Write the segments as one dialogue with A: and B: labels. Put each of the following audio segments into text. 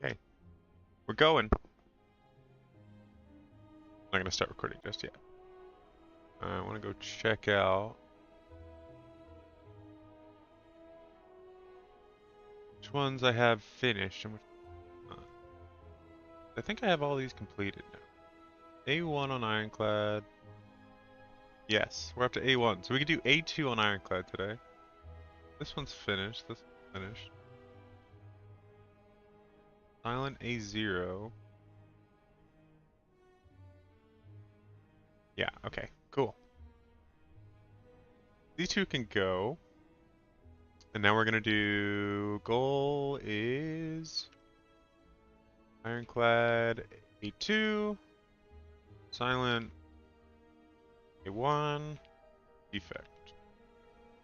A: Okay, we're going. I'm not gonna start recording just yet. I want to go check out which ones I have finished and which not. I think I have all these completed now. A1 on Ironclad. Yes, we're up to A1. So we could do A2 on Ironclad today. This one's finished. This one's finished. Silent A0. Yeah, okay, cool. These two can go. And now we're gonna do goal is Ironclad A2, Silent A1, Defect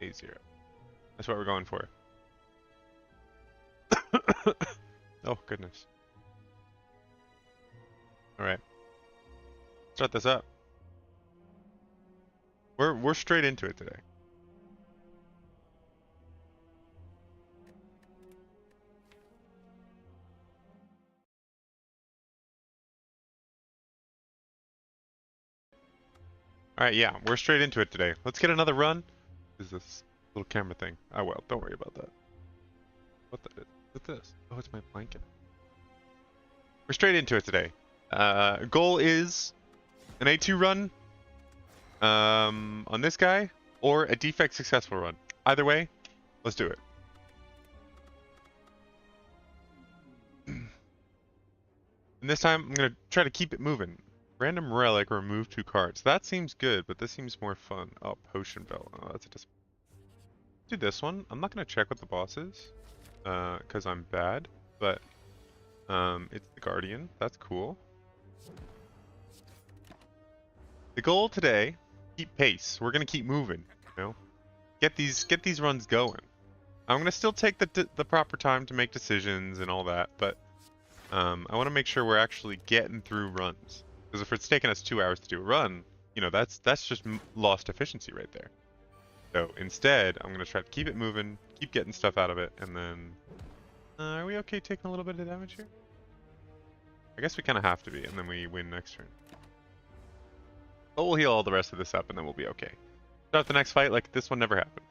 A: A0. That's what we're going for. Oh goodness. Alright. Start this up. We're straight into it today. Alright, yeah, we're straight into it today. Let's get another run. What is this little camera thing? Oh well, don't worry about that. What the what's this? Oh, it's my blanket. We're straight into it today. Goal is an A2 run on this guy, or a defect successful run. Either way, let's do it. And this time, I'm going to try to keep it moving. Random relic, remove 2 cards. That seems good, but this seems more fun. Oh, potion belt. Oh, that's a do this one. I'm not going to check what the boss is, because I'm bad, but it's the Guardian. That's cool. The goal today, keep pace. We're going to keep moving, you know? Get these runs going. I'm going to still take the proper time to make decisions and all that, but I want to make sure we're actually getting through runs. Because if it's taking us 2 hours to do a run, you know, that's just lost efficiency right there. So instead, I'm going to try to keep it moving, keep getting stuff out of it, and then... are we okay taking a little bit of damage here? I guess we kind of have to be, and then we win next turn. But we'll heal all the rest of this up, and then we'll be okay. Start the next fight like this one never happened.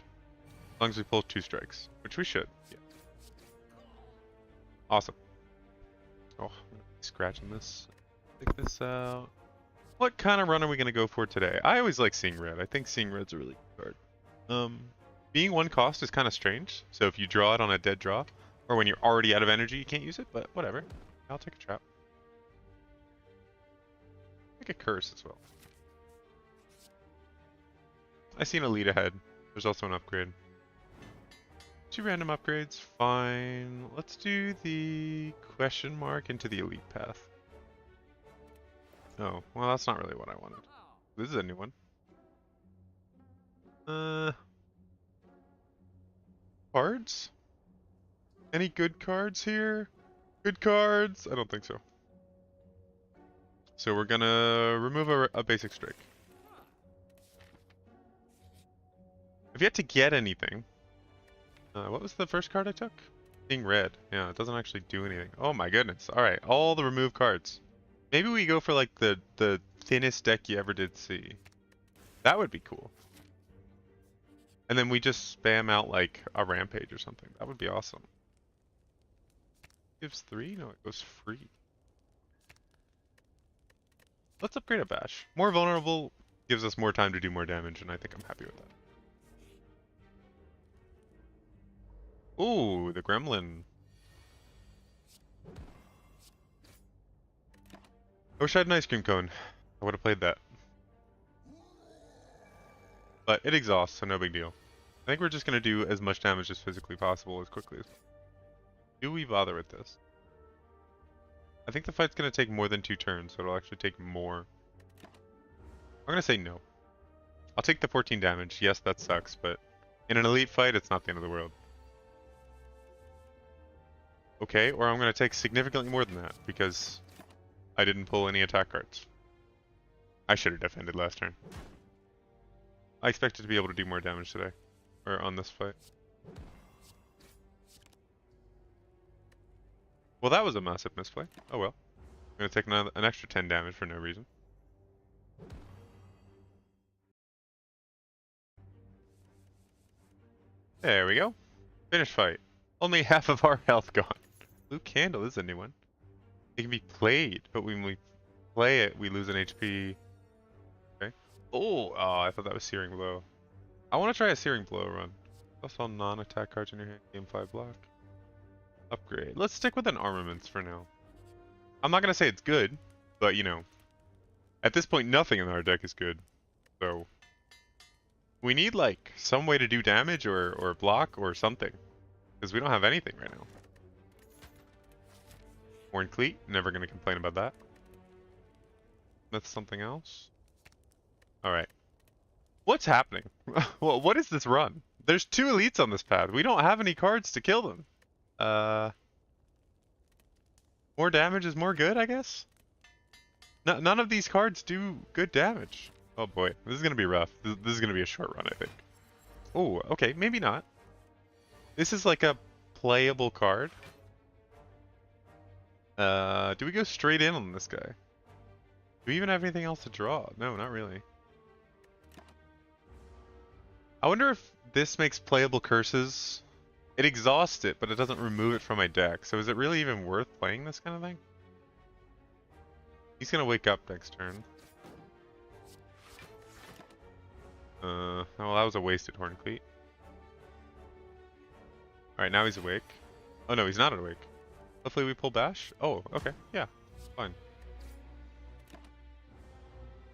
A: As long as we pull 2 strikes, which we should. Yeah. Awesome. Oh, I'm gonna be scratching this. Take this out. What kind of run are we gonna go for today? I always like seeing red. I think seeing red's a really good card. Being 1 cost is kind of strange. So if you draw it on a dead draw, or when you're already out of energy, you can't use it. But whatever. I'll take a trap. Take a curse as well. I see an elite ahead. There's also an upgrade. 2 random upgrades, fine. Let's do the question mark into the elite path. Oh, well that's not really what I wanted. This is a new one. Cards? Any good cards here? Good cards? I don't think so. So we're gonna remove a basic strike. I've yet to get anything. What was the first card I took? Being red. Yeah, it doesn't actually do anything. Oh my goodness. Alright, all the remove cards. Maybe we go for like the thinnest deck you ever did see. That would be cool. And then we just spam out like a rampage or something. That would be awesome. Gives 3? No, it goes free. Let's upgrade a bash. More vulnerable gives us more time to do more damage, and I think I'm happy with that. Ooh, the gremlin. I wish I had an ice cream cone. I would have played that. But it exhausts, so no big deal. I think we're just going to do as much damage as physically possible as quickly as possible. Do we bother with this? I think the fight's going to take more than 2 turns, so it'll actually take more. I'm going to say no. I'll take the 14 damage. Yes, that sucks, but in an elite fight, it's not the end of the world. Okay, or I'm going to take significantly more than that, because I didn't pull any attack cards. I should have defended last turn. I expected to be able to do more damage today, or on this fight. Well, that was a massive misplay. Oh well. I'm gonna take an extra 10 damage for no reason. There we go. Finish fight. Only half of our health gone. Blue Candle is a new one. It can be played, but when we play it, we lose an HP. Okay. Oh, I thought that was Searing Blow. I want to try a Searing Blow run. Plus all non-attack cards in your hand. Game 5 block. Upgrade. Let's stick with an Armaments for now. I'm not going to say it's good, but you know, at this point nothing in our deck is good. So we need like some way to do damage or block or something. Because we don't have anything right now. Horn Cleat, never going to complain about that. That's something else. Alright. What's happening? Well, what is this run? There's 2 elites on this path. We don't have any cards to kill them. More damage is more good, I guess? None of these cards do good damage. Oh boy, this is going to be rough. This is going to be a short run, I think. Oh, okay, maybe not. This is like a playable card. Do we go straight in on this guy? Do we even have anything else to draw? No, not really. I wonder if this makes playable curses. It exhausts it, but it doesn't remove it from my deck. So is it really even worth playing this kind of thing? He's gonna wake up next turn. Oh, that was a wasted Horn Cleat. Alright, now he's awake. Oh no, he's not awake. Hopefully we pull Bash. Oh, okay. Yeah, fine.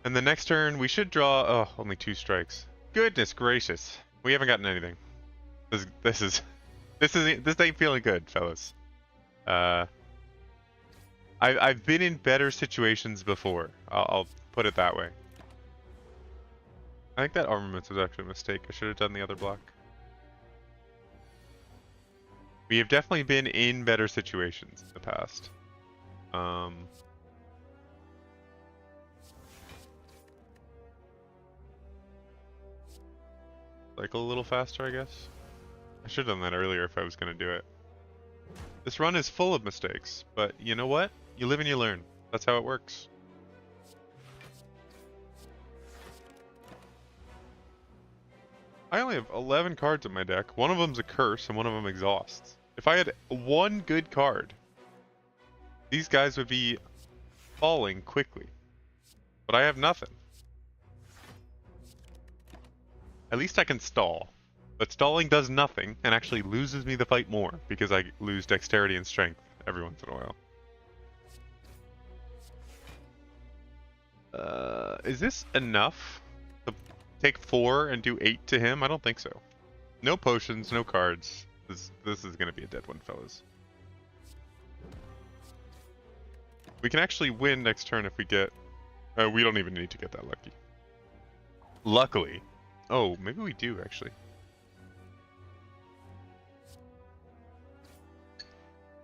A: And the next turn, we should draw... Oh, only 2 strikes. Goodness gracious. We haven't gotten anything. This ain't feeling good, fellas. I've been in better situations before. I'll put it that way. I think that Armaments was actually a mistake. I should have done the other block. We have definitely been in better situations in the past. Cycle a little faster, I guess. I should have done that earlier if I was going to do it. This run is full of mistakes, but you know what? You live and you learn. That's how it works. I only have 11 cards in my deck. One of them's a curse and one of them exhausts. If I had one good card, these guys would be falling quickly. But I have nothing. At least I can stall. But stalling does nothing and actually loses me the fight more because I lose dexterity and strength every once in a while. Is this enough to take 4 and do 8 to him? I don't think so. No potions, no cards. This is going to be a dead one, fellas. We can actually win next turn if we get... we don't even need to get that lucky. Luckily. Oh, maybe we do, actually.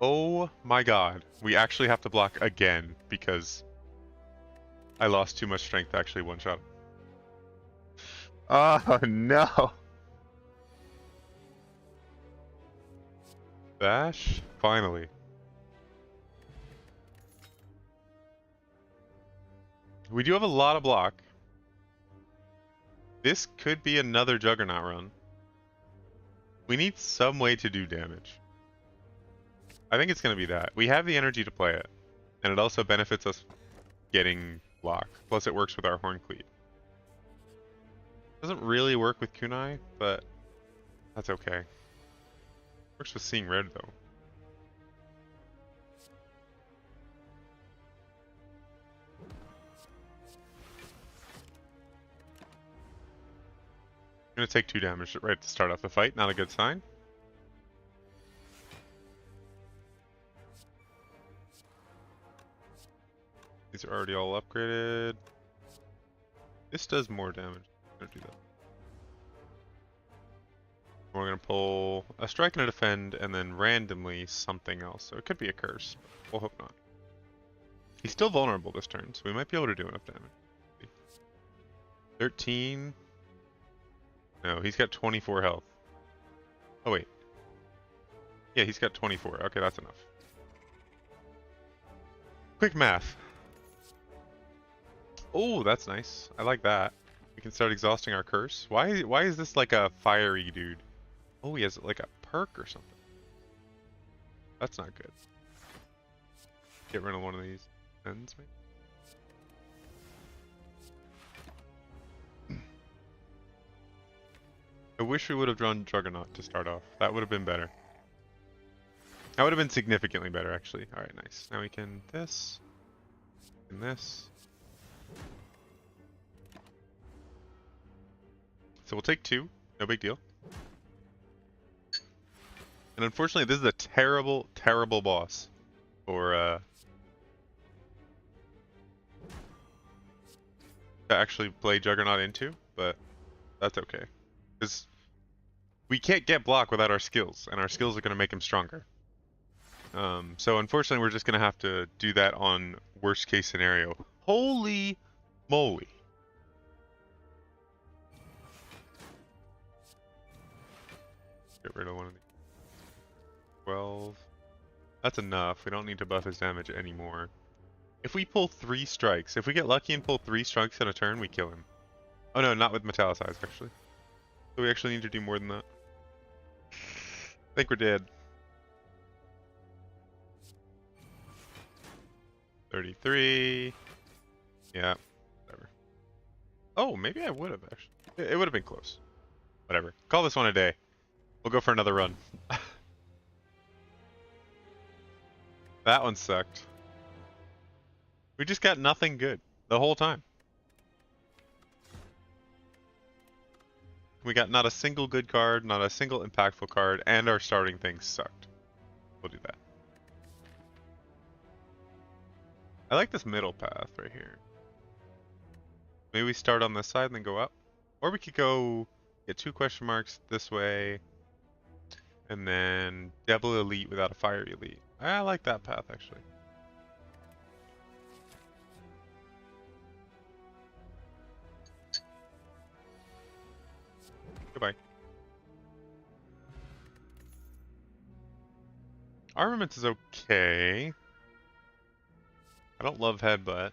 A: Oh my god. We actually have to block again because I lost too much strength to actually one-shot. Oh no! Bash? Finally. We do have a lot of block. This could be another Juggernaut run. We need some way to do damage. I think it's going to be that. We have the energy to play it. And it also benefits us getting block. Plus it works with our Horn Cleat. Doesn't really work with Kunai, but that's okay. Works with Seeing Red though. I'm gonna take 2 damage right to start off the fight, not a good sign. These are already all upgraded. This does more damage. I'm gonna do that. We're gonna pull a strike and a defend, and then randomly something else. So it could be a curse, but we'll hope not. He's still vulnerable this turn, so we might be able to do enough damage. 13. No, he's got 24 health. Oh wait. Yeah, he's got 24. Okay, that's enough. Quick math. Oh, that's nice. I like that. We can start exhausting our curse. Why is this like a fiery dude? Oh, he has like a perk or something. That's not good. Get rid of one of these ends, maybe. I wish we would have drawn Juggernaut to start off. That would have been better. That would have been significantly better, actually. Alright, nice. Now we can this. And this. So we'll take 2. No big deal. And unfortunately, this is a terrible, terrible boss for to actually play Juggernaut into, but that's okay. Because we can't get block without our skills, and our skills are going to make him stronger. So unfortunately, we're just going to have to do that on worst case scenario. Holy moly. Get rid of one of these. 12. That's enough. We don't need to buff his damage anymore. If we pull 3 strikes, if we get lucky and pull 3 strikes in a turn, we kill him. Oh no, not with Metallicize, actually. So we actually need to do more than that. I think we're dead. 33. Yeah, whatever. Oh, maybe I would have, actually. It would have been close. Whatever. Call this one a day. We'll go for another run. That one sucked. We just got nothing good the whole time. We got not a single good card, not a single impactful card, and our starting thing sucked. We'll do that. I like this middle path right here. Maybe we start on this side and then go up. Or we could go get 2 question marks this way. And then Devil Elite without a Fire Elite. I like that path, actually. Goodbye. Armaments is okay. I don't love Headbutt.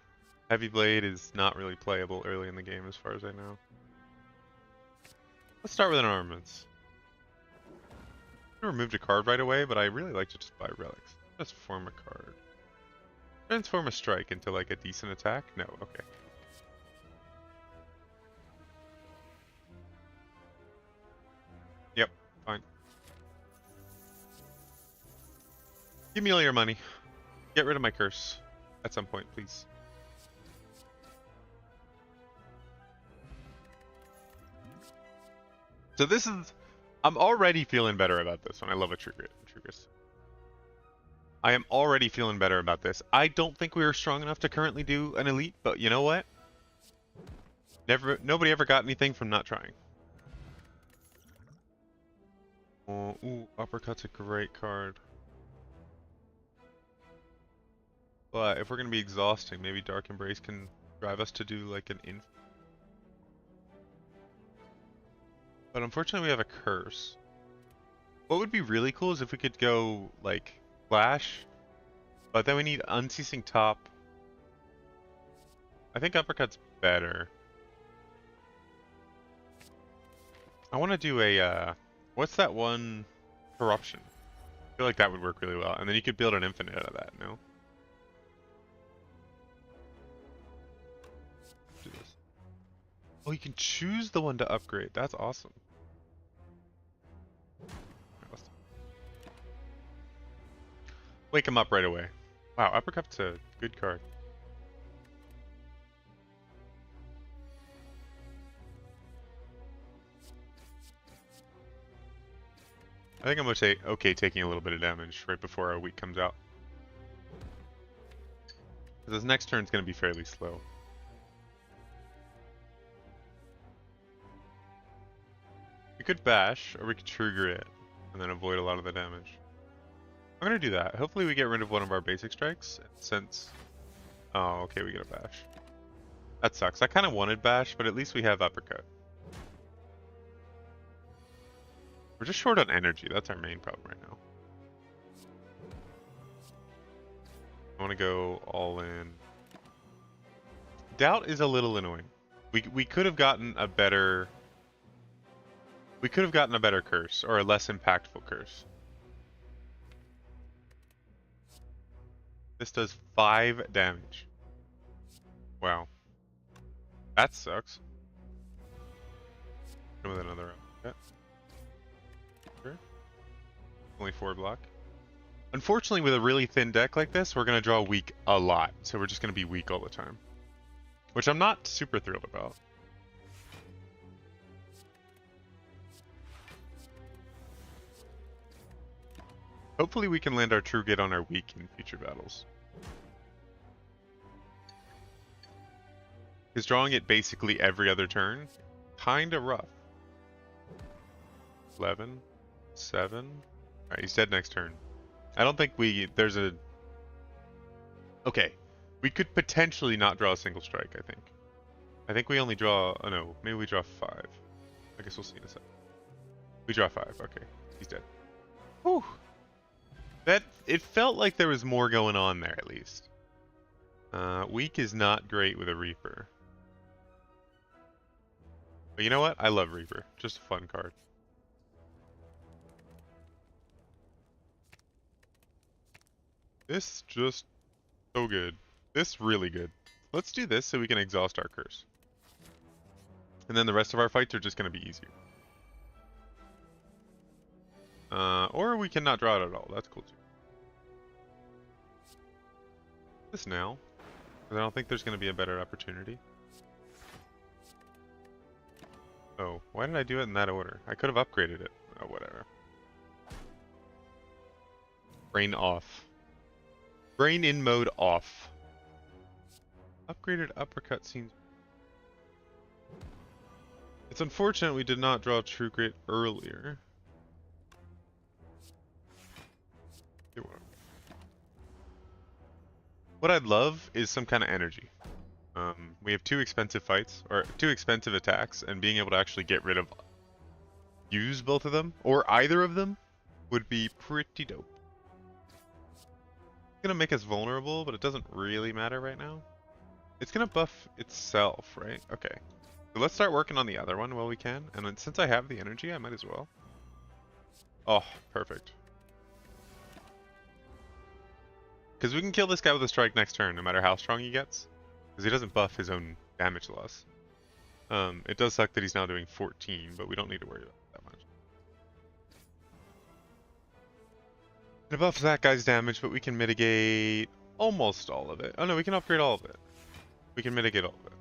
A: Heavy Blade is not really playable early in the game as far as I know. Let's start with an Armaments. I removed a card right away, but I really like to just buy relics. Transform a card. Transform a strike into like a decent attack? No, okay. Yep, fine. Give me all your money. Get rid of my curse. At some point, please. So this is... I'm already feeling better about this one. I love a True Grit. I am already feeling better about this. I don't think we are strong enough to currently do an elite, but you know what? Nobody ever got anything from not trying. Oh, ooh, Uppercut's a great card. But if we're going to be exhausting, maybe Dark Embrace can drive us to do like an inf. But unfortunately we have a curse. What would be really cool is if we could go like Flash, but then we need Unceasing Top. I think Uppercut's better. I want to do a, what's that one? Corruption. I feel like that would work really well. And then you could build an infinite out of that, no? Do this. Oh, you can choose the one to upgrade. That's awesome. Wake him up right away. Wow, Uppercut's a good card. I think I'm okay taking a little bit of damage right before our week comes out. Because this next turn's going to be fairly slow. We could bash, or we could trigger it, and then avoid a lot of the damage. I'm going to do that. Hopefully we get rid of one of our basic strikes, since... Oh, okay, we get a bash. That sucks. I kind of wanted bash, but at least we have Uppercut. We're just short on energy. That's our main problem right now. want to go all in. Doubt is a little annoying. We could have gotten a better. We could have gotten a better curse or a less impactful curse. This does 5 damage. Wow. That sucks. With another uppercut. Sure. Only 4 block. Unfortunately, with a really thin deck like this, we're going to draw weak a lot. So we're just going to be weak all the time. Which I'm not super thrilled about. Hopefully we can land our True Grit on our weak in future battles. Because drawing it basically every other turn, kinda rough. 11, 7. Alright, he's dead next turn. I don't think there's a... Okay, we could potentially not draw a single strike, I think. I think we only draw... Oh no, maybe we draw 5. I guess we'll see in a second. We draw 5, okay. He's dead. Whew. It felt like there was more going on there, at least. Weak is not great with a Reaper. But you know what? I love Reaper. Just a fun card. This just so good. This really good. Let's do this so we can exhaust our curse. And then the rest of our fights are just going to be easier. Or we can not draw it at all. That's cool too. This now. Because I don't think there's going to be a better opportunity. Oh, why did I do it in that order? I could have upgraded it. Oh, whatever. Brain off. Brain in mode off. Upgraded uppercut seems... It's unfortunate we did not draw True Grit earlier. What I'd love is some kind of energy. We have 2 expensive fights, or 2 expensive attacks, and being able to actually get rid of... Use both of them, or either of them, would be pretty dope. It's gonna make us vulnerable, but it doesn't really matter right now. It's gonna buff itself, right? Okay. So let's start working on the other one while we can, and then since I have the energy, I might as well. Oh, perfect. Because we can kill this guy with a strike next turn, no matter how strong he gets. Because he doesn't buff his own damage loss. It does suck that he's now doing 14, but we don't need to worry about that much. It buffs that guy's damage, but we can mitigate almost all of it. Oh no, we can upgrade all of it. We can mitigate all of it.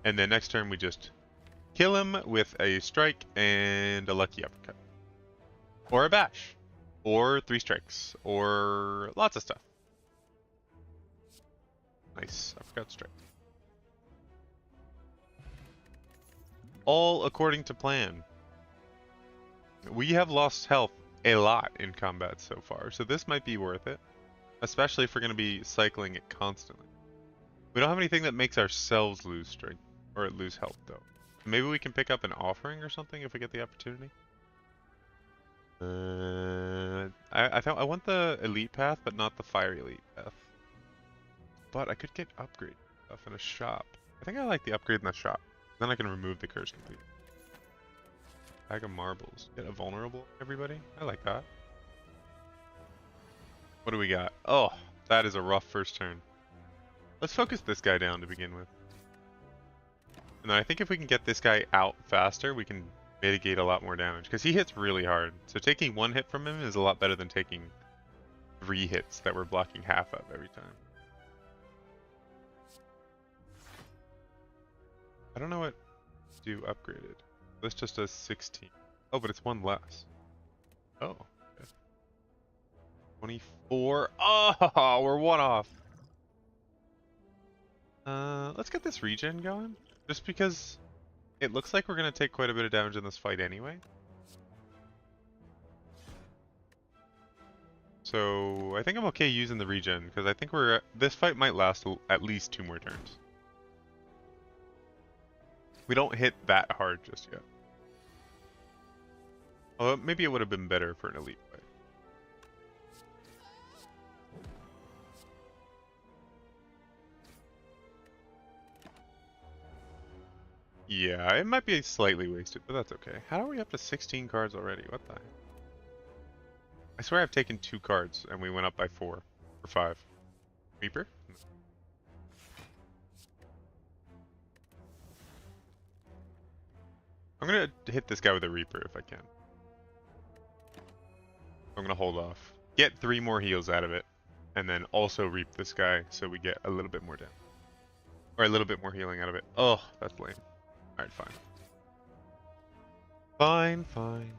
A: And then next turn we just kill him with a strike and a lucky uppercut. Or a bash. Or 3 strikes. Or lots of stuff. Nice. Uppercut strike. All according to plan. We have lost health a lot in combat so far, so this might be worth it. Especially if we're going to be cycling it constantly. We don't have anything that makes ourselves lose strength. Or lose health, though. Maybe we can pick up an offering or something if we get the opportunity. I want the elite path, but not the fire elite path. But I could get upgrade stuff in a shop. I think I like the upgrade in the shop. Then I can remove the curse completely. Bag of marbles. Get a vulnerable, everybody. I like that. What do we got? Oh, that is a rough first turn. Let's focus this guy down to begin with. And then I think if we can get this guy out faster, we can mitigate a lot more damage. Because he hits really hard. So taking 1 hit from him is a lot better than taking 3 hits that we're blocking half of every time. I don't know what to do upgraded. This just does 16. Oh, but it's 1 less. Oh. Okay. 24. Oh, we're 1 off. Let's get this regen going. Just because it looks like we're going to take quite a bit of damage in this fight anyway. So I think I'm okay using the regen because I think this fight might last at least 2 more turns. We don't hit that hard just yet. Although maybe it would have been better for an elite fight. Yeah, it might be slightly wasted, but that's okay. How are we up to 16 cards already? What the heck? I swear I've taken 2 cards and we went up by 4 or 5. Reaper? I'm gonna hit this guy with a Reaper if I can. I'm gonna hold off. Get 3 more heals out of it, and then also reap this guy so we get a little bit more damage. Or a little bit more healing out of it. Oh, that's lame. Alright, fine. Fine.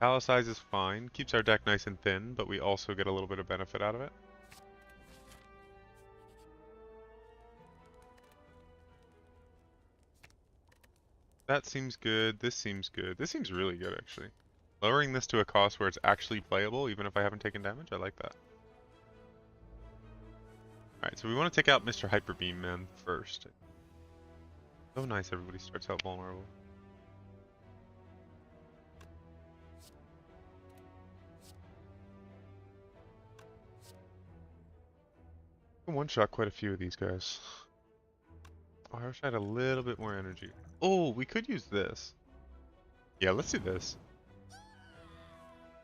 A: Palace size is fine. Keeps our deck nice and thin, but we also get a little bit of benefit out of it. That seems good. This seems good. This seems really good, actually. Lowering this to a cost where it's actually playable, even if I haven't taken damage, I like that. Alright, so we want to take out Mr. Hyper Beam Man first. So nice everybody starts out vulnerable. I can one-shot quite a few of these guys. Oh, I wish I had a little bit more energy. Oh, we could use this. Yeah, let's do this.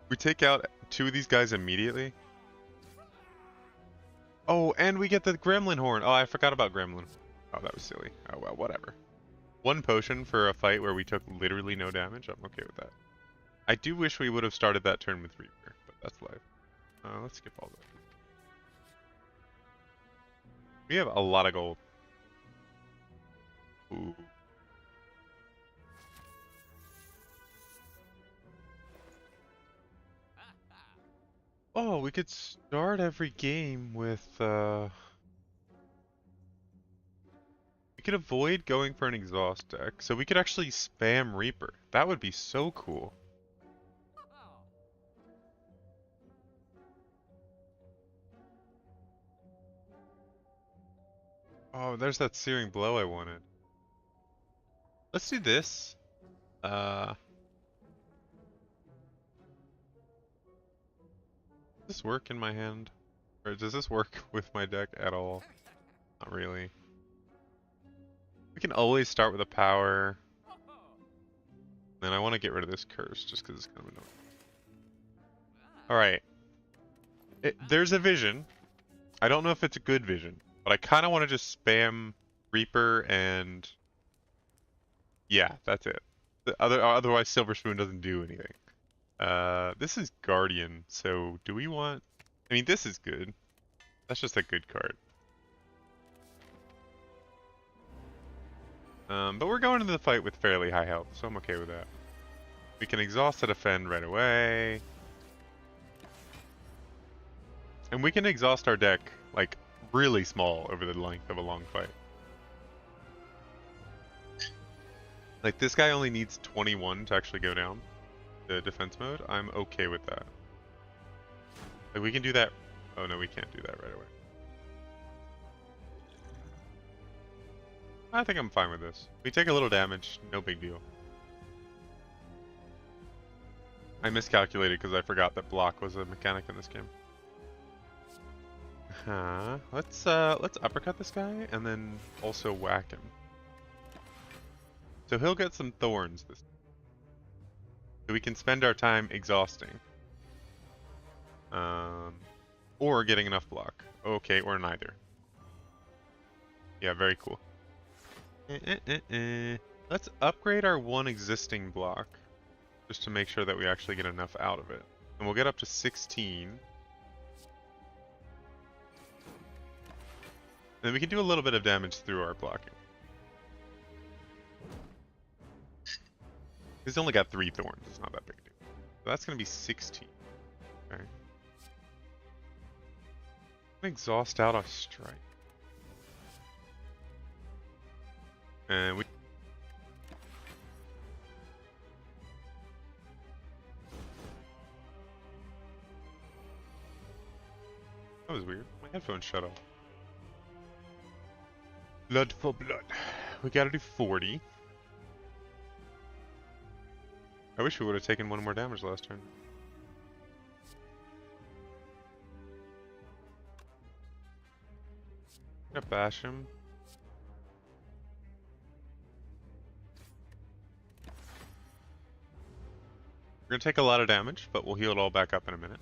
A: We take out 2 of these guys immediately. Oh, and we get the Gremlin Horn. Oh, I forgot about Gremlin. Oh, that was silly. Oh, well, whatever. 1 potion for a fight where we took literally no damage. I'm okay with that. I do wish we would have started that turn with Reaper, but that's life. Let's skip all that. We have a lot of gold. Ooh. Oh, we could start every game with, we could avoid going for an exhaust deck, so we could actually spam Reaper. That would be so cool. Oh, there's that Searing Blow I wanted. Let's do this. Does this work in my hand? Or does this work with my deck at all? Not really. We can always start with a power. And I want to get rid of this curse just because it's kind of annoying. Alright. There's a vision. I don't know if it's a good vision, but I kind of want to just spam Reaper and... Yeah, that's it. Otherwise Silver Spoon doesn't do anything. This is Guardian, so do we want... I mean, this is good. That's just a good card. But we're going into the fight with fairly high health, so I'm okay with that. We can exhaust to defend right away. And we can exhaust our deck, like, really small over the length of a long fight. Like, this guy only needs 21 to actually go down to defense mode. I'm okay with that. Like, we can do that. Oh, no, we can't do that right away. I think I'm fine with this. We take a little damage, no big deal. I miscalculated because I forgot that block was a mechanic in this game. Let's uppercut this guy and then also whack him. So he'll get some thorns this time. So we can spend our time exhausting. Or getting enough block. Okay, or neither. Yeah, very cool. Let's upgrade our 1 existing block. Just to make sure that we actually get enough out of it. And we'll get up to 16. Then we can do a little bit of damage through our blocking. He's only got 3 thorns, it's not that big a deal. So that's going to be 16. Okay. Exhaust out our strike. And we... That was weird. My headphones shut off. Blood for blood. We gotta do 40. I wish we would have taken 1 more damage last turn. Gonna bash him. We're gonna take a lot of damage, but we'll heal it all back up in a minute.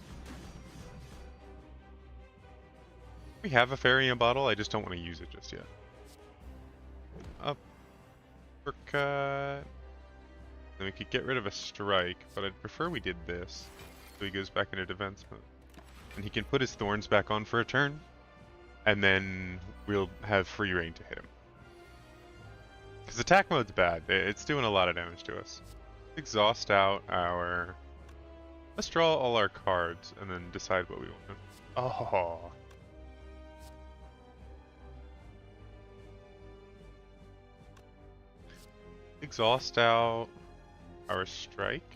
A: We have a fairy in bottle, I just don't want to use it just yet. Uppercut. Then we could get rid of a strike, but I'd prefer we did this. So he goes back into defense mode. And he can put his thorns back on for a turn. And then we'll have free reign to hit him. Because attack mode's bad. It's doing a lot of damage to us. Exhaust out our... Let's draw all our cards and then decide what we want. Oh. Exhaust out our strike.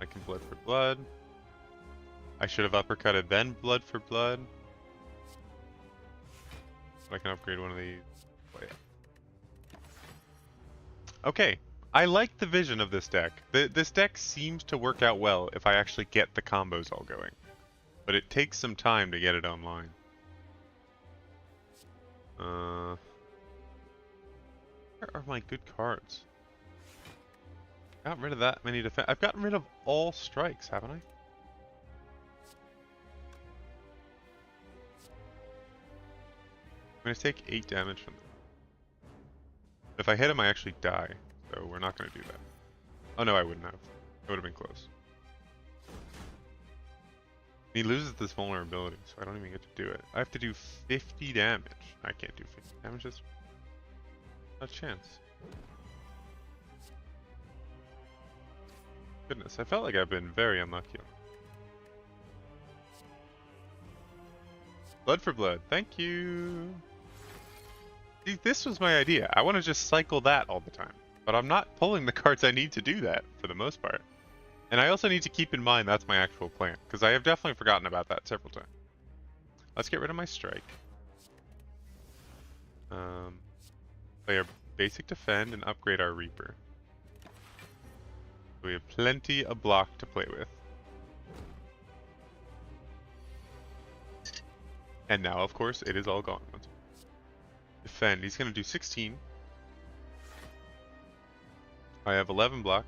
A: I can blood for blood. I should have uppercutted then blood for blood. I can upgrade one of these. Oh, yeah. Okay, I like the vision of this deck. This deck seems to work out well if I actually get the combos all going. But it takes some time to get it online. Where are my good cards? Got rid of that many defense. I've gotten rid of all strikes, haven't I? I'm gonna take 8 damage from them. If I hit him, I actually die. So we're not gonna do that. Oh no, I wouldn't have. It would have been close. He loses this vulnerability, so I don't even get to do it. I have to do 50 damage. I can't do 50 damage. That's not a chance. Goodness, I felt like I've been very unlucky. Blood for blood, thank you. See, this was my idea. I want to just cycle that all the time. But I'm not pulling the cards I need to do that, for the most part. And I also need to keep in mind that's my actual plan, because I have definitely forgotten about that several times. Let's get rid of my strike. Play our basic defend and upgrade our Reaper. We have plenty of block to play with. And now, of course, it is all gone. Defend. He's going to do 16. I have 11 block.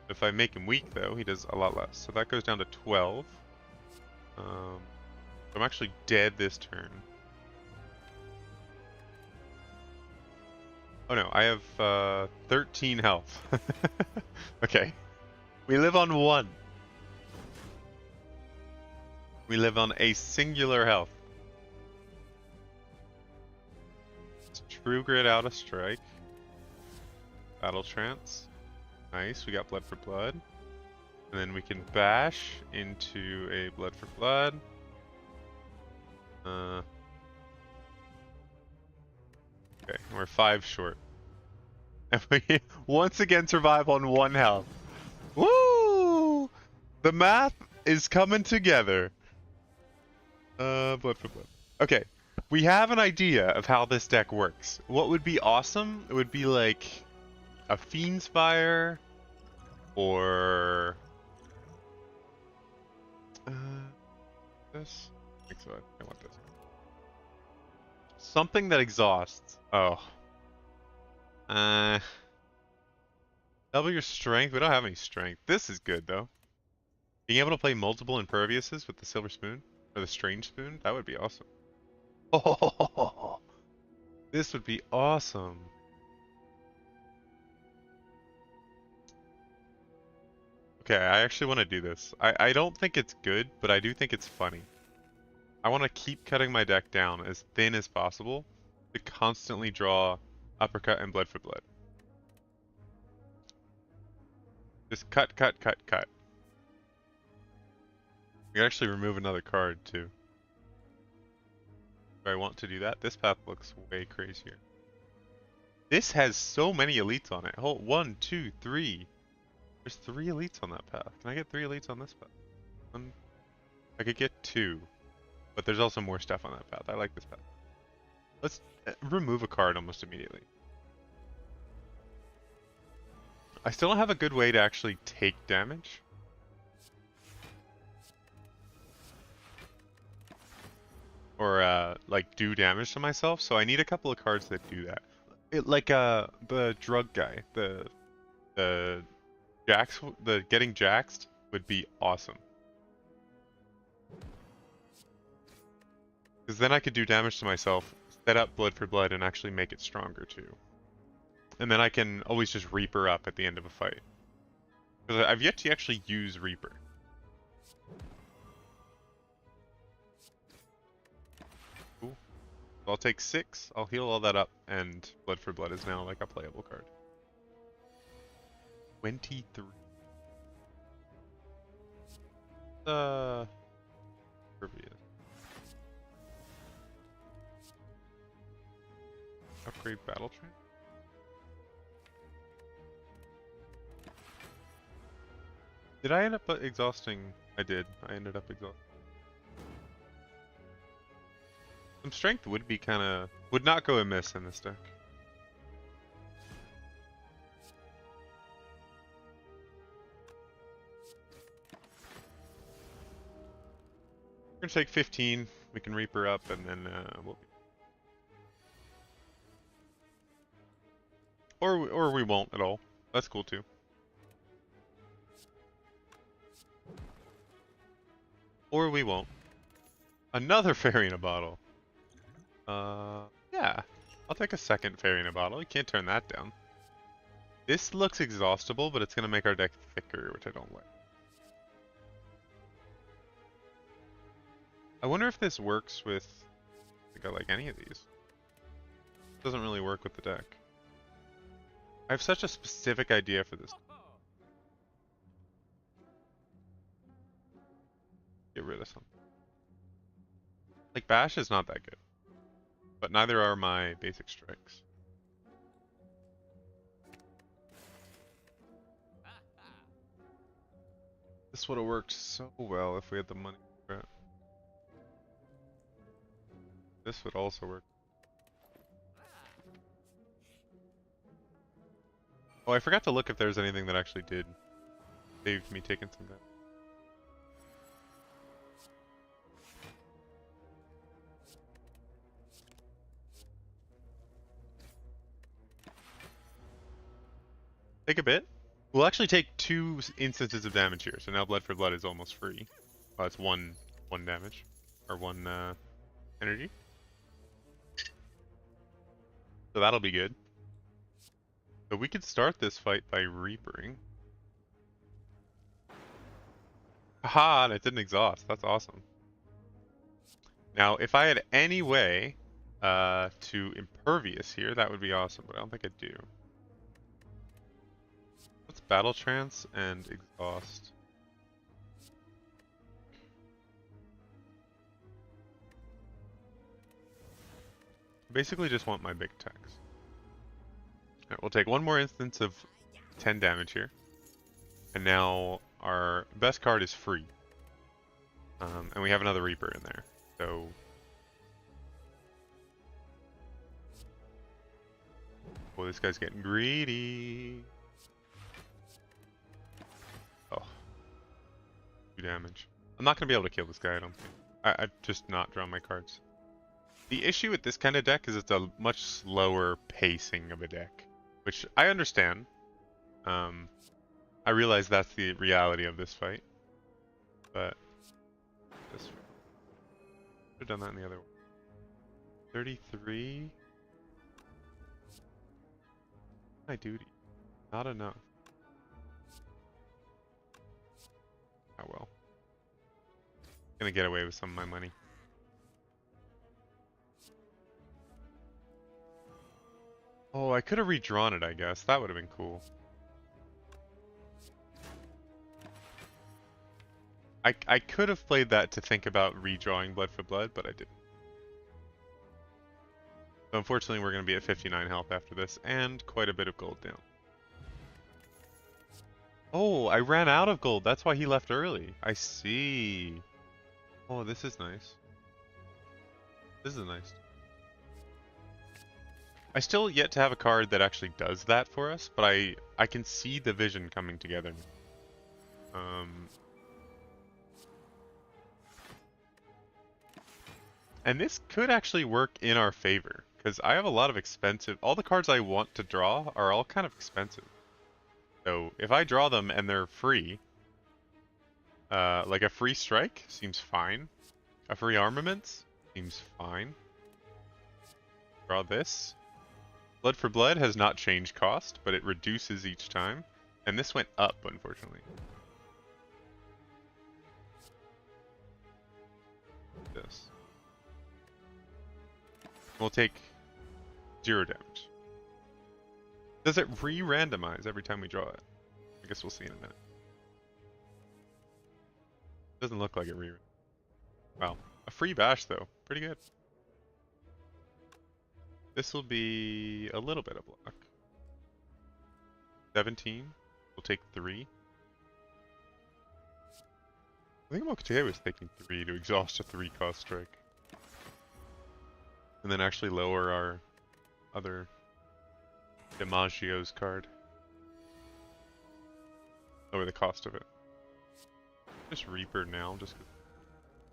A: If I make him weak, though, he does a lot less. So that goes down to 12. I'm actually dead this turn. Oh no, I have 13 health. Okay. We live on 1. We live on a singular health. Let's True Grit out a strike. Battle Trance. Nice, we got blood for blood. And then we can bash into a blood for blood. Okay, we're 5 short. And we once again survive on 1 health. Woo! The math is coming together. Blood for blood. Okay, we have an idea of how this deck works. What would be awesome? It would be like a Fiend Spire, or this. I think so. I want this. Something that exhausts. Oh. Double your strength. We don't have any strength. This is good though. Being able to play multiple Imperviouses with the Silver Spoon or the Strange Spoon, that would be awesome. Oh, this would be awesome. Okay, I actually want to do this. I don't think it's good, but I do think it's funny. I want to keep cutting my deck down as thin as possible to constantly draw uppercut and blood for blood. Just cut, cut, cut, cut. We can actually remove another card too. Do I want to do that? This path looks way crazier. This has so many elites on it. Hold 1, 2, 3. There's 3 elites on that path. Can I get 3 elites on this path? I could get 2. But there's also more stuff on that path. I like this path. Let's remove a card almost immediately. I still don't have a good way to actually take damage. Or like do damage to myself, so I need a couple of cards that do that. Like the drug guy, the the getting jaxed would be awesome. Because then I could do damage to myself, set up blood for blood, and actually make it stronger too. And then I can always just Reaper up at the end of a fight. Because I've yet to actually use Reaper. Cool. So I'll take 6, I'll heal all that up, and blood for blood is now like a playable card. 23. Pervious. Upgrade battle train. Did I end up exhausting? I did. I ended up exhausting. Some strength would be would not go amiss in this deck. We're gonna take 15. We can Reaper up, and then we'll. Or we won't at all. That's cool too. Or we won't. Another fairy in a bottle. Yeah. I'll take a second fairy in a bottle. You can't turn that down. This looks exhaustible, but it's gonna make our deck thicker, which I don't like. I wonder if this works with like any of these. It doesn't really work with the deck. I have such a specific idea for this. Get rid of something. Like Bash is not that good. But neither are my basic strikes. This would have worked so well if we had the money for it. This would also work. Oh, I forgot to look if there's anything that actually did save me taking some damage. Take a bit. We'll actually take 2 instances of damage here, so now blood for blood is almost free. Oh, it's one damage. Or 1 energy. So that'll be good. So we could start this fight by Reapering. Haha, and it didn't exhaust. That's awesome. Now, if I had any way to Impervious here, that would be awesome, but I don't think I do. Let's Battle Trance and Exhaust. Basically just want my big attacks. Alright, we'll take one more instance of 10 damage here. And now our best card is free. And we have another Reaper in there. So... oh, this guy's getting greedy. Oh. 2 damage. I'm not going to be able to kill this guy, I don't think. I've just not drawn my cards. The issue with this kind of deck is it's a much slower pacing of a deck. Which I understand. I realize that's the reality of this fight. But... this... should have done that in the other one. 33? My duty. Not enough. Oh well. Gonna get away with some of my money. Oh, I could have redrawn it, I guess. That would have been cool. I could have played that to think about redrawing Blood for Blood, but I didn't. So unfortunately, we're going to be at 59 health after this, and quite a bit of gold down. Oh, I ran out of gold. That's why he left early. I see. Oh, this is nice. This is nice. I still yet to have a card that actually does that for us, but I can see the vision coming together. And this could actually work in our favor, because I have a lot of expensive... all the cards I want to draw are all kind of expensive. So if I draw them and they're free, like a free strike seems fine. A free armaments seems fine. Draw this. Blood for blood has not changed cost, but it reduces each time. And this went up, unfortunately. This. We'll take 0 damage. Does it re-randomize every time we draw it? I guess we'll see in a minute. Doesn't look like it re. Wow. A free bash though. Pretty good. This will be a little bit of block. 17. We'll take 3. I think I'm okay with taking 3 to exhaust a 3-cost strike. And then actually lower our other DiMaggio's card. Lower the cost of it. Just Reaper now, just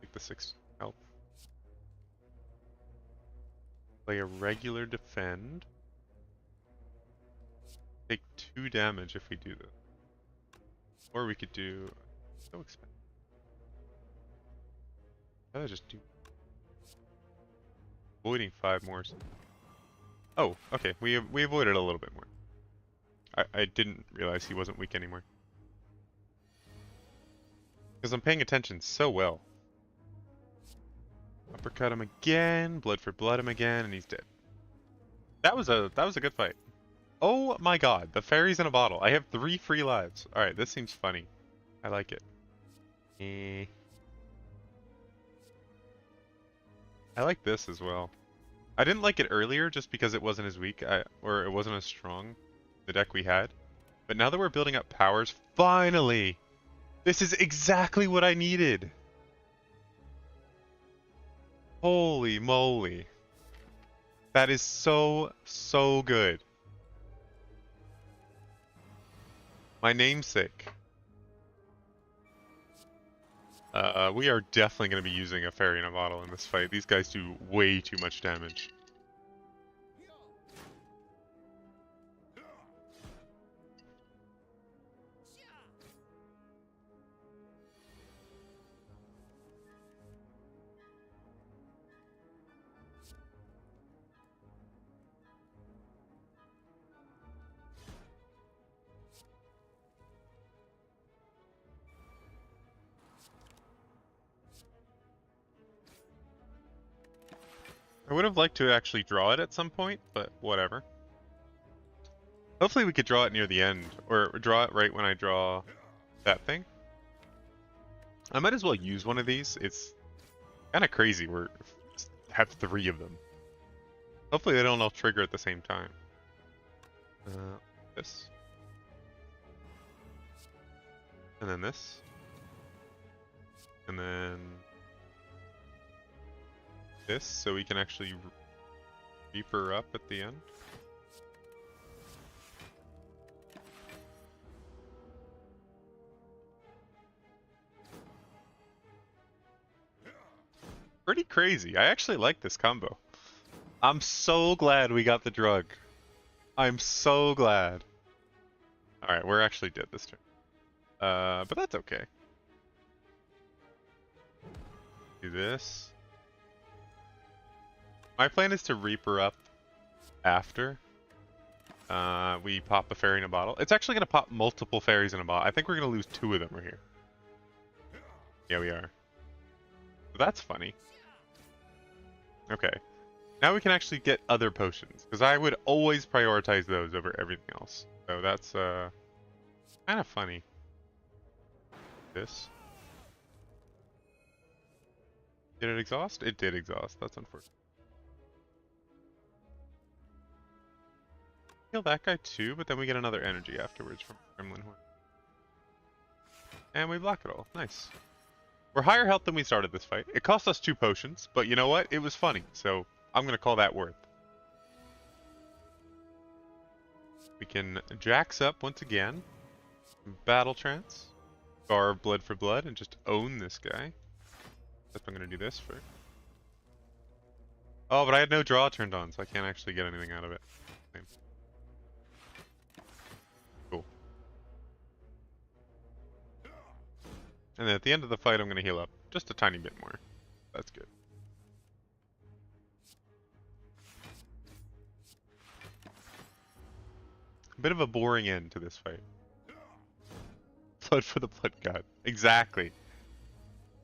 A: take the 6 health. Play a regular defend. Take 2 damage if we do this. Or we could do... So expensive. I'd rather just do... Avoiding 5 more. Oh, okay. We avoided a little bit more. I didn't realize he wasn't weak anymore. Because I'm paying attention so well. Uppercut him again, blood for blood him again, and he's dead. That was a good fight. Oh my god, the fairy's in a bottle. I have 3 free lives. Alright, this seems funny. I like it. I like this as well. I didn't like it earlier just because it wasn't as weak, or it wasn't as strong, the deck we had. But now that we're building up powers, finally! This is exactly what I needed! Holy moly. That is so, so good. My namesake. We are definitely going to be using a fairy in a bottle in this fight. These guys do way too much damage. I would have liked to actually draw it at some point, but whatever. Hopefully we could draw it near the end, or draw it right when I draw that thing. I might as well use one of these. It's kind of crazy. We have 3 of them. Hopefully they don't all trigger at the same time. This. And then this. And then... this, so we can actually Reaper up at the end. Pretty crazy. I actually like this combo. I'm so glad we got the drug. I'm so glad. Alright, we're actually dead this turn. But that's okay. Do this. My plan is to Reaper up after we pop a fairy in a bottle. It's actually going to pop multiple fairies in a bottle. I think we're going to lose 2 of them right here. Yeah, we are. So that's funny. Okay. Now we can actually get other potions, because I would always prioritize those over everything else. So that's kind of funny. This. Did it exhaust? It did exhaust. That's unfortunate. Kill that guy too, but then we get another energy afterwards from Gremlin Horn. And we block it all. Nice. We're higher health than we started this fight. It cost us 2 potions, but you know what? It was funny, so I'm going to call that worth. We can Jax up once again. Battle Trance. Garb Blood for Blood and just own this guy. Guess I'm going to do this first. Oh, but I had no draw turned on, so I can't actually get anything out of it. Cool. And then at the end of the fight, I'm going to heal up just a tiny bit more. That's good. A bit of a boring end to this fight. Blood for the blood god. Exactly.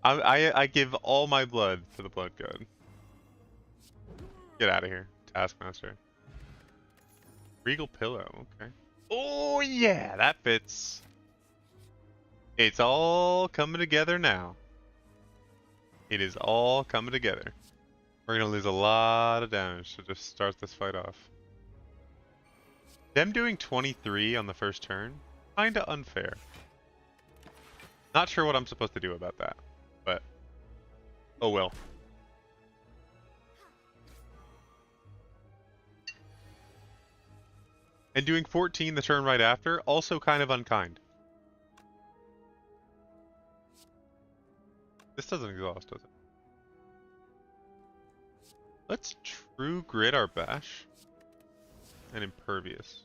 A: I give all my blood for the blood god. Get out of here, Taskmaster. Regal Pillow, okay. Oh yeah, that fits. It's all coming together now. It is all coming together. We're gonna lose a lot of damage to just start this fight off. Them doing 23 on the first turn, kinda unfair. Not sure what I'm supposed to do about that, but oh well. And doing 14 the turn right after, also kind of unkind. This doesn't exhaust, does it? Let's True Grit our Bash. And Impervious.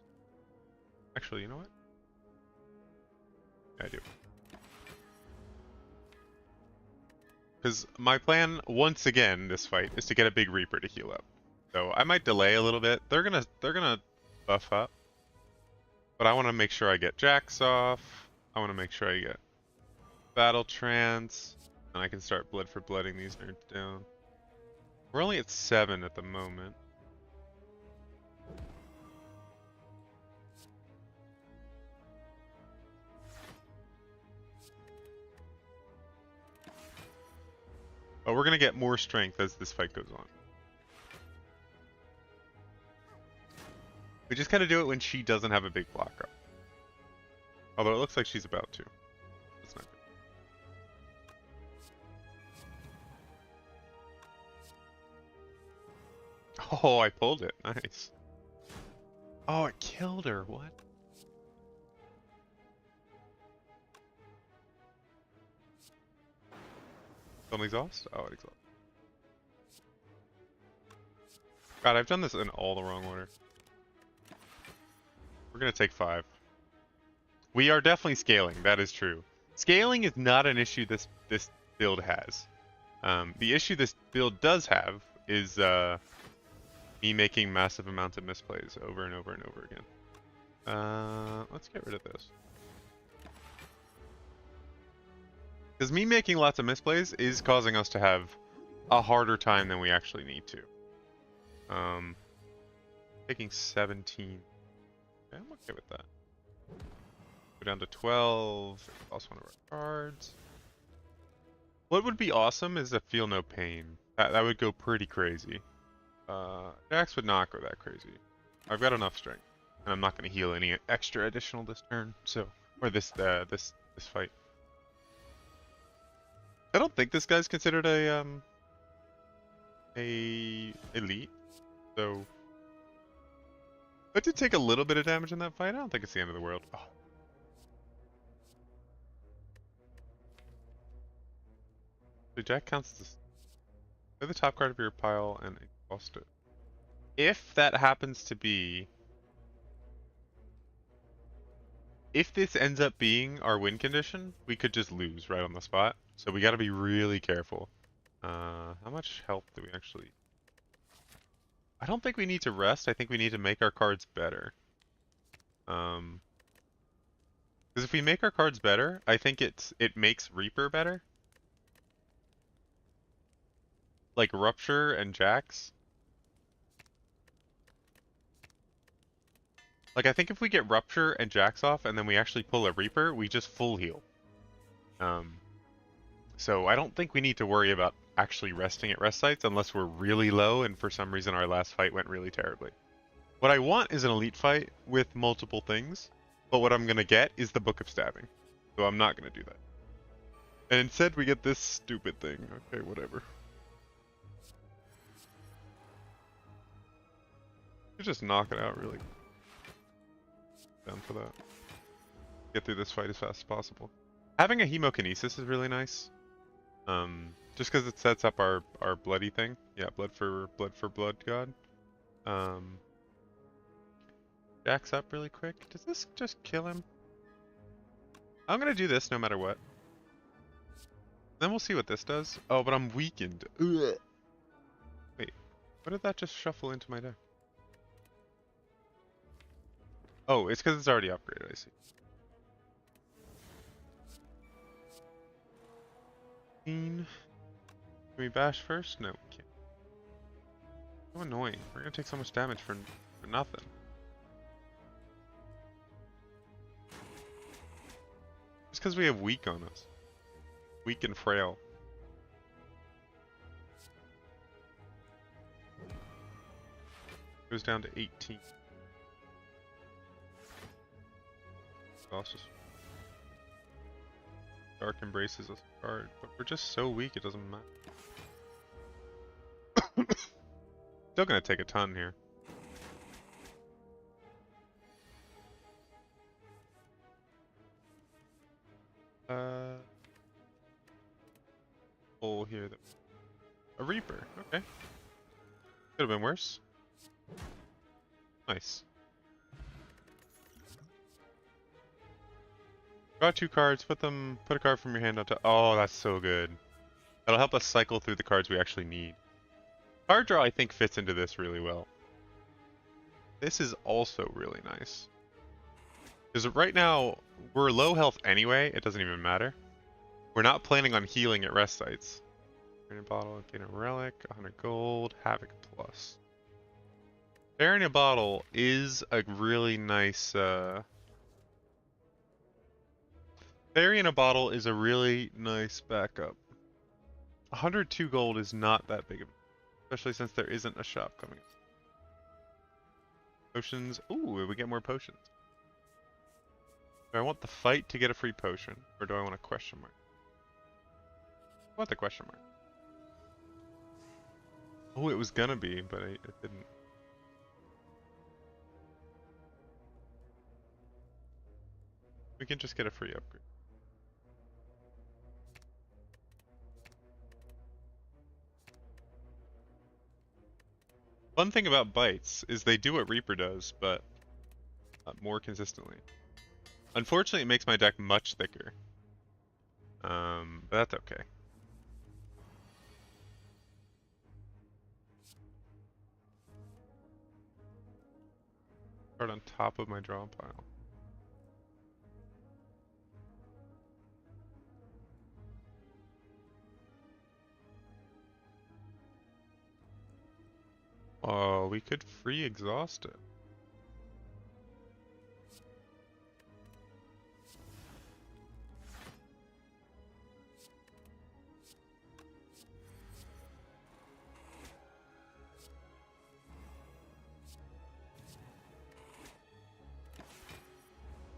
A: Actually, you know what? Yeah, I do. Because my plan, once again, this fight, is to get a big Reaper to heal up. So I might delay a little bit. They're gonna buff up. But I want to make sure I get Jax off. I want to make sure I get Battle Trance. And I can start blood for blooding these nerds down. We're only at 7 at the moment. But we're going to get more strength as this fight goes on. We just gotta do it when she doesn't have a big block up. Although it looks like she's about to. That's not good. Oh, I pulled it. Nice. Oh, it killed her. What? Don't exhaust? Oh, it exhausts. God, I've done this in all the wrong order. We're gonna take 5. We are definitely scaling, that is true. Scaling is not an issue this build has. The issue this build does have is me making massive amounts of misplays over and over and over again. Let's get rid of this. Because me making lots of misplays is causing us to have a harder time than we actually need to. Taking 17. Okay, I'm okay with that. Go down to 12. Also one of our cards. What would be awesome is a Feel No Pain. That would go pretty crazy. Jax would not go that crazy. I've got enough strength, and I'm not going to heal any extra additional this turn. So, or this fight. I don't think this guy's considered a elite. So, I did take a little bit of damage in that fight. I don't think it's the end of the world. Oh. The Jack counts as play the top card of your pile and exhaust it. If that happens to be, if this ends up being our win condition, we could just lose right on the spot. So we got to be really careful. How much health do we actually? I don't think we need to rest. I think we need to make our cards better. Because if we make our cards better, I think it makes Reaper better. Like Rupture and Jax. Like I think if we get Rupture and Jax off and then we actually pull a Reaper, we just full heal. So I don't think we need to worry about actually resting at rest sites unless we're really low and for some reason our last fight went really terribly. What I want is an elite fight with multiple things, but what I'm going to get is the Book of Stabbing. So I'm not going to do that. And instead we get this stupid thing. Okay, whatever. You just knock it out really. Down for that. Get through this fight as fast as possible. Having a hemokinesis is really nice. Just because it sets up our bloody thing. Yeah, blood for blood god. Jack's up really quick. Does this just kill him? I'm gonna do this no matter what. Then we'll see what this does. Oh, but I'm weakened. Ugh. Wait, what did that just shuffle into my deck? Oh, it's because it's already upgraded, I see. Can we bash first? No, we can't. So annoying. We're gonna take so much damage for nothing. Just because we have weak on us. Weak and frail. Goes down to 18. Cautious. Dark embraces us hard, but we're just so weak it doesn't matter. Still gonna take a ton here. Hole here that a Reaper. Okay. Could have been worse. Nice. Draw 2 cards, put a card from your hand onto. Oh, that's so good. That'll help us cycle through the cards we actually need. Card draw, I think, fits into this really well. This is also really nice. Because right now, we're low health anyway, it doesn't even matter. We're not planning on healing at rest sites. Burying a bottle, gain a relic, 100 gold, Havoc plus. Burying a bottle is a really nice, Burying a bottle is a really nice backup. 102 gold is not that big of, especially since there isn't a shop coming. Potions. Ooh, we get more potions. Do I want the fight to get a free potion, or do I want a question mark? I want the question mark. Oh, it was gonna be, but it didn't. We can just get a free upgrade. One thing about bites is they do what Reaper does, but more consistently. Unfortunately, it makes my deck much thicker. But that's okay. Start on top of my draw pile. Oh, we could free exhaust it.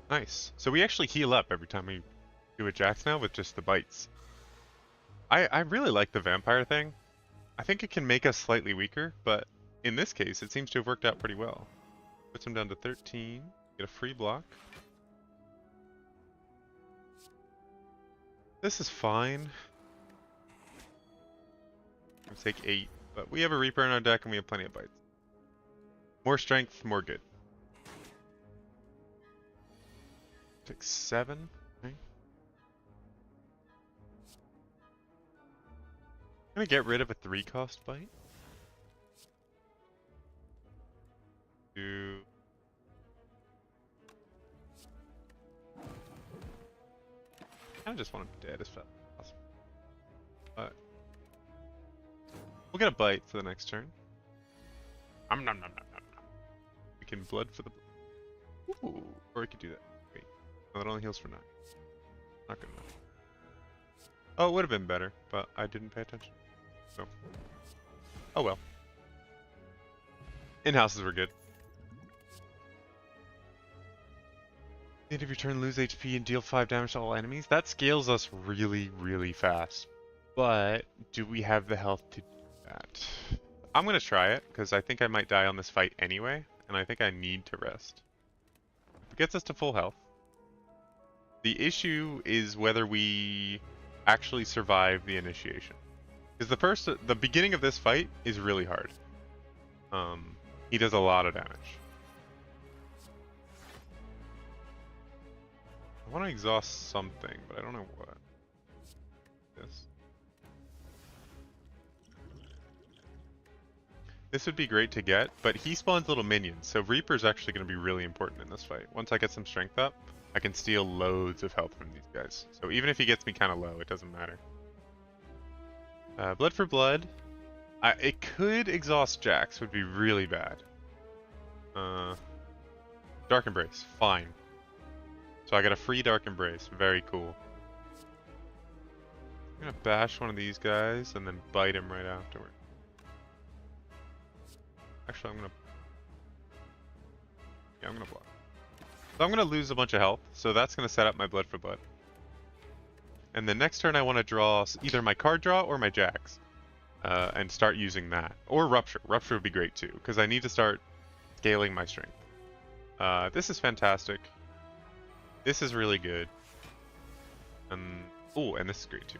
A: Nice. So we actually heal up every time we do a Jax now with just the bites. I really like the vampire thing. I think it can make us slightly weaker, but in this case, it seems to have worked out pretty well. Puts him down to 13, get a free block. This is fine. Let's take 8, but we have a Reaper in our deck and we have plenty of bites. More strength, more good. Take 7. Okay. I'm gonna get rid of a 3-cost bite. I just want him dead as fast as possible. But we'll get a bite for the next turn. Nom nom nom nom nom. We can blood for the blood. Ooh, or we could do that. Wait, no, that only heals for 9. Not good enough. Oh, it would have been better, but I didn't pay attention. So, oh well. In-houses were good. End of your turn, lose HP and deal 5 damage to all enemies. That scales us really, really fast. But do we have the health to do that? I'm gonna try it because I think I might die on this fight anyway, and I think I need to rest. If it gets us to full health. The issue is whether we actually survive the initiation. Because the beginning of this fight is really hard. He does a lot of damage. I want to exhaust something, but I don't know what. this. This would be great to get, but he spawns little minions, so Reaper's actually going to be really important in this fight. Once I get some strength up, I can steal loads of health from these guys. So even if he gets me kind of low, it doesn't matter. Blood for blood. It could exhaust Jax, would be really bad. Dark Embrace, fine. So I got a free Dark Embrace, very cool. I'm gonna bash one of these guys and then bite him right afterward. Actually, I'm gonna block. So I'm gonna lose a bunch of health, so that's gonna set up my blood for blood. And the next turn I want to draw either my card draw or my Jax. And start using that. Or Rupture. Rupture would be great too, because I need to start scaling my strength. This is fantastic. This is really good. Oh, and this is great too.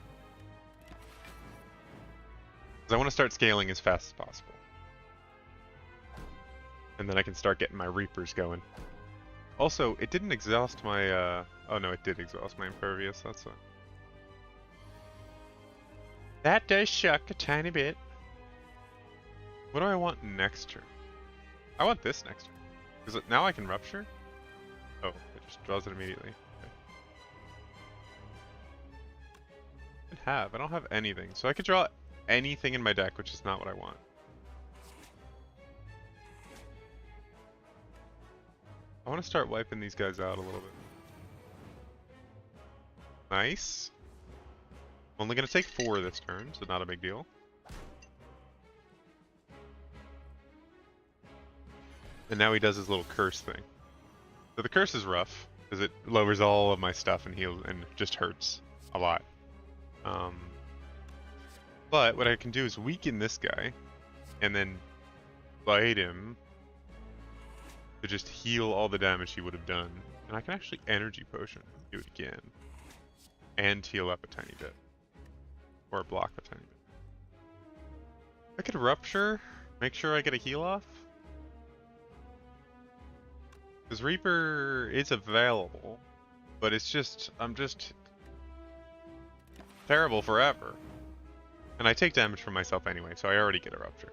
A: Because I want to start scaling as fast as possible. And then I can start getting my Reapers going. Also, it didn't exhaust my, oh no, it did exhaust my Impervious, that's a... That does suck a tiny bit. What do I want next turn? I want this next turn. Because now I can Rupture? Oh, it just draws it immediately. Okay. I don't have anything. So I could draw anything in my deck, which is not what I want. I want to start wiping these guys out a little bit. Nice. Only going to take 4 this turn, so not a big deal. And now he does his little curse thing. So the curse is rough, because it lowers all of my stuff and heals and just hurts a lot. But what I can do is weaken this guy, and then bite him to just heal all the damage he would have done. And I can actually Energy Potion, do it again, and heal up a tiny bit. Or block a tiny bit. I could Rupture, make sure I get a heal off. Because Reaper is available, but it's just, I'm just terrible forever. And I take damage from myself anyway, so I already get a Rupture.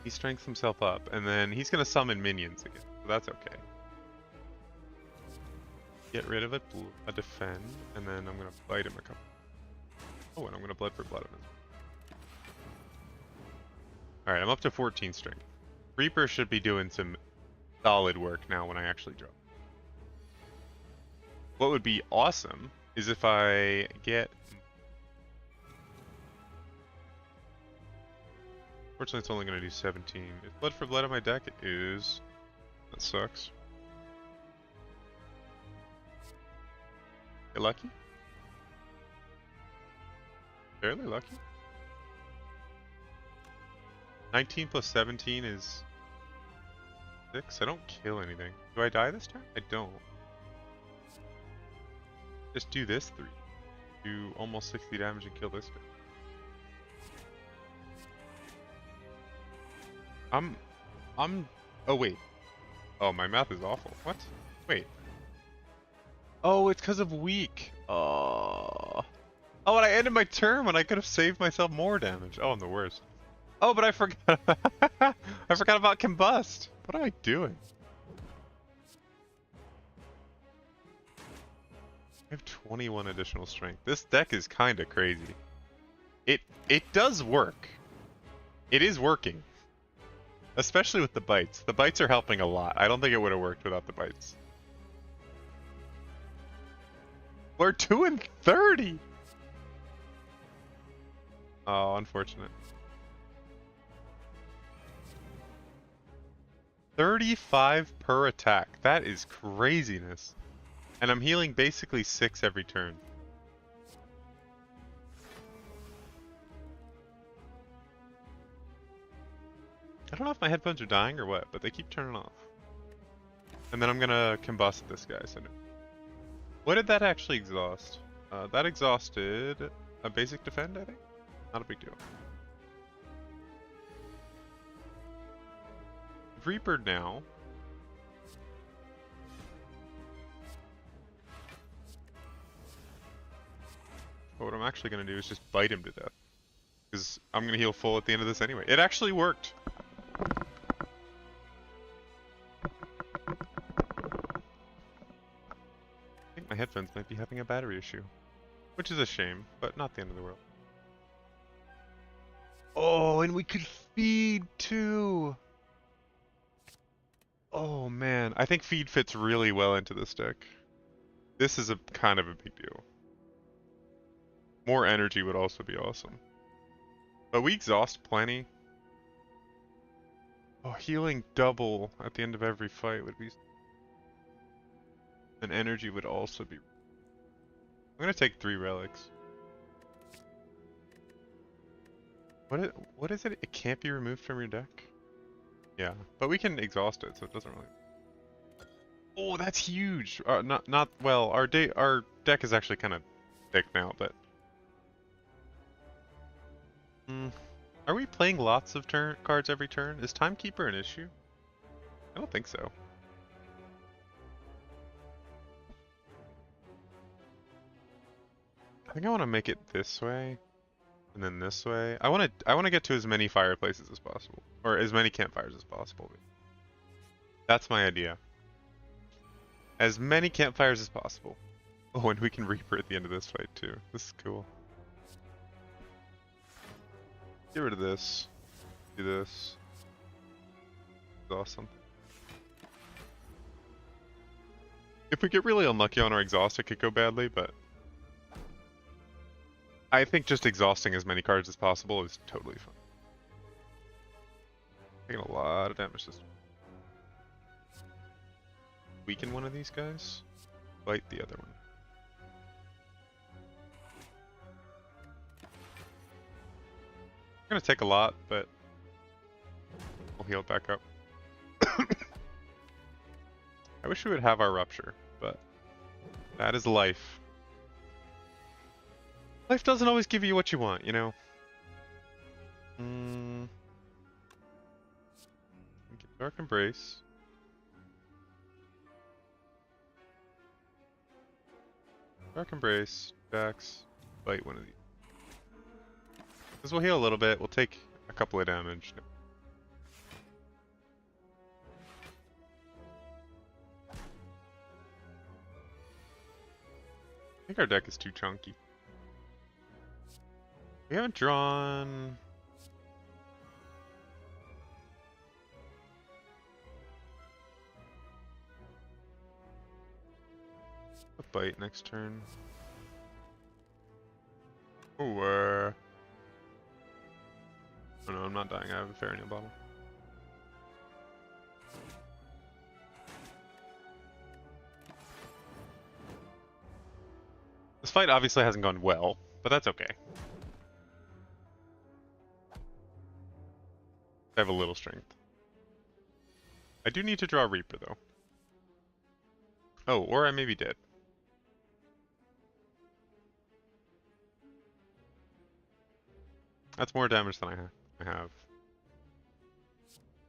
A: He strengthens himself up, and then he's going to summon minions again, so that's okay. Get rid of a defend, and then I'm going to bite him a couple. Oh, and I'm going to blood for blood him. Alright, I'm up to 14 strength. Reaper should be doing some solid work now when I actually draw. What would be awesome is if I get... Fortunately, it's only going to do 17. Is blood for blood on my deck? It is. That sucks. Get lucky? Fairly lucky? 19 plus 17 is 6. I don't kill anything. Do I die this turn? I don't. Just do this 3. Do almost 60 damage and kill this guy. Oh wait. Oh, my math is awful. What? Wait. Oh, it's because of weak. Oh, and I ended my turn when I could have saved myself more damage. Oh, I'm the worst. Oh, but I forgot. I forgot about Combust. What am I doing? I have 21 additional strength. This deck is kind of crazy. It does work. It is working. Especially with the bites. The bites are helping a lot. I don't think it would have worked without the bites. We're 2 and 30! Oh, unfortunate. 35 per attack. That is craziness. And I'm healing basically 6 every turn. I don't know if my headphones are dying or what, but they keep turning off. And then I'm gonna combust this guy. So what did that actually exhaust? That exhausted a basic defend, I think? Not a big deal. Reaper now. But what I'm actually going to do is just bite him to death. Because I'm going to heal full at the end of this anyway. It actually worked! I think my headphones might be having a battery issue. Which is a shame, but not the end of the world. Oh, and we could feed too! Oh man, I think feed fits really well into this deck. This is a kind of a big deal. More energy would also be awesome. But we exhaust plenty. Oh, healing double at the end of every fight would be... And energy would also be... I'm gonna take 3 relics. What is it? It can't be removed from your deck? Yeah, but we can exhaust it, so it doesn't really... Oh, that's huge! Well, our deck is actually kind of thick now, but... Are we playing lots of cards every turn? Is Timekeeper an issue? I don't think so. I think I want to make it this way, and then this way. I want to get to as many fireplaces as possible, or as many campfires as possible. That's my idea. As many campfires as possible. Oh, and we can Reaper at the end of this fight too. This is cool. Get rid of this. Do this. It's awesome. If we get really unlucky on our exhaust, it could go badly, but I think just exhausting as many cards as possible is totally fine. Taking a lot of damage this time. Weaken one of these guys, fight the other one. It's gonna take a lot, but we'll heal it back up. I wish we would have our rupture, but that is life. Life doesn't always give you what you want, you know? Dark Embrace. Dark Embrace, Dax, bite one of these. This will heal a little bit, we'll take a couple of damage. I think our deck is too chunky. We haven't drawn... a bite next turn. Oh, oh no, I'm not dying. I have a Farinea bottle. This fight obviously hasn't gone well, but that's okay. I have a little strength. I do need to draw Reaper though. Oh, or I may be dead. That's more damage than I have.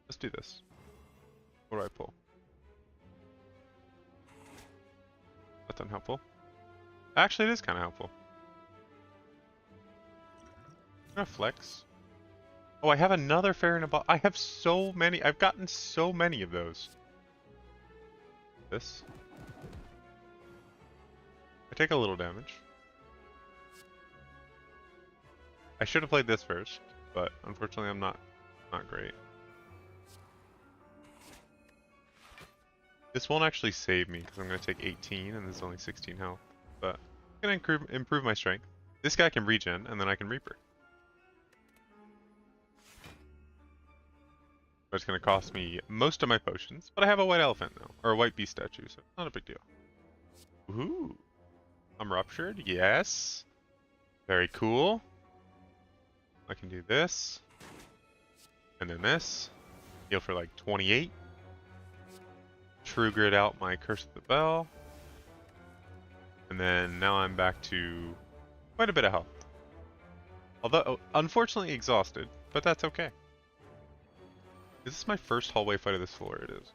A: Let's do this. What do I pull? That's unhelpful. Actually, it is kind of helpful. I'm gonna flex. Oh, I have another Farinea bottle. I have so many. I've gotten so many of those. This. I take a little damage. I should have played this first, but unfortunately I'm not great. This won't actually save me because I'm going to take 18 and there's only 16 health. But I'm going to improve my strength. This guy can regen and then I can Reaper. But it's going to cost me most of my potions. But I have a white elephant now, or a white beast statue, so it's not a big deal. Ooh. I'm ruptured, yes. Very cool. I can do this. And then this. Heal for like 28. True Grid out my Curse of the Bell. And then now I'm back to quite a bit of health. Although, unfortunately exhausted, but that's okay. Is this my first hallway fight of this floor? It is.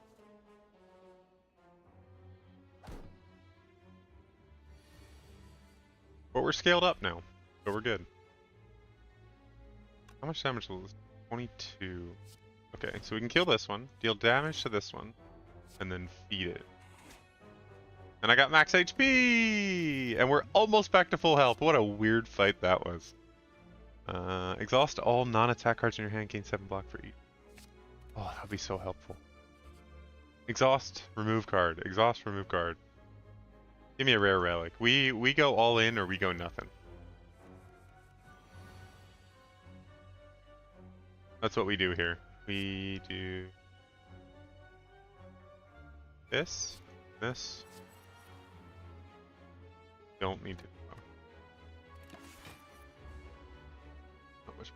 A: But we're scaled up now, so we're good. How much damage will this? 22. Okay, so we can kill this one, deal damage to this one, and then feed it. And I got max HP! And we're almost back to full health. What a weird fight that was. Exhaust all non-attack cards in your hand, gain 7 block for each. Oh, that'd be so helpful. Exhaust, remove card. Exhaust, remove card. Give me a rare relic. We go all in or we go nothing. That's what we do here. We do this, this. Don't need to. Not much.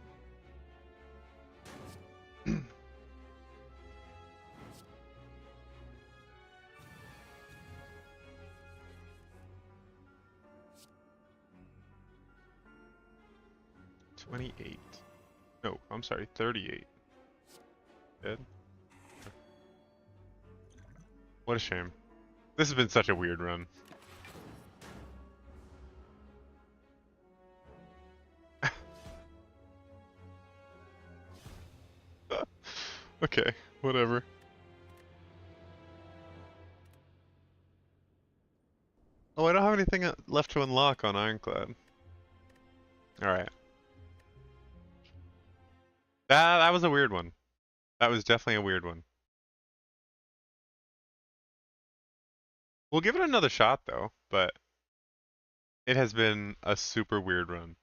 A: 28. No, I'm sorry, 38. Dead? What a shame. This has been such a weird run. Okay, whatever. Oh, I don't have anything left to unlock on Ironclad. Alright. That was a weird one. That was definitely a weird one. We'll give it another shot though, but it has been a super weird run.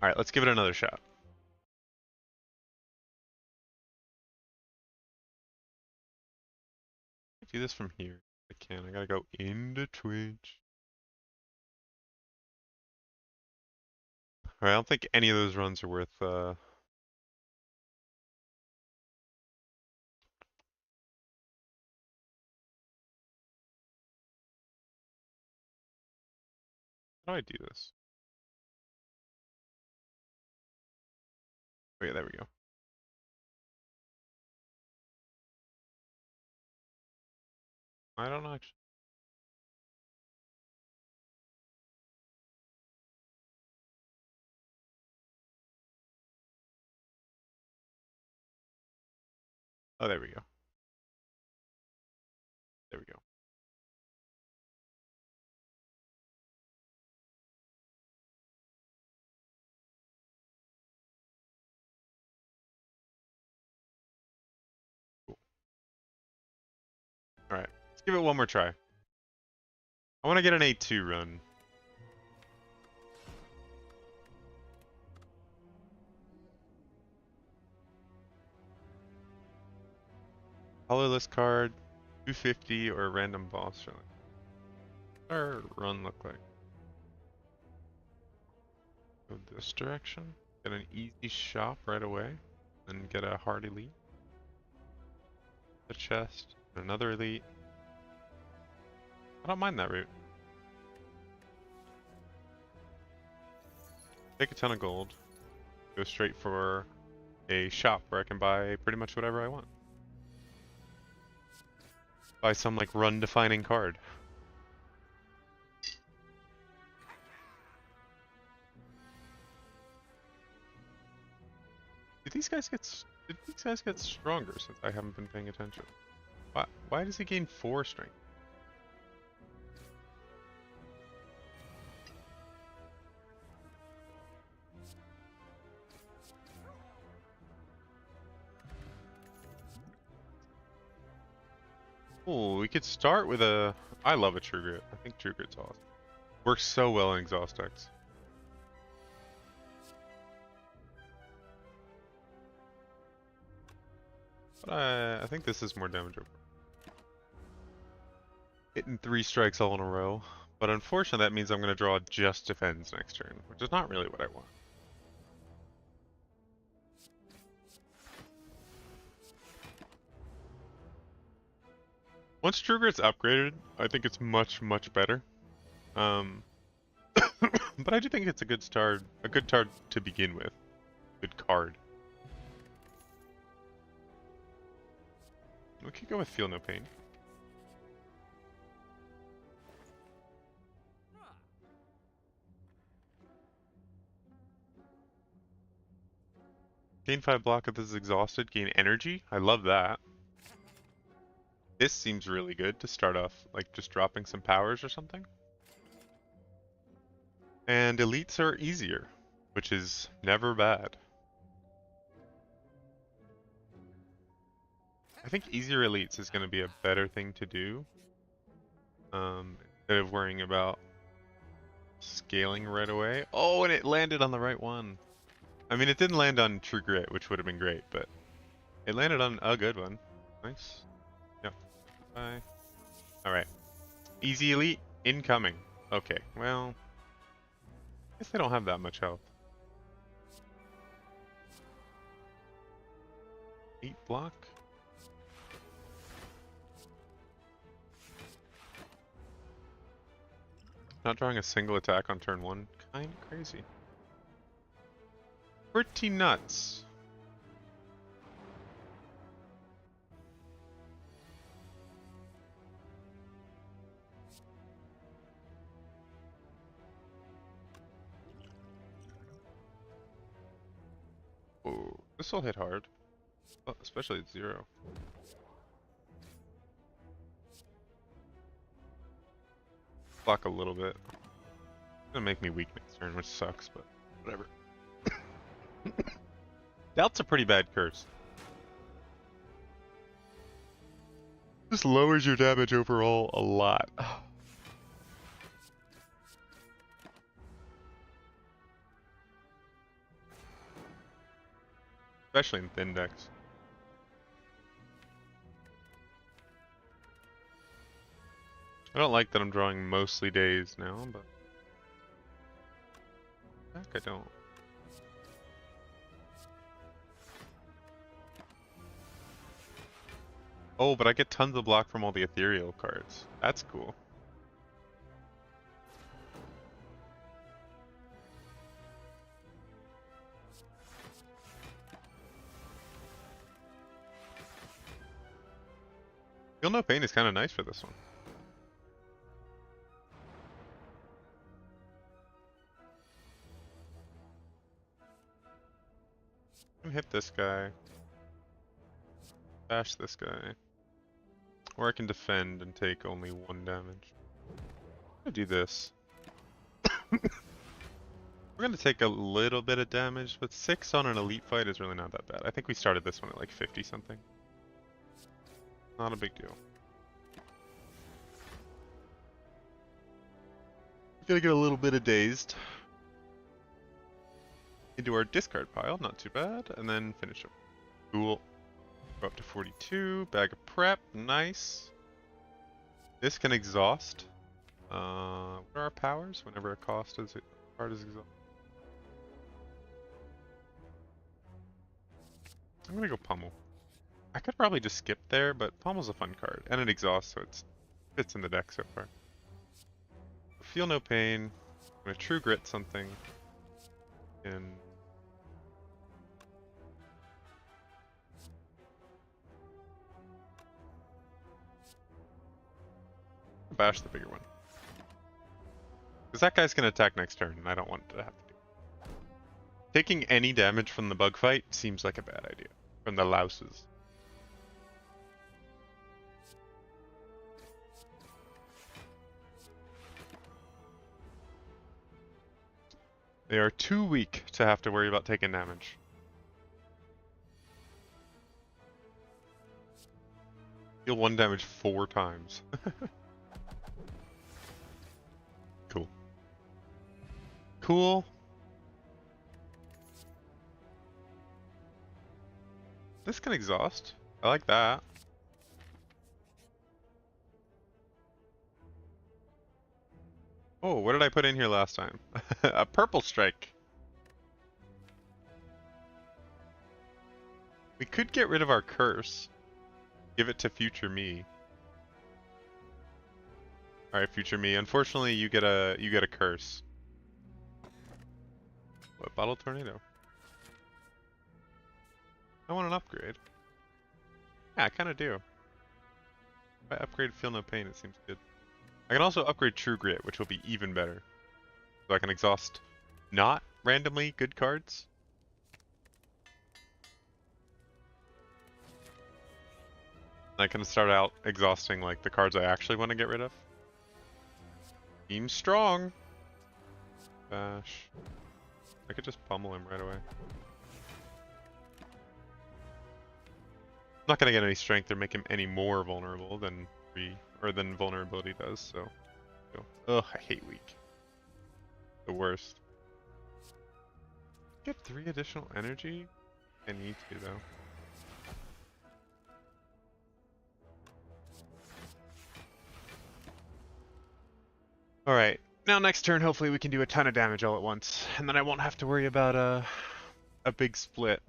A: Alright, let's give it another shot. Do this from here. I can. I gotta go into Twitch. Alright, I don't think any of those runs are worth How do I do this? Oh yeah, there we go. I don't know actually. Oh, there we go. There we go. Cool. Alright, let's give it one more try. I want to get an 8-2 run. Colorless card, 250 or a random boss. What does our run look like? Go this direction. Get an easy shop right away. Then get a hard elite. The chest. Another elite. I don't mind that route. Take a ton of gold. Go straight for a shop where I can buy pretty much whatever I want. Buy some like run defining card. Did these guys get stronger since I haven't been paying attention? Why does he gain 4 strength? Oh, we could start with a... I love a True Grit. I think True Grit's awesome. Works so well in Exhaust decks. But I think this is more damage over. Hitting 3 strikes all in a row. But unfortunately that means I'm going to draw just defends next turn, which is not really what I want. Once True Grit's upgraded, I think it's much, much better. But I do think it's a good start, to begin with. Good card. We could go with Feel No Pain. Gain 5 block if this is exhausted. Gain energy. I love that. This seems really good to start off, like just dropping some powers or something. And elites are easier, which is never bad. I think easier elites is going to be a better thing to do. Instead of worrying about scaling right away. Oh, and it landed on the right one. I mean, it didn't land on True Grit, which would have been great, but it landed on a good one. Nice. Yep. Bye. Alright. Easy elite incoming. Okay, well, I guess they don't have that much health. 8 block. Not drawing a single attack on turn 1. Kinda crazy. Pretty nuts. Whoa, this will hit hard. Oh, especially at 0. Block a little bit. It's gonna make me weak next turn, which sucks, but whatever. Doubt's a pretty bad curse. This lowers your damage overall a lot. Especially in thin decks. I don't like that I'm drawing mostly days now, but heck, I don't. Oh, but I get tons of block from all the ethereal cards. That's cool. Feel No Pain is kind of nice for this one. I can hit this guy. Bash this guy. Or I can defend and take only 1 damage. I'm gonna do this. We're gonna take a little bit of damage, but 6 on an elite fight is really not that bad. I think we started this one at like 50 something. Not a big deal. Gonna get a little bit of dazed. Into our discard pile, not too bad, and then finish up. Cool. Go up to 42, bag of prep, nice. This can exhaust. What are our powers whenever a card is exhausted? I'm gonna go Pummel. I could probably just skip there, but Pummel's a fun card, and it exhausts, so it fits in the deck so far. Feel No Pain. I'm gonna True Grit something. And bash the bigger one. Because that guy's gonna attack next turn, and I don't want to have to do it. Taking any damage from the bug fight seems like a bad idea. From the louses. They are too weak to have to worry about taking damage. Deal 1 damage 4 times. Cool. Cool. This can exhaust. I like that. Oh, what did I put in here last time? A purple strike. We could get rid of our curse. Give it to future me. Alright, future me. Unfortunately, you get a curse. What, Bottle Tornado? I want an upgrade. Yeah, I kind of do. If I upgrade Feel No Pain, it seems good. I can also upgrade True Grit, which will be even better. So I can exhaust not randomly good cards. I can start out exhausting like the cards I actually want to get rid of. Seems strong. Bash. I could just pummel him right away. I'm not gonna get any strength or make him any more vulnerable than than vulnerability does. So, ugh, I hate weak. The worst. Get 3 additional energy. I need to though. Alright, now next turn hopefully we can do a ton of damage all at once, and then I won't have to worry about a big split.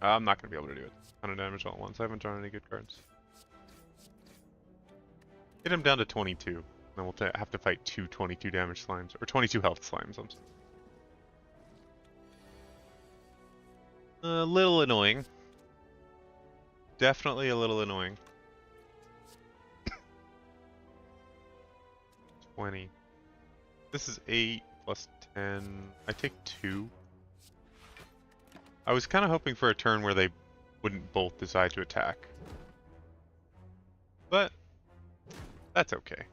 A: I'm not going to be able to do a ton of damage all at once, I haven't drawn any good cards. Get him down to 22, then we'll have to fight 2 22 damage slimes, or 22 health slimes, I'm sorry. A little annoying. Definitely a little annoying. 20. This is 8 plus 10. I take 2. I was kind of hoping for a turn where they wouldn't both decide to attack. But that's okay.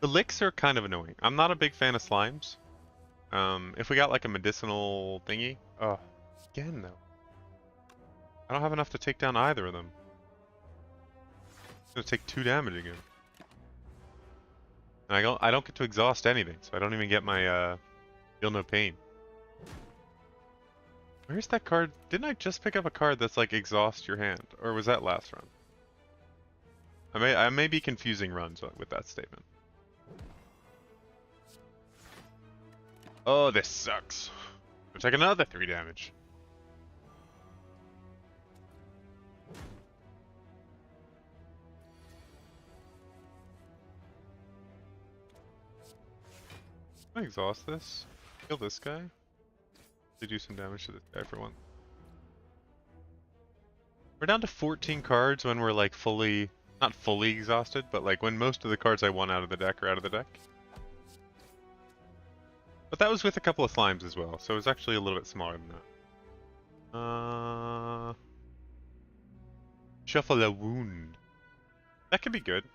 A: The licks are kind of annoying. I'm not a big fan of slimes. If we got like a medicinal thingy, again though. I don't have enough to take down either of them. It's gonna take 2 damage again. And I don't get to exhaust anything, so I don't even get my Feel No Pain. Where's that card? Didn't I just pick up a card that's like exhaust your hand, or was that last run? I may be confusing runs with that statement. Oh, this sucks. We'll take another 3 damage. Can I exhaust this? Kill this guy? To do some damage to this guy for one. We're down to 14 cards when we're like not fully exhausted, but like when most of the cards I want out of the deck are out of the deck. But that was with a couple of slimes as well, so it was actually a little bit smaller than that. Shuffle a Wound. That could be good.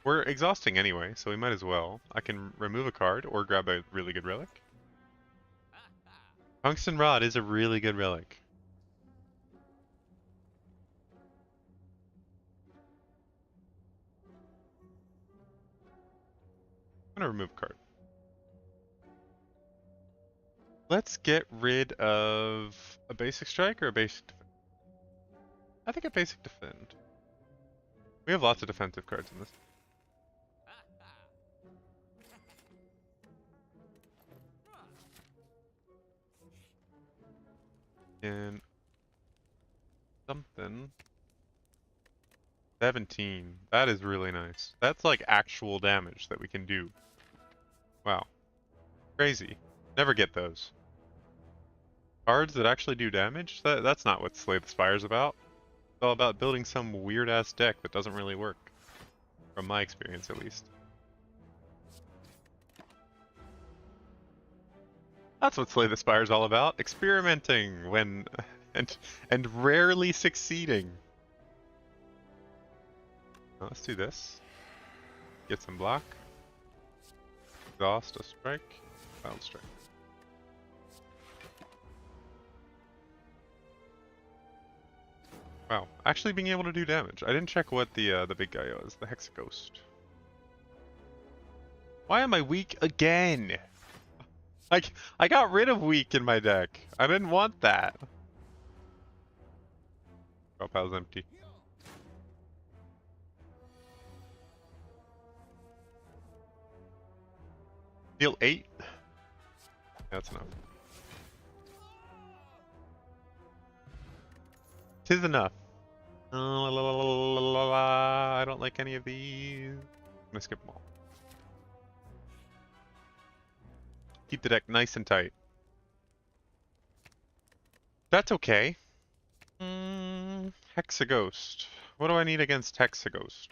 A: We're exhausting anyway, so we might as well. I can remove a card or grab a really good relic. Tungsten Rod is a really good relic. I'm gonna remove a card. Let's get rid of a basic strike or a basic defend. I think a basic defend. We have lots of defensive cards in this. And something. 17. That is really nice. That's like actual damage that we can do. Wow. Crazy. Never get those. Cards that actually do damage? That's not what Slay the Spire's about. It's all about building some weird-ass deck that doesn't really work. From my experience, at least. That's what Slay the Spire's all about. Experimenting when... and rarely succeeding. Now let's do this. Get some block. Exhaust a strike. Wild strike. Wow, actually being able to do damage. I didn't check what the big guy was, the Hexaghost. Why am I weak again? Like, I got rid of weak in my deck. I didn't want that. Draw pile's empty. Deal 8? That's enough. 'Tis enough. La, la, la, la, la, la. I don't like any of these. I'm gonna skip them all. Keep the deck nice and tight. That's okay. Hexaghost. What do I need against Hexaghost?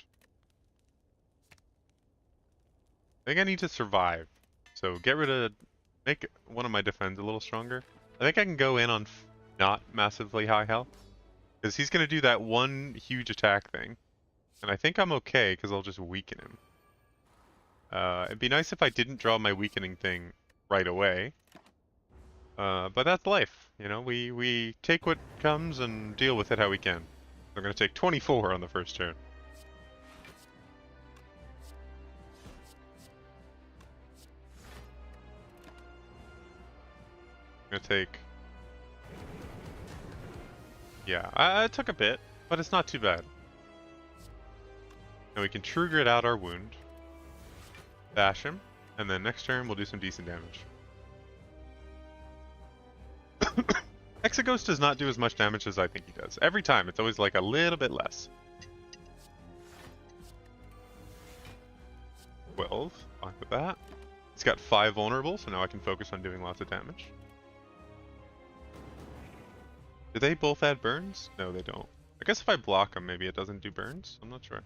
A: I think I need to survive. So get rid of... Make one of my defense a little stronger. I think I can go in on not massively high health. Because he's going to do that one huge attack thing. And I think I'm okay because I'll just weaken him. It'd be nice if I didn't draw my weakening thing right away. But that's life. You know, we take what comes and deal with it how we can. I'm going to take 24 on the first turn. I'm going to take... Yeah, it took a bit, but it's not too bad. And we can True Grit out our wound. Bash him, and then next turn we'll do some decent damage. Hexaghost does not do as much damage as I think he does. Every time, it's always like a little bit less. 12, fine with that. He's got 5 vulnerable, so now I can focus on doing lots of damage. Do they both add burns? No, they don't. I guess if I block them, maybe it doesn't do burns. I'm not sure.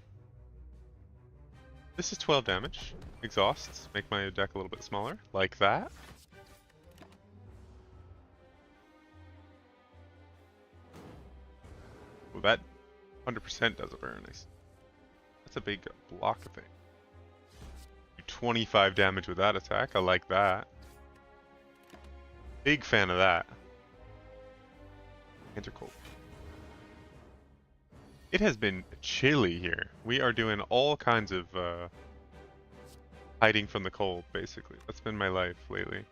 A: This is 12 damage. Exhausts. Make my deck a little bit smaller. Like that. Well, that 100% does a burn. That's a big block thing. 25 damage with that attack. I like that. Big fan of that. Intercold. It has been chilly here. We are doing all kinds of hiding from the cold, basically. That's been my life lately.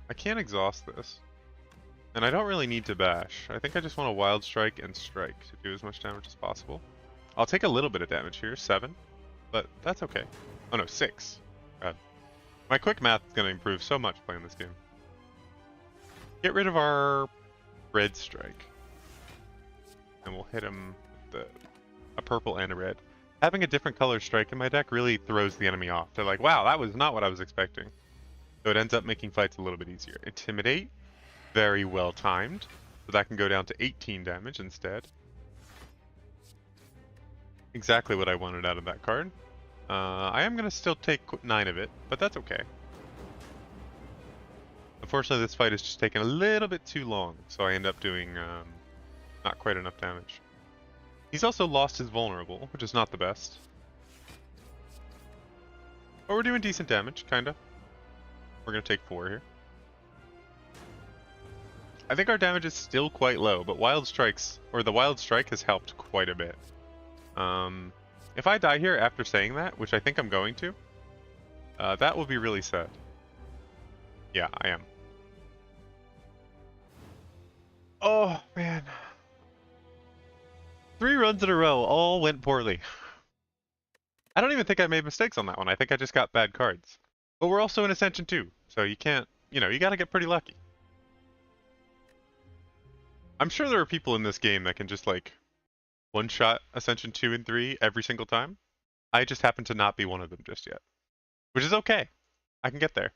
A: I can't exhaust this. And I don't really need to bash. I think I just want to wild strike and strike to do as much damage as possible. I'll take a little bit of damage here, 7. But that's okay. Oh no, 6. God. My quick math is going to improve so much playing this game. Get rid of our red strike. And we'll hit him with a purple and a red. Having a different color strike in my deck really throws the enemy off. They're like, wow, that was not what I was expecting. So it ends up making fights a little bit easier. Intimidate, very well timed. So that can go down to 18 damage instead. Exactly what I wanted out of that card. I am going to still take 9 of it, but that's okay. Unfortunately, this fight is just taking a little bit too long, so I end up doing not quite enough damage. He's also lost his vulnerable, which is not the best. But we're doing decent damage, kinda. We're gonna take 4 here. I think our damage is still quite low, but Wild Strikes, or the Wild Strike has helped quite a bit. If I die here after saying that, which I think I'm going to, that will be really sad. Yeah, I am. Oh, man. 3 runs in a row all went poorly. I don't even think I made mistakes on that one. I think I just got bad cards. But we're also in Ascension 2, so you can't, you know, you gotta get pretty lucky. I'm sure there are people in this game that can just, like, one-shot Ascension 2 and 3 every single time. I just happen to not be one of them just yet. Which is okay. I can get there.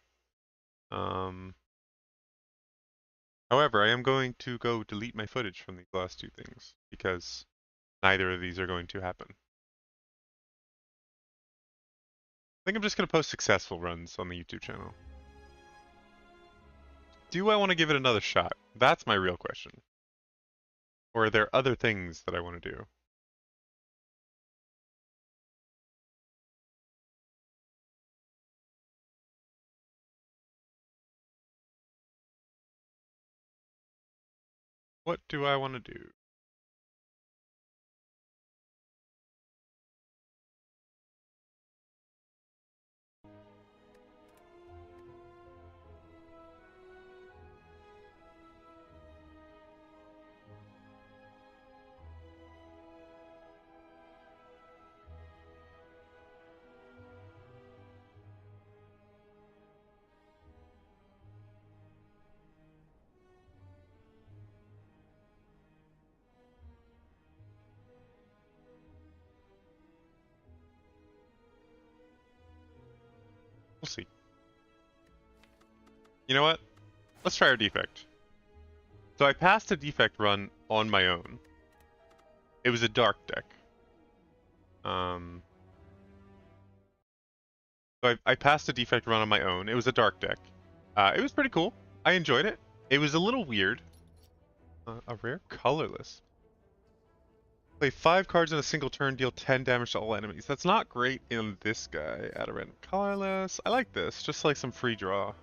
A: However, I am going to go delete my footage from these last 2 things, because neither of these are going to happen. I think I'm just going to post successful runs on the YouTube channel. Do I want to give it another shot? That's my real question. Or are there other things that I want to do? What do I want to do? We'll see. You know what? Let's try our defect. So I passed a defect run on my own. It was a dark deck. So I passed a defect run on my own. It was a dark deck. It was pretty cool. I enjoyed it. It was a little weird. A rare colorless. Play 5 cards in a single turn, deal 10 damage to all enemies. That's not great in this guy. Add a random colorless. I like this. Just like some free draw.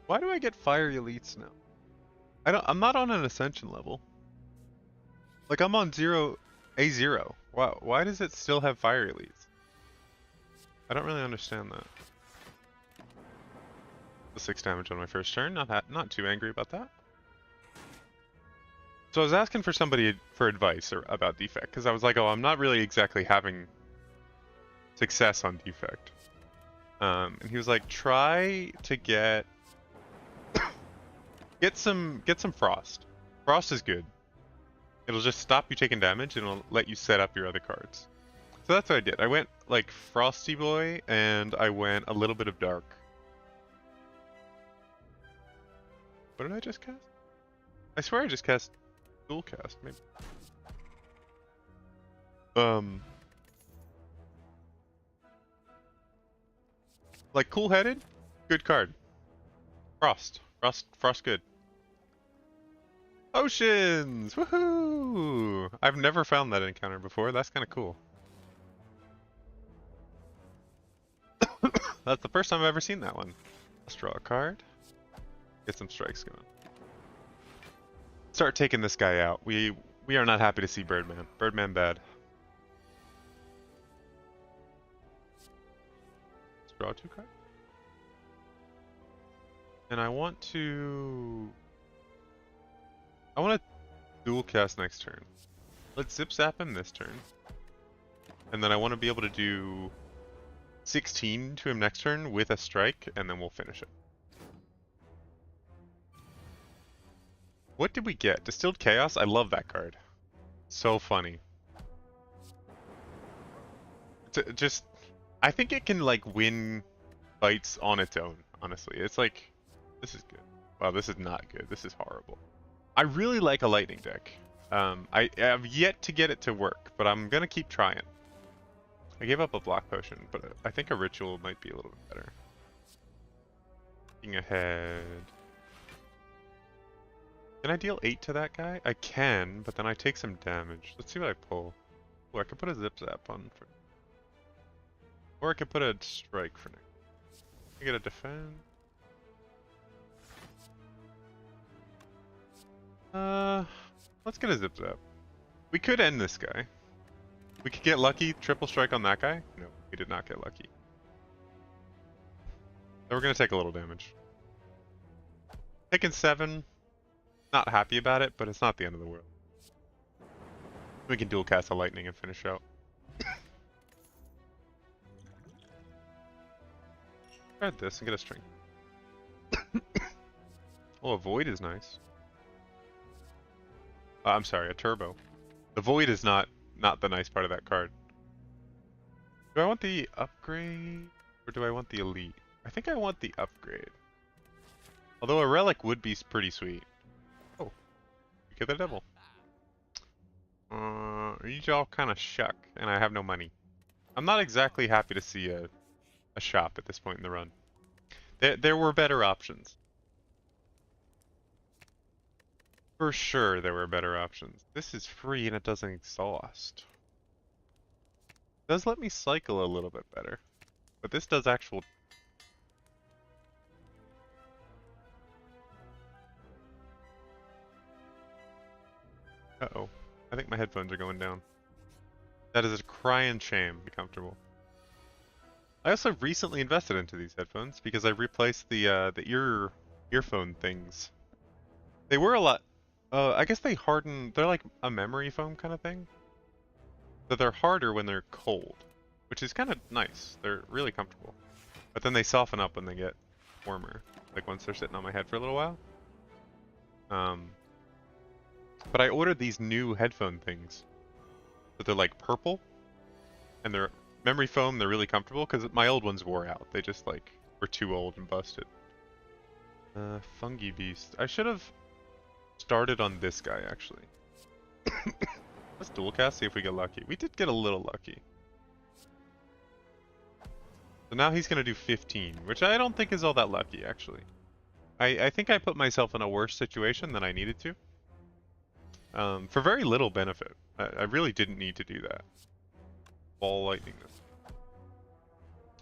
A: Why do I get fiery elites now? I'm not on an ascension level. Like I'm on A0. Wow, why does it still have fire elites? I don't really understand that. The 6 damage on my first turn, not too angry about that. So I was asking for somebody for advice about defect, because I was like, oh, I'm not really exactly having success on defect. And he was like, try to get some frost. Frost is good. It'll just stop you taking damage and it'll let you set up your other cards. So that's what I did. I went like Frosty Boy and I went a little bit of Dark. What did I just cast? I swear I just cast dual cast, maybe. Like Cool-Headed? Good card. Frost good. Oceans! Woohoo! I've never found that encounter before. That's kind of cool. That's the first time I've ever seen that one. Let's draw a card. Get some strikes going. Start taking this guy out. We are not happy to see Birdman. Birdman bad. Let's draw 2 cards. And I want to dual cast next turn. Let's zip zap him this turn. And then I want to be able to do 16 to him next turn with a strike, and then we'll finish it. What did we get? Distilled Chaos? I love that card. So funny. Just, I think it can like win fights on its own, honestly. It's like, this is good. Wow, this is not good. This is horrible. I really like a lightning deck. I have yet to get it to work, but I'm gonna keep trying. I gave up a block potion, but I think a ritual might be a little bit better. Looking ahead. Can I deal 8 to that guy? I can, but then I take some damage. Let's see what I pull. Oh, I could put a zip zap on for, or I could put a strike for next. I get a defend. Let's get a zip zap. We could end this guy. We could get lucky, triple strike on that guy. No, we did not get lucky. So we're gonna take a little damage. Taking 7. Not happy about it, but it's not the end of the world. We can dual cast a lightning and finish out. Try this and get a string. Oh, a void is nice. I'm sorry, a turbo. The void is not the nice part of that card. Do I want the upgrade or do I want the elite? I think I want the upgrade. Although a relic would be pretty sweet. Oh, you get the devil. These all kind of shuck, and I have no money. I'm not exactly happy to see a shop at this point in the run. There were better options. For sure there were better options. This is free and it doesn't exhaust. It does let me cycle a little bit better. But this does actual... Uh-oh. I think my headphones are going down. That is a crying shame. Be comfortable. I also recently invested into these headphones because I replaced the earphone things. They were a lot... I guess they harden... They're like a memory foam kind of thing. So they're harder when they're cold, which is kind of nice. They're really comfortable. But then they soften up when they get warmer, like once they're sitting on my head for a little while. But I ordered these new headphone things but they're like purple, and they're memory foam. They're really comfortable because my old ones wore out. They just like were too old and busted. Fungi beast. I should have started on this guy actually. Let's dual cast, see if we get lucky. We did get a little lucky. So now he's gonna do 15, which I don't think is all that lucky actually. I think I put myself in a worse situation than I needed to. For very little benefit. I really didn't need to do that. Ball lightning this.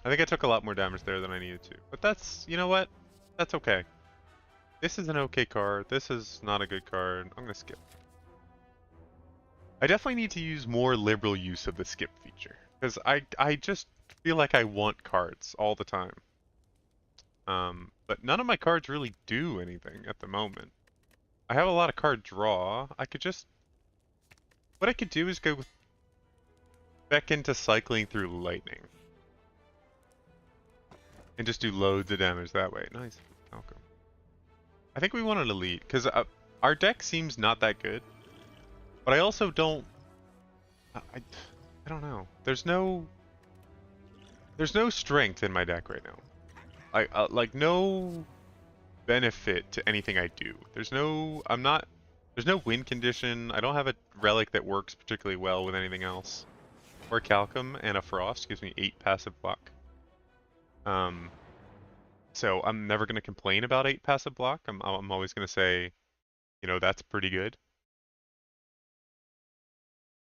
A: I think I took a lot more damage there than I needed to. But that's, you know what? That's okay. This is an okay card. This is not a good card. I'm gonna skip. I definitely need to use more liberal use of the skip feature. Because I just feel like I want cards all the time. But none of my cards really do anything at the moment. I have a lot of card draw. I could just... What I could do is go back into cycling through lightning. And just do loads of damage that way. Nice. Okay. I think we wanted to lead, because our deck seems not that good. But I also don't... I don't know. There's no strength in my deck right now. Like no benefit to anything I do. There's no win condition. I don't have a relic that works particularly well with anything else. Or Calcum and a Frost gives me 8 passive block. So I'm never going to complain about 8 passive block. I'm always going to say, you know, that's pretty good.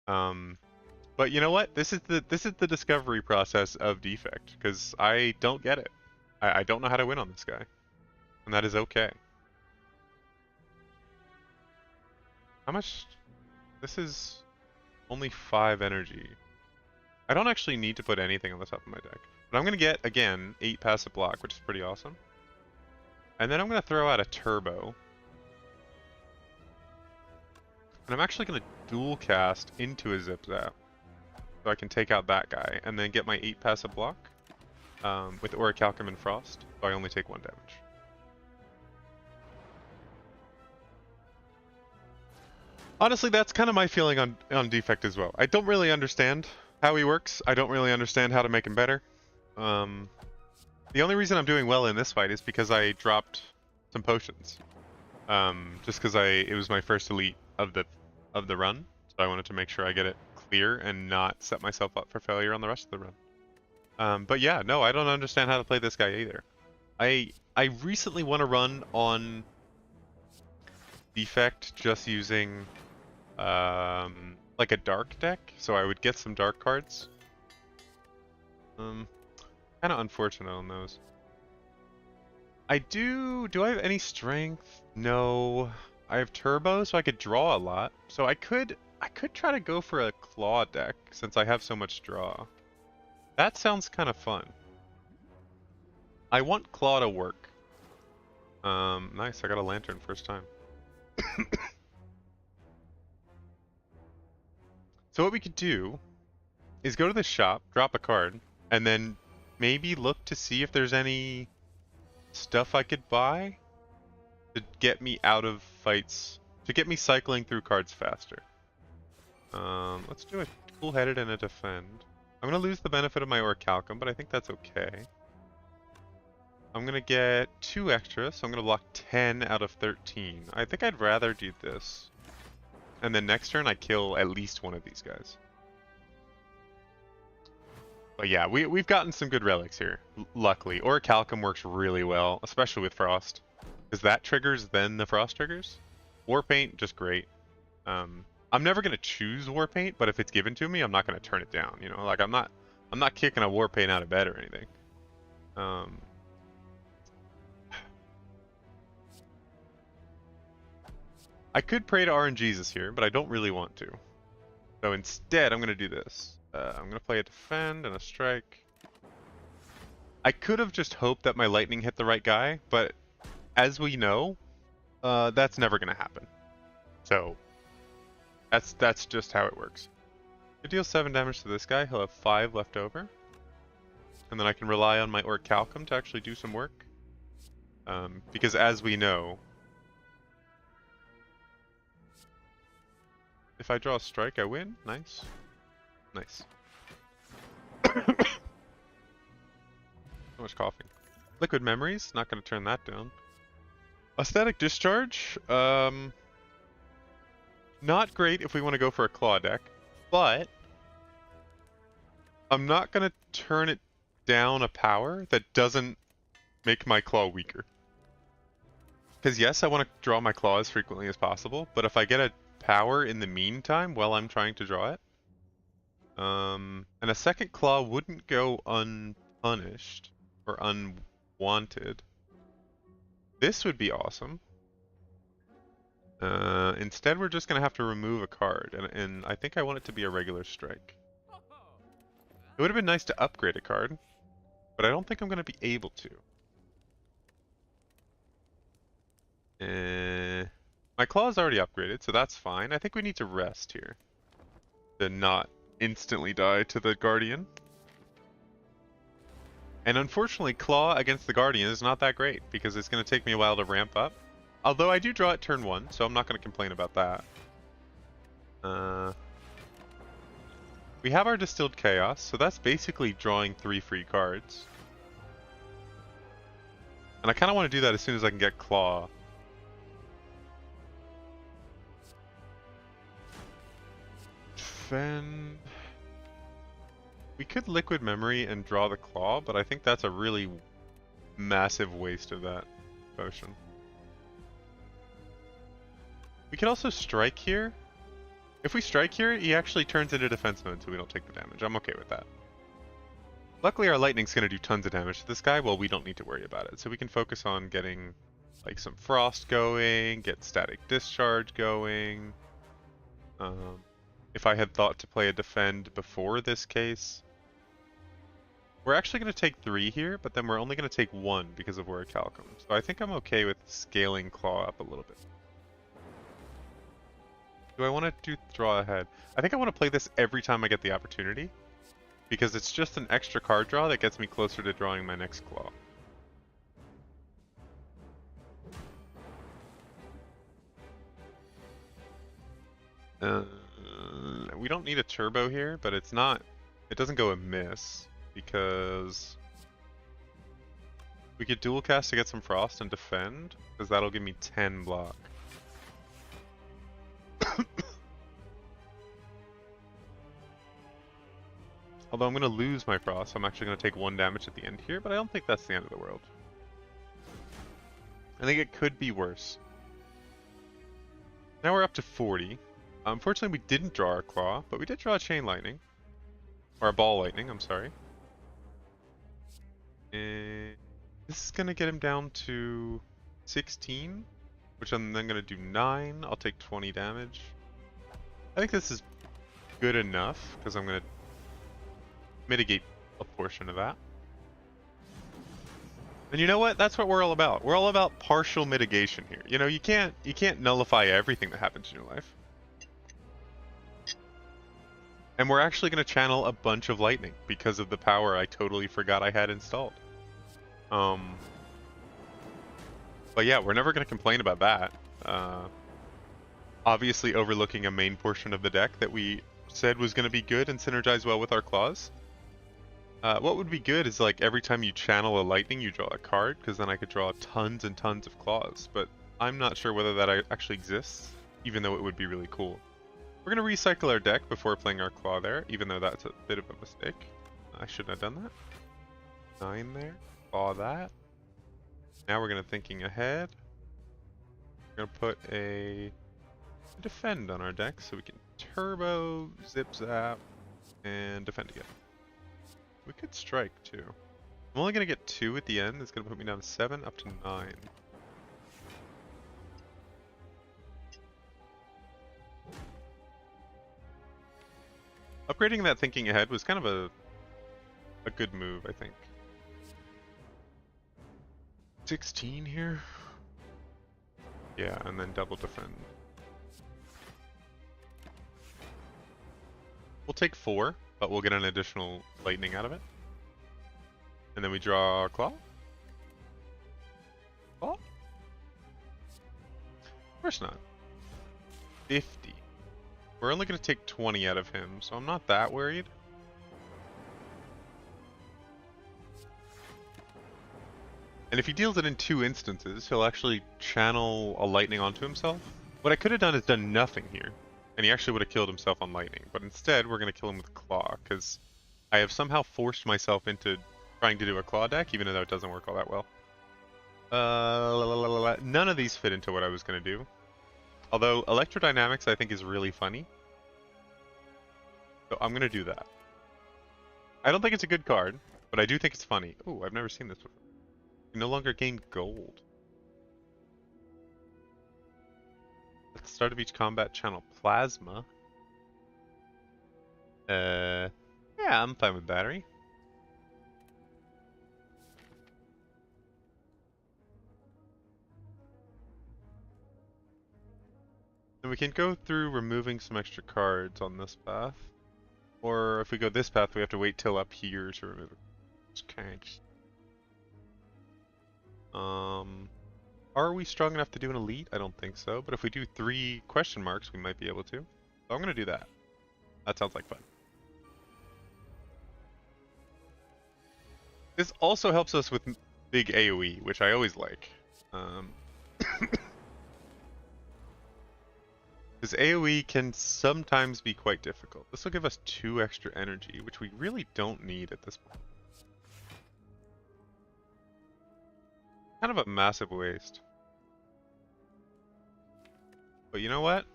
A: But you know what? This is the discovery process of Defect, because I don't get it. I don't know how to win on this guy. And that is okay. How much? This is only 5 energy. I don't actually need to put anything on the top of my deck. But I'm going to get, again, 8 passive block, which is pretty awesome. And then I'm going to throw out a turbo. And I'm actually going to dual cast into a Zip Zap. So I can take out that guy, and then get my 8 passive block. With Orichalcum and Frost, so I only take 1 damage. Honestly, that's kind of my feeling on Defect as well. I don't really understand how he works. I don't really understand how to make him better. The only reason I'm doing well in this fight is because I dropped some potions. Just because it was my first elite of the run, so I wanted to make sure I get it clear and not set myself up for failure on the rest of the run. But yeah, no, I don't understand how to play this guy either. I recently won a run on Defect just using like a dark deck, so I would get some dark cards. Kind of unfortunate on those. Do I have any strength? No. I have turbo, so I could draw a lot. So I could try to go for a claw deck since I have so much draw. That sounds kind of fun. I want claw to work. Nice, I got a lantern first time. So what we could do is go to the shop, drop a card, and then maybe look to see if there's any stuff I could buy to get me out of fights, to get me cycling through cards faster. Let's do a cool-headed and a defend. I'm going to lose the benefit of my Orichalcum, but I think that's okay. I'm going to get 2 extra, so I'm going to block 10 out of 13. I think I'd rather do this. And then next turn I kill at least one of these guys. But yeah, we've gotten some good relics here, luckily. Orichalcum works really well, especially with Frost. Because that triggers, then the Frost triggers. Warpaint, just great. I'm never gonna choose Warpaint, but if it's given to me, I'm not gonna turn it down. You know, like I'm not kicking a Warpaint out of bed or anything. I could pray to RNGesus here, but I don't really want to. So instead, I'm gonna do this. I'm gonna play a defend and a strike. I could have just hoped that my lightning hit the right guy, but as we know, that's never gonna happen. So that's just how it works. I deal 7 damage to this guy. He'll have 5 left over, and then I can rely on my Orichalcum to actually do some work. Because as we know, if I draw a strike, I win. Nice. Nice. So much coughing. Liquid memories, not going to turn that down. A static discharge, not great if we want to go for a claw deck, but I'm not going to turn it down a power that doesn't make my claw weaker. Because yes, I want to draw my claw as frequently as possible, but if I get a power in the meantime while I'm trying to draw it, and a second claw wouldn't go unpunished or unwanted. This would be awesome. Instead, we're just going to have to remove a card, and I think I want it to be a regular strike. It would have been nice to upgrade a card, but I don't think I'm going to be able to. My claw is already upgraded, so that's fine. I think we need to rest here to not instantly die to the Guardian. And unfortunately, claw against the Guardian is not that great, because it's going to take me a while to ramp up. Although I do draw it turn 1, so I'm not going to complain about that. We have our Distilled Chaos, so that's basically drawing 3 free cards. And I kind of want to do that as soon as I can get Claw. Defend. We could Liquid Memory and draw the Claw, but I think that's a really massive waste of that potion. We could also strike here. If we strike here, he actually turns into defense mode so we don't take the damage. I'm okay with that. Luckily our lightning's going to do tons of damage to this guy, well we don't need to worry about it. So we can focus on getting like some frost going, get static discharge going. If I had thought to play a defend before this case. We're actually going to take 3 here, but then we're only going to take 1 because of Orichalcum. So I think I'm okay with scaling Claw up a little bit. Do I want to do draw ahead? I think I want to play this every time I get the opportunity, because it's just an extra card draw that gets me closer to drawing my next Claw. We don't need a turbo here, but it's not, it doesn't go amiss, because we could dual cast to get some frost and defend, because that'll give me 10 block. Although I'm going to lose my frost, so I'm actually going to take 1 damage at the end here, but I don't think that's the end of the world. I think it could be worse. Now we're up to 40. Unfortunately, we didn't draw our Claw, but we did draw a Chain Lightning. Or a Ball Lightning, I'm sorry. And this is going to get him down to 16, which I'm then going to do 9. I'll take 20 damage. I think this is good enough, because I'm going to mitigate a portion of that. And you know what? That's what we're all about. We're all about partial mitigation here. You know, you can't nullify everything that happens in your life. And we're actually going to channel a bunch of lightning because of the power I totally forgot I had installed. But yeah, we're never going to complain about that. Obviously overlooking a main portion of the deck that we said was going to be good and synergize well with our claws. What would be good is like every time you channel a lightning, you draw a card, because then I could draw tons and tons of claws. But I'm not sure whether that actually exists, even though it would be really cool. We're going to recycle our deck before playing our claw there, even though that's a bit of a mistake. I shouldn't have done that. 9 there. Claw that. Now we're going to thinking ahead. We're going to put a defend on our deck so we can turbo, zip zap, and defend again. We could strike too. I'm only going to get 2 at the end. It's going to put me down to 7 up to 9. Upgrading that thinking ahead was kind of a good move, I think. 16 here? Yeah, and then double defend. We'll take 4, but we'll get an additional lightning out of it. And then we draw our claw. Claw? Of course not. 50. We're only going to take 20 out of him, so I'm not that worried. And if he deals it in 2 instances, he'll actually channel a lightning onto himself. What I could have done is done nothing here, and he actually would have killed himself on lightning. But instead, we're going to kill him with Claw, because I have somehow forced myself into trying to do a Claw deck, even though it doesn't work all that well. None of these fit into what I was going to do. Although Electrodynamics I think is really funny. So I'm going to do that. I don't think it's a good card, but I do think it's funny. Oh, I've never seen this before. You no longer gain gold. At the start of each combat, channel Plasma. Yeah, I'm fine with Battery. And we can go through removing some extra cards on this path. Or if we go this path, we have to wait till up here to remove cards. Are we strong enough to do an elite? I don't think so. But if we do 3 question marks, we might be able to. So I'm going to do that. That sounds like fun. This also helps us with big AoE, which I always like. Because AoE can sometimes be quite difficult. This will give us 2 extra energy, which we really don't need at this point. Kind of a massive waste. But you know what?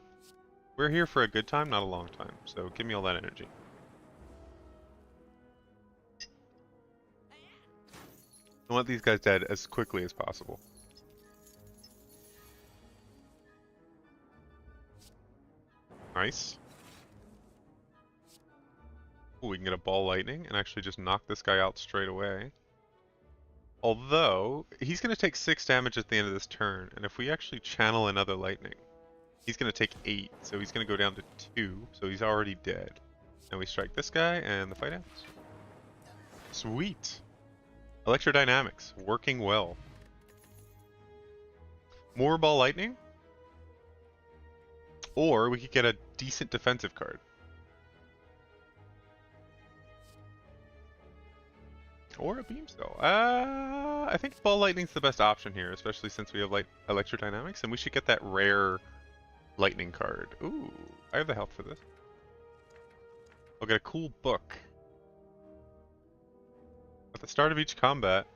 A: We're here for a good time, not a long time. So give me all that energy. I want these guys dead as quickly as possible. Nice. Ooh, we can get a ball lightning and actually just knock this guy out straight away. Although, he's going to take 6 damage at the end of this turn, and if we actually channel another lightning, he's going to take 8, so he's going to go down to 2, so he's already dead. And we strike this guy, and the fight ends. Sweet! Electrodynamics, working well. More ball lightning? Or we could get a decent defensive card. Or a beam cell. I think ball lightning's the best option here, especially since we have like electrodynamics, and we should get that rare lightning card. Ooh, I have the health for this. I'll get a cool book. At the start of each combat,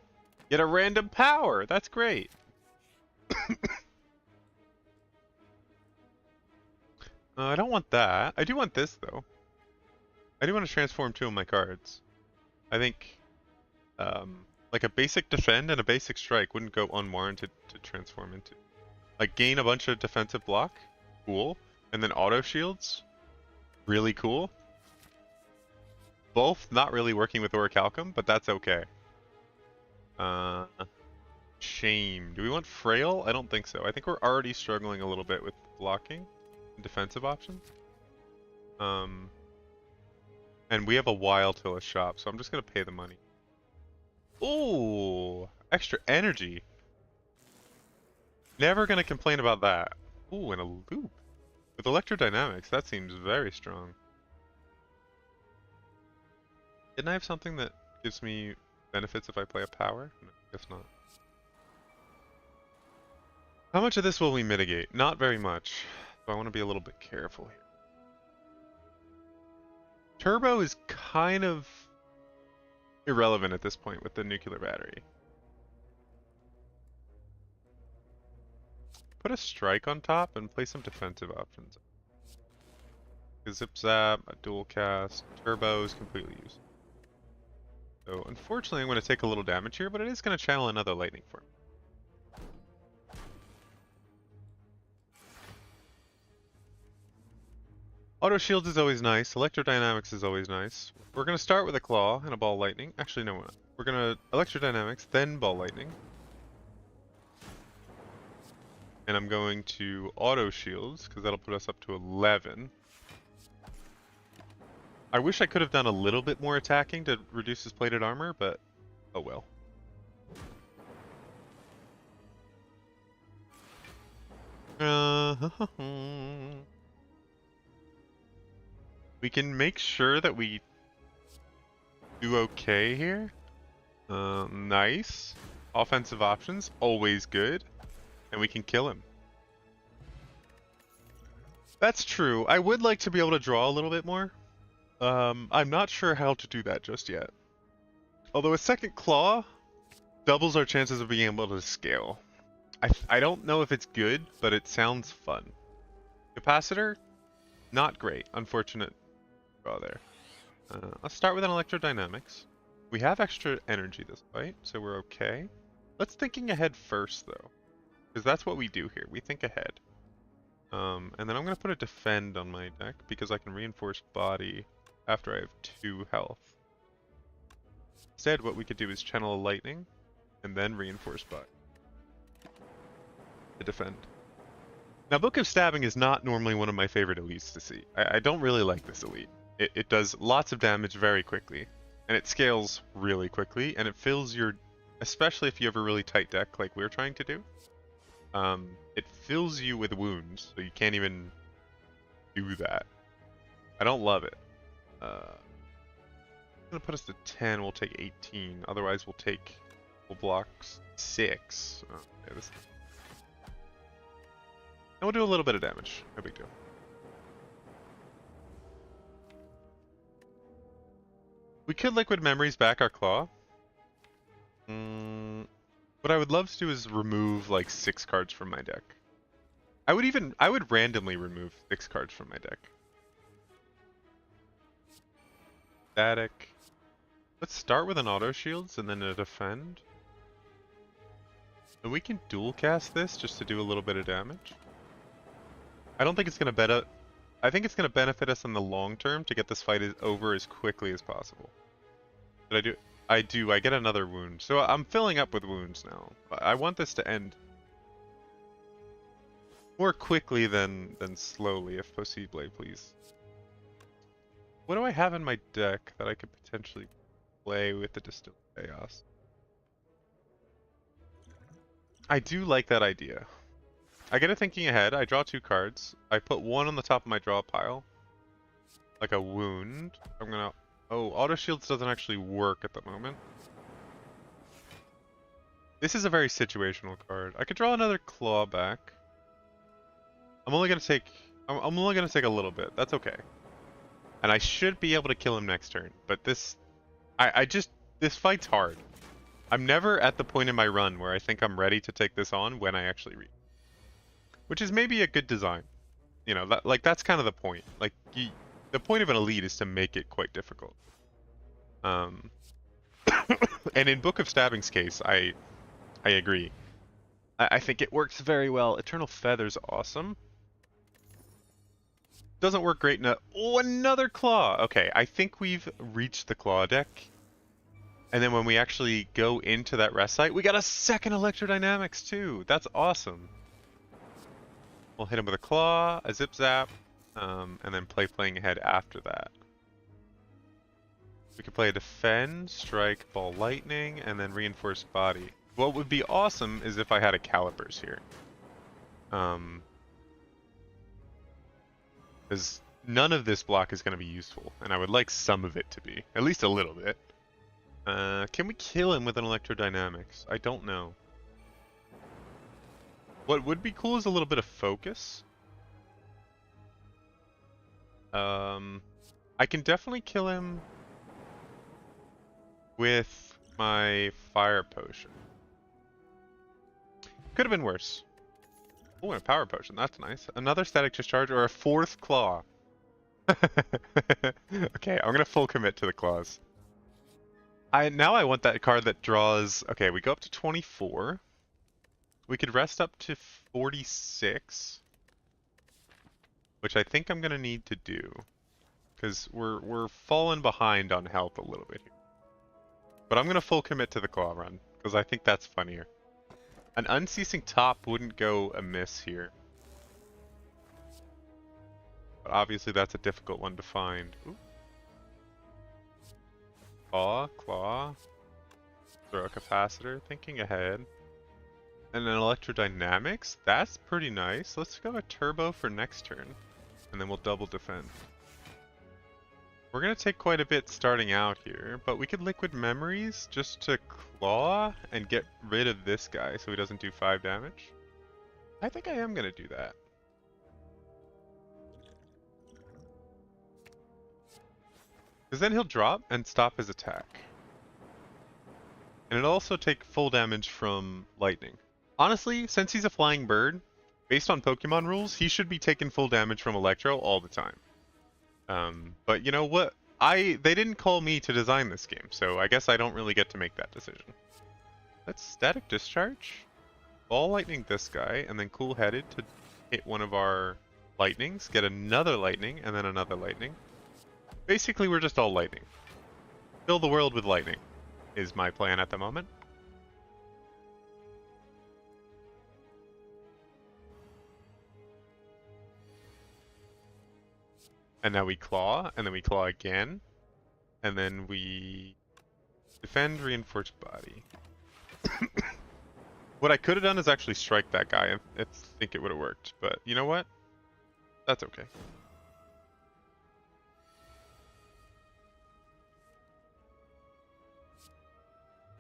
A: get a random power. That's great. I don't want that. I do want this though. I do want to transform 2 of my cards. I think like a basic defend and a basic strike wouldn't go unwarranted to transform into. Like gain a bunch of defensive block, cool, and then auto shields, really cool. Both not really working with Orichalcum, but that's okay. Shame. Do we want Frail? I don't think so. I think we're already struggling a little bit with blocking and defensive options. And we have a while till a shop, so I'm just gonna pay the money. Ooh, extra energy. Never gonna complain about that. Ooh, and a loop. With electrodynamics, that seems very strong. Didn't I have something that gives me benefits if I play a power? No, I guess not. How much of this will we mitigate? Not very much. So I want to be a little bit careful here. Turbo is kind of irrelevant at this point with the nuclear battery. Put a strike on top and play some defensive options. A zip zap, a dual cast, turbo is completely useless. So unfortunately I'm going to take a little damage here, but it is going to channel another lightning for me. Auto shields is always nice, electrodynamics is always nice. We're going to start with a claw and a ball lightning. Actually no, we're going to electrodynamics, then ball lightning. And I'm going to auto shields, because that'll put us up to 11. I wish I could have done a little bit more attacking to reduce his plated armor, but oh well. We can make sure that we do okay here. Nice. Offensive options, always good. And we can kill him. That's true. I would like to be able to draw a little bit more. I'm not sure how to do that just yet. Although a second claw doubles our chances of being able to scale. I don't know if it's good, but it sounds fun. Capacitor, not great. Unfortunate draw there. Let's start with an electrodynamics. We have extra energy this fight, so we're okay. Let's thinking ahead first, though. Because that's what we do here. We think ahead. And then I'm going to put a defend on my deck, because I can reinforce body after I have 2 health. Instead, what we could do is channel a lightning, and then reinforce body. To defend. Now, Book of Stabbing is not normally one of my favorite elites to see. I don't really like this elite. It does lots of damage very quickly, and it scales really quickly, and it fills your, especially if you have a really tight deck like we're trying to do, it fills you with wounds, so you can't even do that. I don't love it. It's gonna put us to 10, we'll take 18, otherwise we'll block 6. Oh, okay, this. And we'll do a little bit of damage, no big deal. We could Liquid Memories back our claw. What I would love to do is remove like 6 cards from my deck. I would randomly remove 6 cards from my deck. Static. Let's start with an auto shields and then a defend. And we can dual cast this just to do a little bit of damage. I don't think it's gonna I think it's gonna benefit us in the long term to get this fight over as quickly as possible. Did I do? I do. I get another wound, so I'm filling up with wounds now. I want this to end more quickly than slowly, if possible, please. What do I have in my deck that I could potentially play with the Distilled Chaos? I do like that idea. I get a thinking ahead, I draw 2 cards, I put 1 on the top of my draw pile, like a wound. I'm gonna... Oh, Auto Shields doesn't actually work at the moment. This is a very situational card. I could draw another Claw back. I'm only gonna take a little bit, that's okay. And I should be able to kill him next turn, but this... this fight's hard. I'm never at the point in my run where I think I'm ready to take this on when I actually read. Which is maybe a good design. You know, that's kind of the point. Like, the point of an elite is to make it quite difficult. And in Book of Stabbing's case, I agree. I think it works very well. Eternal Feather's awesome. Doesn't work great in a... Oh, another Claw! Okay, I think we've reached the Claw deck. And then when we actually go into that rest site, we got a second Electrodynamics too! That's awesome. We'll hit him with a Claw, a Zip Zap, and then playing ahead after that. We could play a Defend, Strike, Ball Lightning, and then Reinforced Body. What would be awesome is if I had a Calipers here. Because none of this block is going to be useful, and I would like some of it to be. At least a little bit. Can we kill him with an Electrodynamics? I don't know. What would be cool is a little bit of focus. I can definitely kill him with my Fire Potion. Could have been worse. Oh, and a Power Potion, that's nice. Another Static Discharge or a 4th Claw. Okay, I'm gonna full commit to the claws. Now I want that card that draws... Okay, we go up to 24. We could rest up to 46. Which I think I'm gonna need to do. Because we're falling behind on health a little bit here. But I'm gonna full commit to the claw run, because I think that's funnier. An Unceasing Top wouldn't go amiss here. But obviously that's a difficult one to find. Ooh. Claw. Throw a Capacitor, thinking ahead. And then Electrodynamics, that's pretty nice. Let's go a Turbo for next turn. And then we'll double defend. We're gonna take quite a bit starting out here, but we could liquid memories just to claw and get rid of this guy so he doesn't do 5 damage. I think I am gonna do that. Because then he'll drop and stop his attack. And it'll also take full damage from lightning. Honestly, since he's a flying bird, based on Pokemon rules, he should be taking full damage from Electro all the time. But you know what? They didn't call me to design this game, so I guess I don't really get to make that decision. Let's Static Discharge. Ball Lightning this guy, and then Cool Headed to hit one of our lightnings, get another lightning, and then another lightning. Basically, we're just all lightning. Fill the world with lightning is my plan at the moment. And now we claw, and then we claw again, and then we defend, reinforce body. What I could have done is actually strike that guy. I think it would have worked, but you know what? That's okay.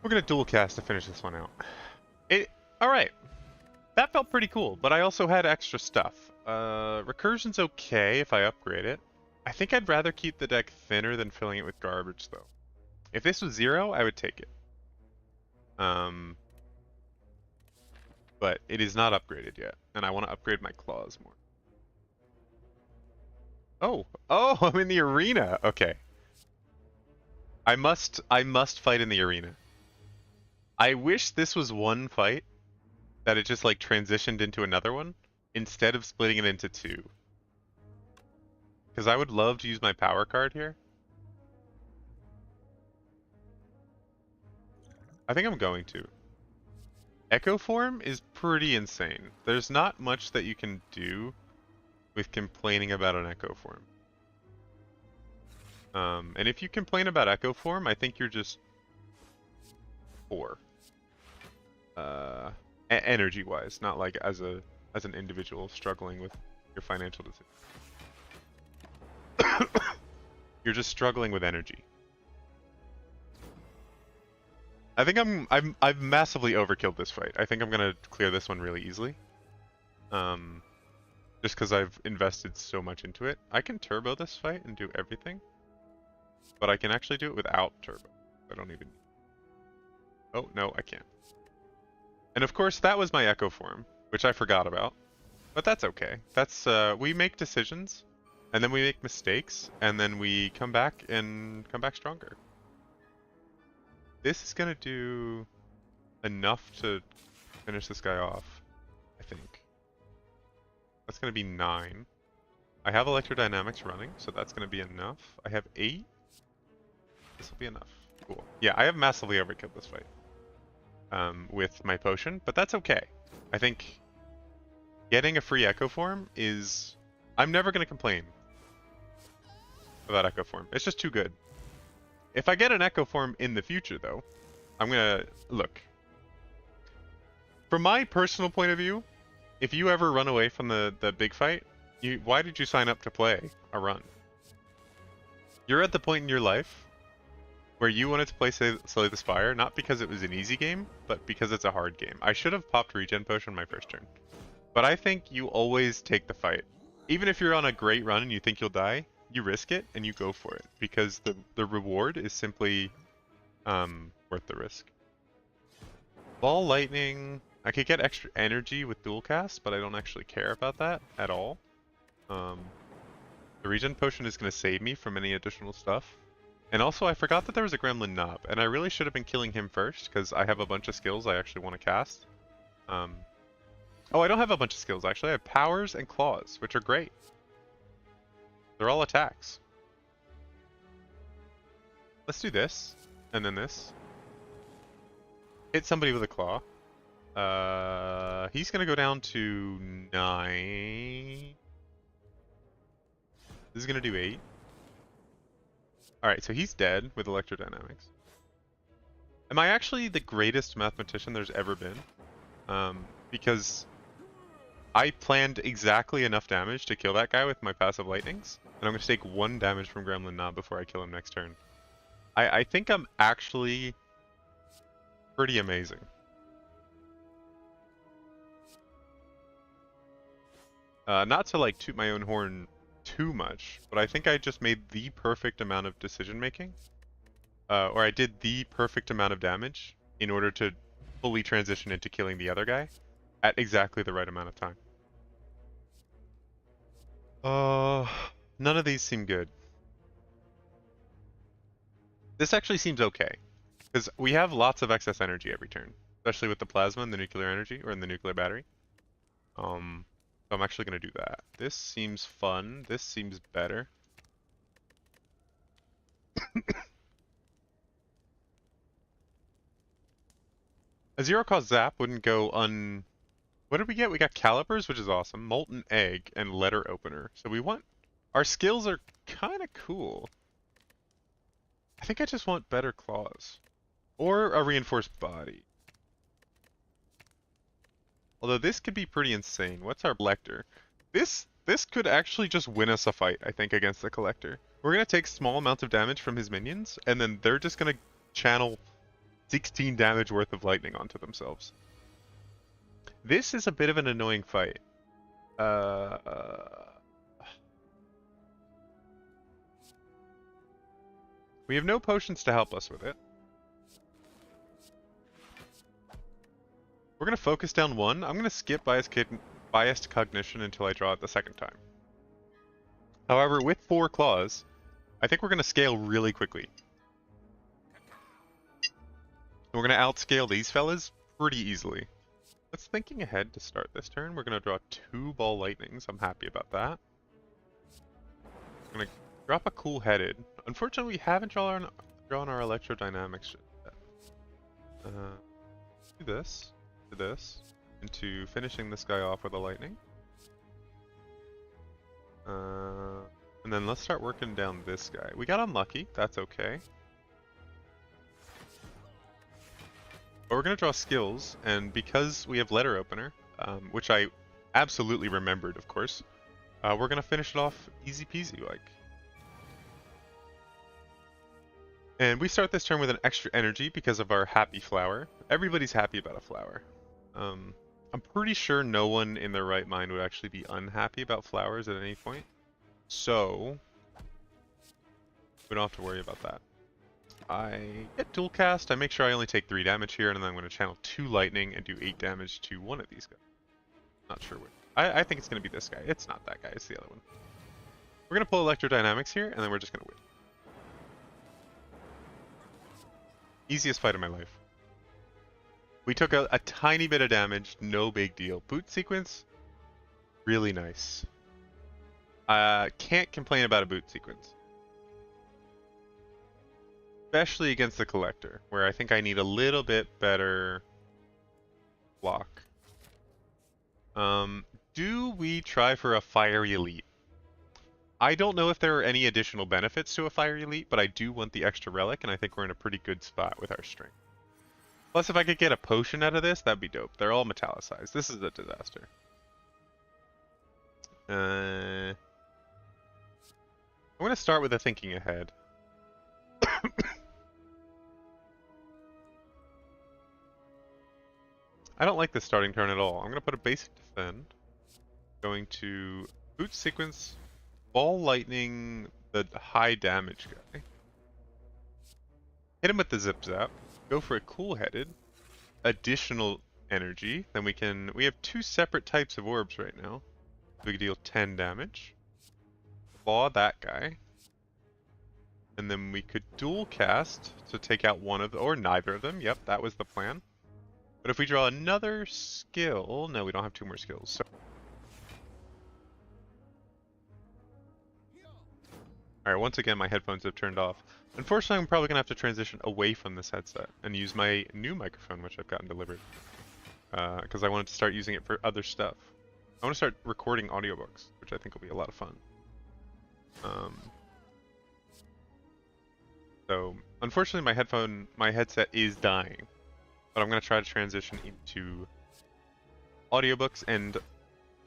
A: We're gonna dual cast to finish this one out. Alright. That felt pretty cool, but I also had extra stuff. Recursion's okay if I upgrade it. I think I'd rather keep the deck thinner than filling it with garbage, though. If this was 0, I would take it. But it is not upgraded yet, and I want to upgrade my claws more. Oh, I'm in the arena. Okay. I must fight in the arena. I wish this was one fight that it just like transitioned into another one instead of splitting it into 2. Because I would love to use my power card here. I think I'm going to. Echo Form is pretty insane. There's not much that you can do with complaining about an Echo Form. And if you complain about Echo Form, I think you're just poor. Energy-wise, not like as an individual struggling with your financial decisions. You're just struggling with energy. I think I've massively overkilled this fight. I think I'm gonna clear this one really easily. Just because I've invested so much into it. I can turbo this fight and do everything, but I can actually do it without turbo. I don't even. Oh no, I can't. And of course, that was my Echo Form, which I forgot about. But that's okay. That's we make decisions, and then we make mistakes, and then we come back stronger. This is gonna do enough to finish this guy off, I think. That's gonna be 9. I have Electrodynamics running, so that's gonna be enough. I have 8. This will be enough. Cool. Yeah, I have massively overkilled this fight with my potion, but that's okay. I think getting a free Echo Form is... I'm never gonna complain about Echo Form. It's just too good. If I get an Echo Form in the future, though, I'm gonna... Look. From my personal point of view, if you ever run away from the big fight, why did you sign up to play a run? You're at the point in your life where you wanted to play Slay the Spire, not because it was an easy game, but because it's a hard game. I should have popped Regen Potion my first turn. But I think you always take the fight. Even if you're on a great run and you think you'll die, you risk it and you go for it, because the reward is simply worth the risk. Ball Lightning, I could get extra energy with dual cast, but I don't actually care about that at all. The Regen Potion is going to save me from any additional stuff. And also I forgot that there was a Gremlin Knob, and I really should have been killing him first, because I have a bunch of skills I actually want to cast. Oh, I don't have a bunch of skills actually, I have powers and claws, which are great. They're all attacks. Let's do this, and then this. Hit somebody with a claw. He's gonna go down to 9. This is gonna do 8. Alright, so he's dead with Electrodynamics. Am I actually the greatest mathematician there's ever been? Because I planned exactly enough damage to kill that guy with my passive lightnings, and I'm going to take 1 damage from Gremlin Knob before I kill him next turn. I think I'm actually pretty amazing. Not to like toot my own horn too much, but I think I just made the perfect amount of decision making. Or I did the perfect amount of damage in order to fully transition into killing the other guy at exactly the right amount of time. None of these seem good. This actually seems okay, because we have lots of excess energy every turn, especially with the plasma and the nuclear energy, or in the nuclear battery. So I'm actually going to do that. This seems fun. This seems better. A zero-cost zap wouldn't go un... What did we get? We got calipers, which is awesome. Molten egg and letter opener. So we want... Our skills are kind of cool. I think I just want better claws. Or a reinforced body. Although this could be pretty insane. What's our collector? This could actually just win us a fight, I think, against the collector. We're going to take small amounts of damage from his minions, and then they're just going to channel 16 damage worth of lightning onto themselves. This is a bit of an annoying fight. We have no potions to help us with it. We're going to focus down 1. I'm going to skip biased cognition until I draw it the second time. However, with 4 claws, I think we're going to scale really quickly. We're going to outscale these fellas pretty easily. Let's thinking ahead to start this turn. We're going to draw 2 ball lightnings. I'm happy about that. We're going to drop a cool-headed. Unfortunately, we haven't drawn our electrodynamics yet. Do this, to this, into finishing this guy off with a lightning. And then let's start working down this guy. We got unlucky. That's okay. But we're going to draw skills, and because we have letter opener, which I absolutely remembered, of course, we're going to finish it off easy peasy like. And we start this turn with an extra energy because of our happy flower. Everybody's happy about a flower. I'm pretty sure no one in their right mind would actually be unhappy about flowers at any point. So we don't have to worry about that. I get dual cast, I make sure I only take 3 damage here, and then I'm going to channel 2 lightning and do 8 damage to one of these guys. Not sure which. I think it's going to be this guy. It's not that guy, it's the other one. We're going to pull electrodynamics here, and then we're just going to win. Easiest fight of my life. We took a tiny bit of damage, no big deal. Boot sequence, really nice. Can't complain about a boot sequence. Especially against the collector, where I think I need a little bit better block. Do we try for a fiery elite? I don't know if there are any additional benefits to a fiery elite, but I do want the extra relic, and I think we're in a pretty good spot with our strength. Plus, if I could get a potion out of this, that'd be dope. They're all metallicized. This is a disaster. I'm going to start with a thinking ahead. I don't like this starting turn at all. I'm going to put a basic defend. Going to boot sequence, ball lightning, the high damage guy. Hit him with the zip zap. Go for a cool headed. Additional energy. Then we have 2 separate types of orbs right now. We could deal 10 damage. Claw that guy. And then we could dual cast to take out one of them, or neither of them. Yep, that was the plan. But if we draw another skill, no, we don't have 2 more skills. So. Alright, once again, my headphones have turned off. Unfortunately, I'm probably going to have to transition away from this headset and use my new microphone, which I've gotten delivered. Because I wanted to start using it for other stuff. I want to start recording audiobooks, which I think will be a lot of fun. So, unfortunately, my headset is dying. But I'm going to try to transition into audiobooks, and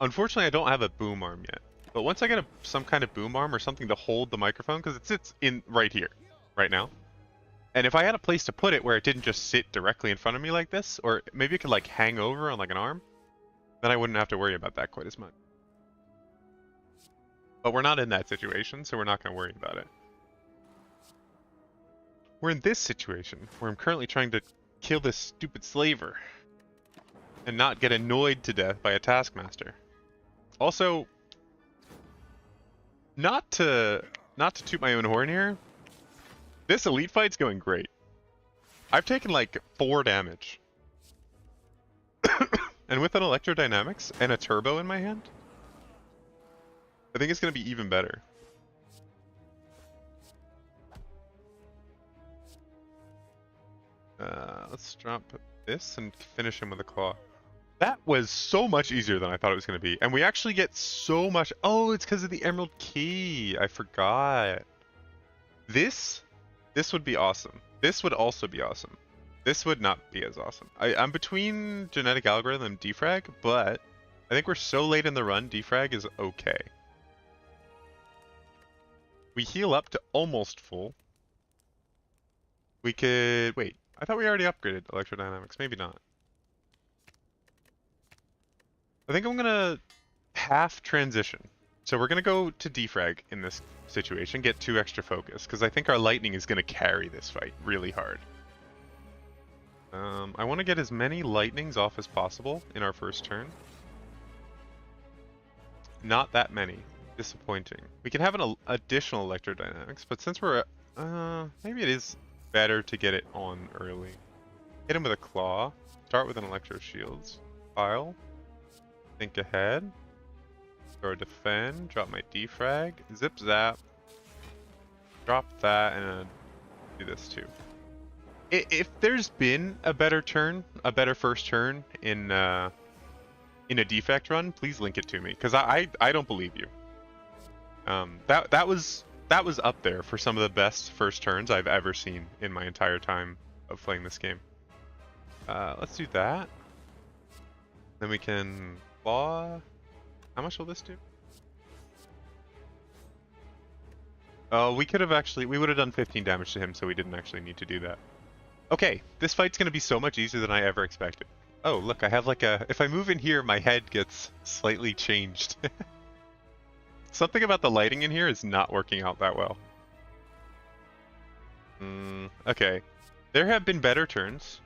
A: Unfortunately, I don't have a boom arm yet. But once I get some kind of boom arm or something to hold the microphone, because it sits in right here, right now. And if I had a place to put it where it didn't just sit directly in front of me like this, or maybe it could like hang over on like an arm, then I wouldn't have to worry about that quite as much. But we're not in that situation, so we're not going to worry about it. We're in this situation, where I'm currently trying to kill this stupid slaver, and not get annoyed to death by a taskmaster. Also, not to toot my own horn here, this elite fight's going great. I've taken like 4 damage. And with an electrodynamics and a turbo in my hand, I think it's going to be even better. Let's drop this and finish him with a claw. That was so much easier than I thought it was going to be. And we actually get so much... Oh, it's because of the Emerald Key. I forgot. This would be awesome. This would also be awesome. This would not be as awesome. I'm between Genetic Algorithm and Defrag, but I think we're so late in the run, Defrag is okay. We heal up to almost full. We could... Wait, I thought we already upgraded Electrodynamics. Maybe not. I think I'm gonna half transition. So we're gonna go to Defrag in this situation, get 2 extra focus, because I think our lightning is gonna carry this fight really hard. I want to get as many lightnings off as possible in our first turn. Not that many. Disappointing. We can have an additional electrodynamics, but since we're maybe it is better to get it on early. Hit him with a claw. Start with an electro shields. Pile. Think ahead. Or defend. Drop my defrag. Zip zap. Drop that and do this too. If there's been a better turn, a better first turn in a defect run, please link it to me, because I don't believe you. That was up there for some of the best first turns I've ever seen in my entire time of playing this game. Let's do that. Then we can claw. How much will this do? Oh, we could have actually, we would have done 15 damage to him, so we didn't actually need to do that. Okay, this fight's gonna be so much easier than I ever expected. Oh, look, I have like a... If I move in here, my head gets slightly changed. Something about the lighting in here is not working out that well. Okay. There have been better turns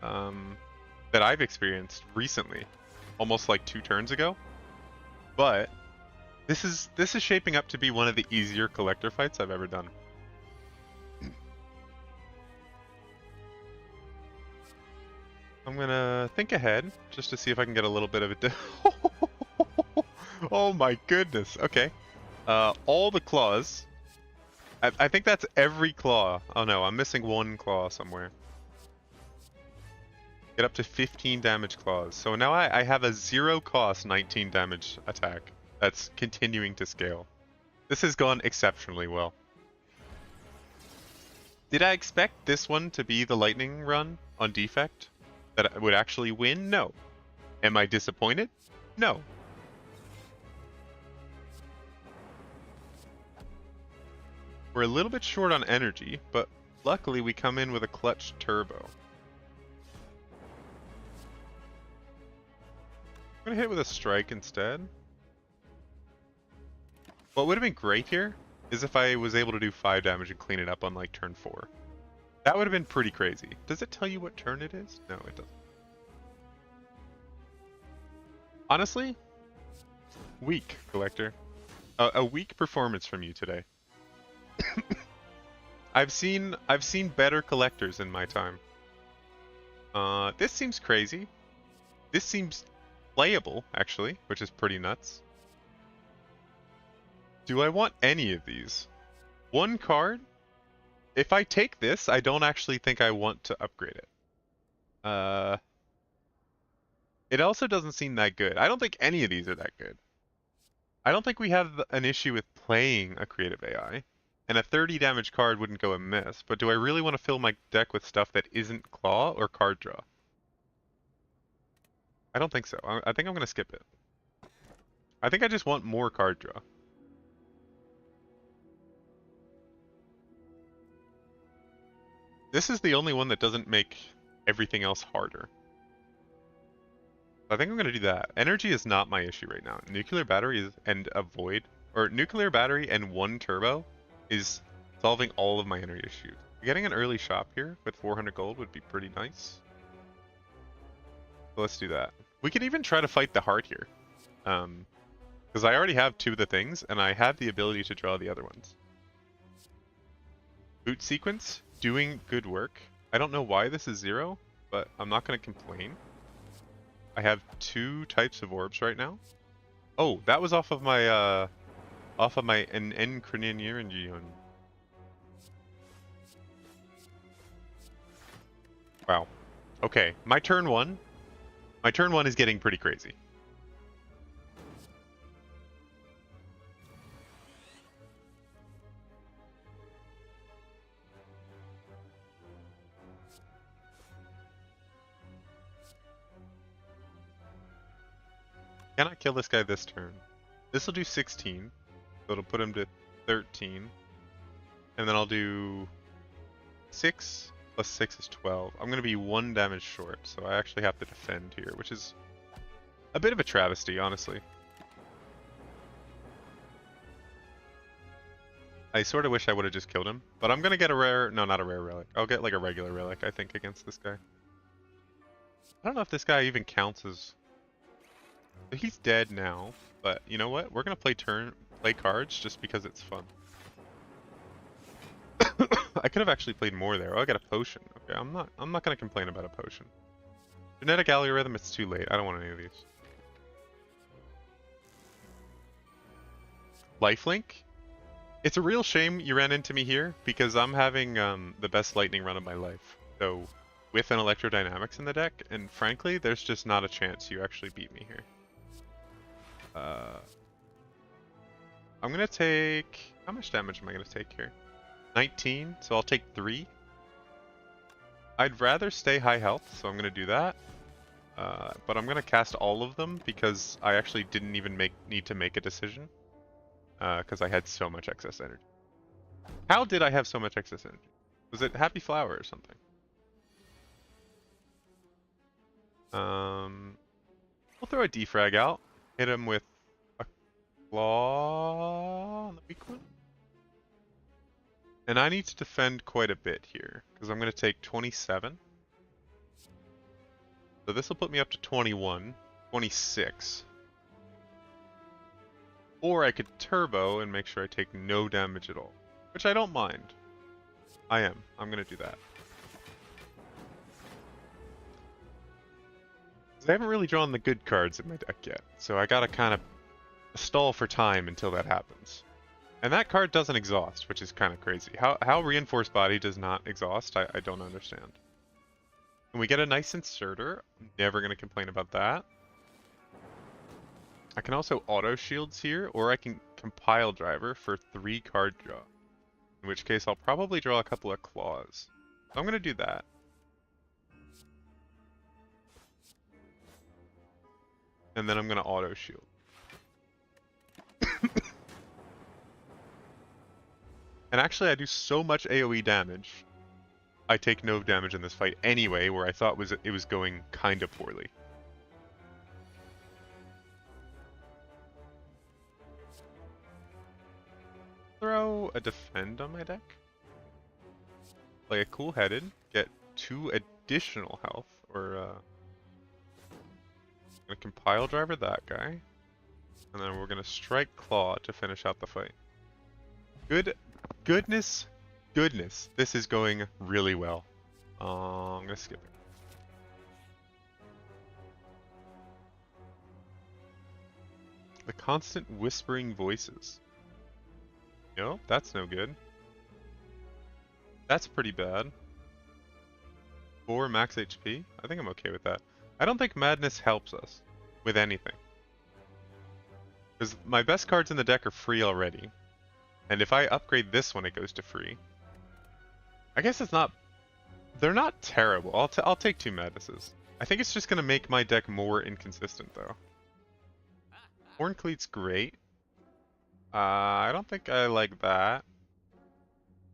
A: that I've experienced recently. Almost like 2 turns ago. But this is shaping up to be one of the easier collector fights I've ever done. I'm gonna think ahead, just to see if I can get a little bit of a... Oh my goodness, okay. All the claws. I think that's every claw. Oh no, I'm missing 1 claw somewhere. Get up to 15 damage claws. So now I have a 0 cost 19 damage attack. That's continuing to scale. This has gone exceptionally well. Did I expect this one to be the lightning run on defect? That I would actually win? No. Am I disappointed? No. We're a little bit short on energy, but luckily we come in with a clutch turbo. I'm gonna hit with a strike instead. What would have been great here is if I was able to do 5 damage and clean it up on like turn 4. That would have been pretty crazy. Does it tell you what turn it is? No, it doesn't. Honestly, weak, Collector. A weak performance from you today. I've seen better collectors in my time. This seems crazy. This seems playable, actually, which is pretty nuts. Do I want any of these? 1 card? If I take this, I don't actually think I want to upgrade it. It also doesn't seem that good. I don't think any of these are that good. I don't think we have an issue with playing a creative AI. And a 30 damage card wouldn't go amiss, but do I really want to fill my deck with stuff that isn't claw or card draw? I don't think so. I think I'm going to skip it. I think I just want more card draw. This is the only one that doesn't make everything else harder. I think I'm going to do that. Energy is not my issue right now. Nuclear battery is, and a void, or nuclear battery and 1 turbo is solving all of my energy issues. Getting an early shop here with 400 gold would be pretty nice. So let's do that. We could even try to fight the heart here. Because I already have 2 of the things, and I have the ability to draw the other ones. Boot sequence, doing good work. I don't know why this is 0, but I'm not going to complain. I have 2 types of orbs right now. Oh, that was off of my Encrinion. Wow. Okay, my turn 1. My turn 1 is getting pretty crazy. Can I kill this guy this turn? This will do 16, so it'll put him to 13. And then I'll do 6 plus 6 is 12. I'm going to be 1 damage short, so I actually have to defend here, which is a bit of a travesty, honestly. I sort of wish I would have just killed him, but I'm going to get a rare, no, not a rare relic. I'll get like a regular relic, I think, against this guy. I don't know if this guy even counts as... He's dead now, but you know what? We're going to play cards just because it's fun. I could have actually played more there. Oh, I got a potion. Okay, I'm not going to complain about a potion. Genetic algorithm, it's too late. I don't want any of these. Lifelink? It's a real shame you ran into me here because I'm having the best lightning run of my life. So with an electrodynamics in the deck, and frankly, there's just not a chance you actually beat me here. I'm gonna take... How much damage am I gonna take here? 19, so I'll take 3. I'd rather stay high health, so I'm gonna do that. But I'm gonna cast all of them because I actually didn't even need to make a decision. Because I had so much excess energy. How did I have so much excess energy? Was it Happy Flower or something? We'll throw a defrag out. Hit him with a claw on the weak one. And I need to defend quite a bit here, because I'm going to take 27. So this will put me up to 21, 26. Or I could turbo and make sure I take no damage at all, which I don't mind. I'm going to do that. I haven't really drawn the good cards in my deck yet, so I gotta kind of stall for time until that happens. And that card doesn't exhaust, which is kind of crazy. How Reinforced Body does not exhaust, I don't understand. When we get a nice inserter, I'm never going to complain about that. I can also auto shields here, or I can compile driver for 3 card draw. In which case I'll probably draw a couple of claws. So I'm going to do that. And then I'm going to auto shield. And actually I do so much AoE damage, I take no damage in this fight anyway, where I thought it was going kind of poorly. Throw a defend on my deck. Play a cool headed, get 2 additional health, or gonna compile driver that guy, and then we're gonna strike claw to finish out the fight. Goodness, this is going really well. I'm gonna skip it. The constant whispering voices. Nope, that's no good. That's pretty bad. 4 max HP? I think I'm okay with that. I don't think Madness helps us with anything. Because my best cards in the deck are free already. And if I upgrade this one, it goes to free. I guess it's not... They're not terrible. I'll take 2 Madnesses. I think it's just going to make my deck more inconsistent, though. Horn Cleat's great. I don't think I like that.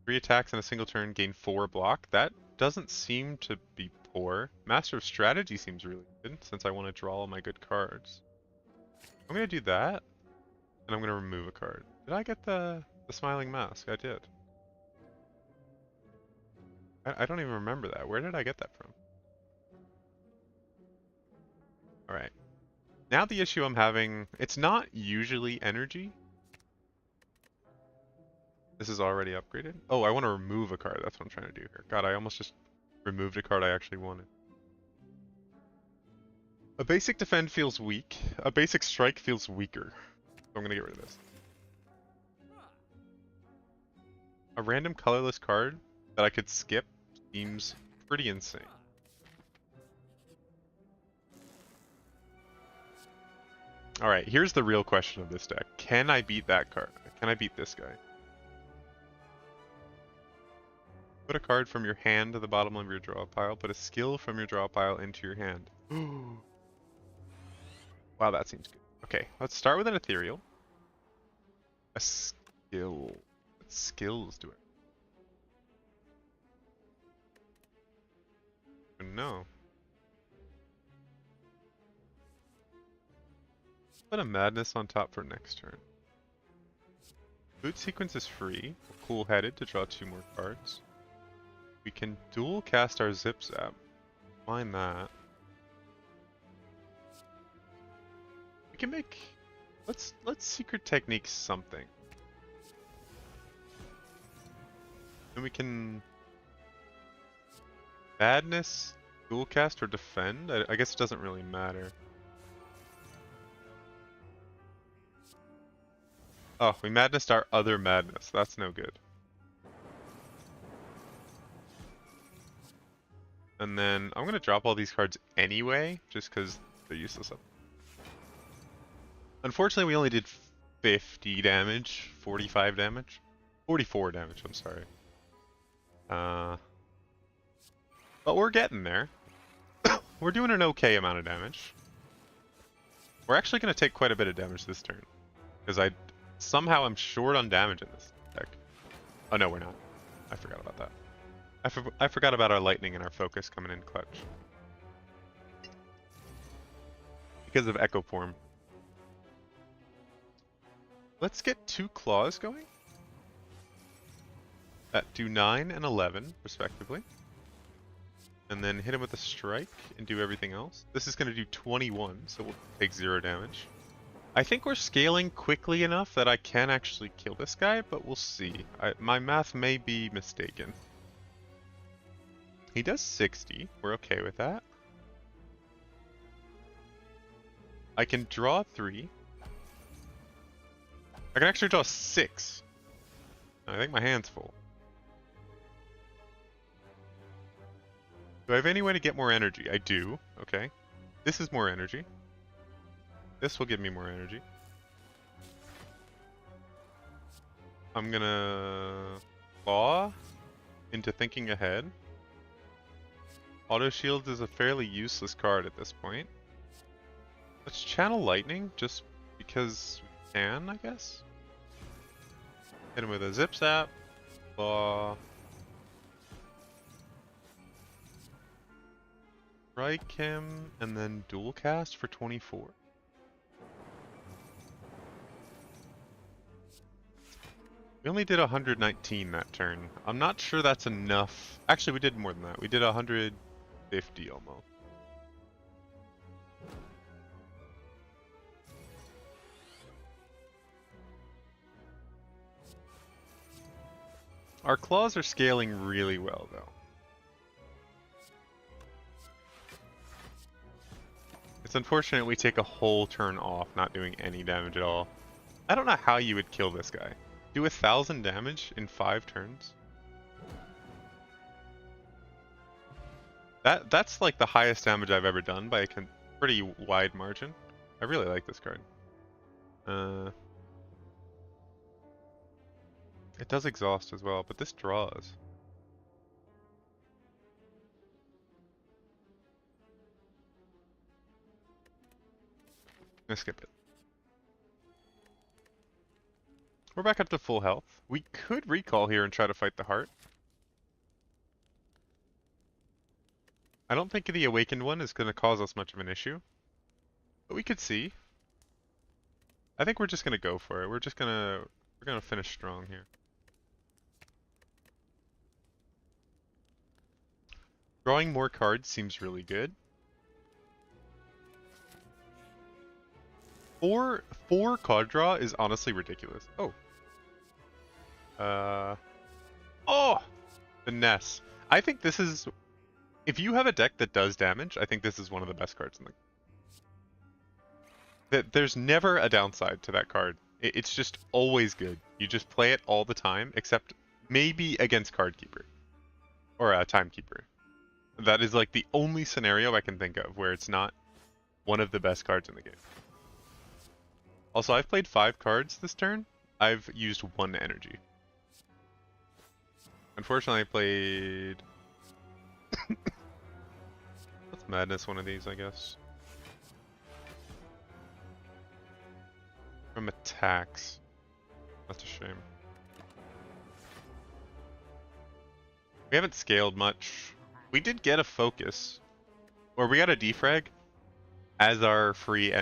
A: 3 attacks in a single turn, gain 4 block. That doesn't seem to be poor. Master of Strategy seems really good, since I want to draw all my good cards. I'm going to do that, and I'm going to remove a card. Did I get the Smiling Mask? I did. I don't even remember that. Where did I get that from? Alright. Now the issue I'm having, it's not usually energy. This is already upgraded. Oh, I want to remove a card. That's what I'm trying to do here. God, I almost just removed a card I actually wanted. A basic defend feels weak. A basic strike feels weaker. So I'm going to get rid of this. A random colorless card that I could skip seems pretty insane. Alright, here's the real question of this deck. Can I beat that card? Can I beat this guy? Put a card from your hand to the bottom of your draw pile. Put a skill from your draw pile into your hand. Wow, that seems good. Okay, let's start with an ethereal. A skill. What skills do I know? Put a madness on top for next turn. Boot sequence is free. Cool-headed to draw 2 more cards. We can dual cast our Zip Zap. Mind that. We can make. Let's secret technique something. And we can madness, dual cast, or defend. I guess it doesn't really matter. Oh, we madnessed our other madness. That's no good. And then I'm gonna drop all these cards anyway, just because they're useless. Unfortunately, we only did 50 damage, 45 damage, 44 damage. I'm sorry. But we're getting there. We're doing an okay amount of damage. We're actually gonna take quite a bit of damage this turn, because somehow I'm short on damage in this deck. Oh no, we're not. I forgot about that. I forgot about our lightning and our focus coming in clutch. Because of Echo Form. Let's get 2 claws going. That do 9 and 11, respectively. And then hit him with a strike and do everything else. This is going to do 21, so we'll take 0 damage. I think we're scaling quickly enough that I can actually kill this guy, but we'll see. My math may be mistaken. He does 60. We're okay with that. I can draw 3. I can actually draw 6. I think my hand's full. Do I have any way to get more energy? I do. Okay. This is more energy. This will give me more energy. I'm gonna claw into thinking ahead. Auto Shield is a fairly useless card at this point. Let's channel Lightning just because we can, I guess. Hit him with a Zip Zap. Claw. Strike him, and then dual cast for 24. We only did 119 that turn. I'm not sure that's enough. Actually, we did more than that. We did 150 almost. Our claws are scaling really well, though. It's unfortunate we take a whole turn off, not doing any damage at all. I don't know how you would kill this guy. Do 1,000 damage in 5 turns? That's like the highest damage I've ever done by a pretty wide margin. I really like this card. It does exhaust as well, but this draws. I'm gonna skip it. We're back up to full health. We could recall here and try to fight the heart. I don't think the awakened one is going to cause us much of an issue. But we could see. I think we're just going to go for it. We're going to finish strong here. Drawing more cards seems really good. Four card draw is honestly ridiculous. Oh. Oh! Finesse. I think this is... If you have a deck that does damage, I think this is one of the best cards in the... There's never a downside to that card. It's just always good. You just play it all the time, except maybe against Card Keeper. Or Timekeeper. That is like the only scenario I can think of where it's not one of the best cards in the game. Also, I've played 5 cards this turn. I've used 1 energy. Unfortunately, I played... Let's madness one of these, I guess. From attacks. That's a shame. We haven't scaled much. We did get a focus. Or we got a defrag as our free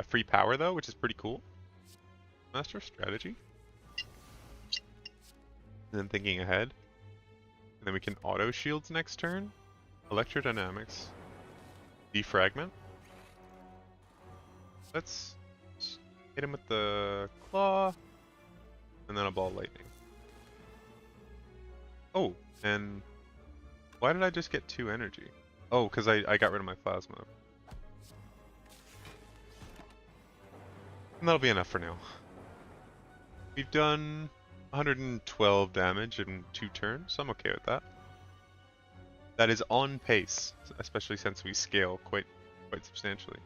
A: free power though, which is pretty cool. Master strategy. And then thinking ahead. And then we can auto shields next turn. Electrodynamics. Defragment. Let's hit him with the claw. And then a ball lightning. Oh, and why did I just get 2 energy? Oh, because I got rid of my plasma. And that'll be enough for now. We've done 112 damage in 2 turns, so I'm okay with that. That is on pace, especially since we scale quite substantially.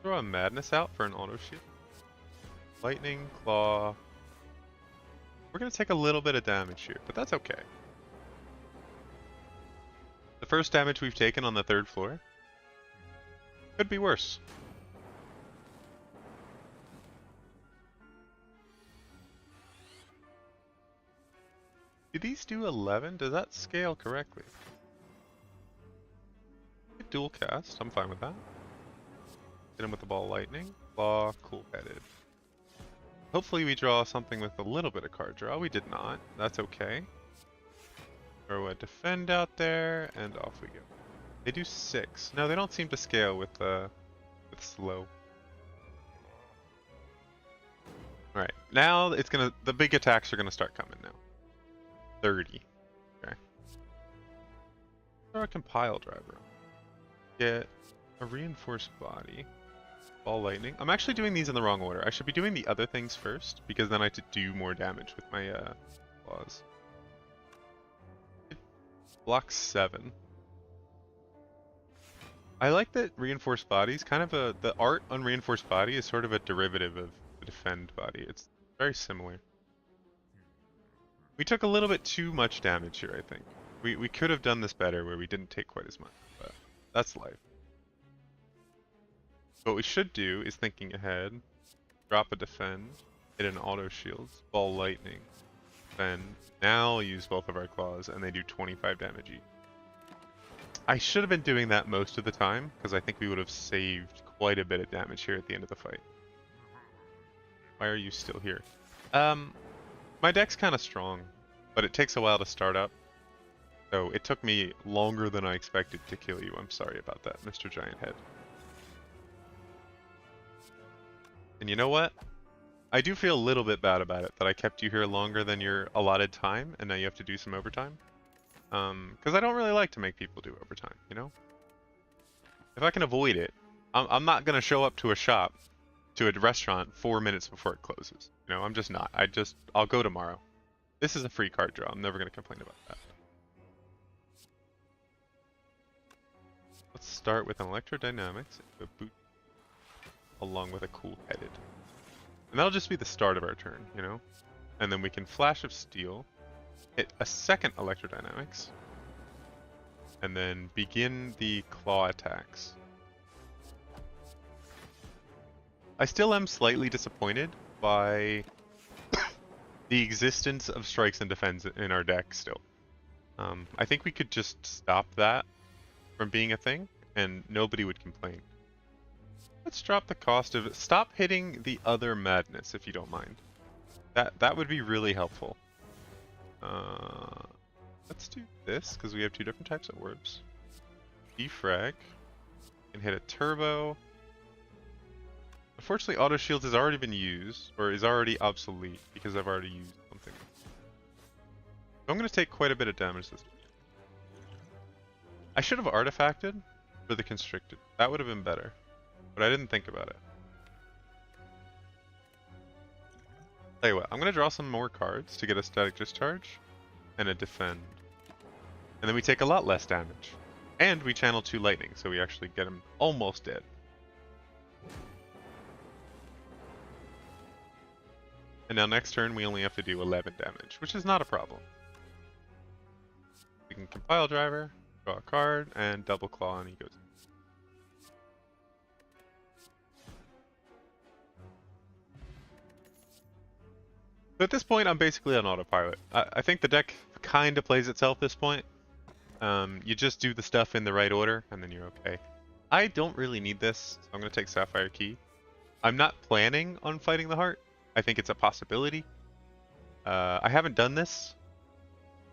A: Throw a madness out for an auto shield. Lightning, claw. We're gonna take a little bit of damage here, but that's okay. The first damage we've taken on the 3rd floor could be worse. Do these do 11? Does that scale correctly? Dual cast, I'm fine with that. Hit him with the ball lightning. Claw, cool-headed. Hopefully we draw something with a little bit of card draw. We did not. That's okay. Throw a defend out there, and off we go. They do 6. No, they don't seem to scale with slow. Alright, now it's gonna... The big attacks are gonna start coming now. 30. Okay. Throw a compile driver. Get a reinforced body. Ball lightning. I'm actually doing these in the wrong order. I should be doing the other things first, because then I have to do more damage with my claws. Block 7. I like that reinforced bodies. Kind of the art on reinforced body is sort of a derivative of the defend body. It's very similar. We took a little bit too much damage here, I think. We could have done this better where we didn't take quite as much, but that's life. What we should do is thinking ahead, drop a defend, hit an auto shields, ball lightning, defend, now use both of our claws, and they do 25 damage each. I should have been doing that most of the time, because I think we would have saved quite a bit of damage here at the end of the fight. Why are you still here? My deck's kind of strong, but it takes a while to start up. So it took me longer than I expected to kill you. I'm sorry about that, Mr. Giant Head. And you know what? I do feel a little bit bad about it, that I kept you here longer than your allotted time, and now you have to do some overtime. Because I don't really like to make people do overtime, you know? If I can avoid it, I'm not going to show up to a shop, to a restaurant 4 minutes before it closes. You know, I'm just not. I'll go tomorrow. This is a free card draw. I'm never going to complain about that. Let's start with an electrodynamics, a boot, along with a cool-headed. And that'll just be the start of our turn, you know? And then we can Flash of Steel, hit a second electrodynamics, and then begin the claw attacks. I still am slightly disappointed by the existence of strikes and defense in our deck still. I think we could just stop that from being a thing, and nobody would complain. Let's drop the cost of it. Stop hitting the other madness, if you don't mind. That would be really helpful. Let's do this, because we have two different types of orbs. Defrag. Can hit a turbo. Unfortunately, auto shields has already been used, or is already obsolete, because I've already used something. I'm going to take quite a bit of damage this time. I should have artifacted for the constricted. That would have been better, but I didn't think about it. Tell you what, I'm going to draw some more cards to get a static discharge and a defend. And then we take a lot less damage. And we channel 2 lightning, so we actually get him almost dead. And now next turn we only have to do 11 damage, which is not a problem. We can compile driver, draw a card, and double claw, and he goes. So at this point, I'm basically on autopilot. I think the deck kind of plays itself at this point. You just do the stuff in the right order, and then you're okay. I don't really need this, so I'm going to take Sapphire Key. I'm not planning on fighting the Heart. I think it's a possibility. I haven't done this,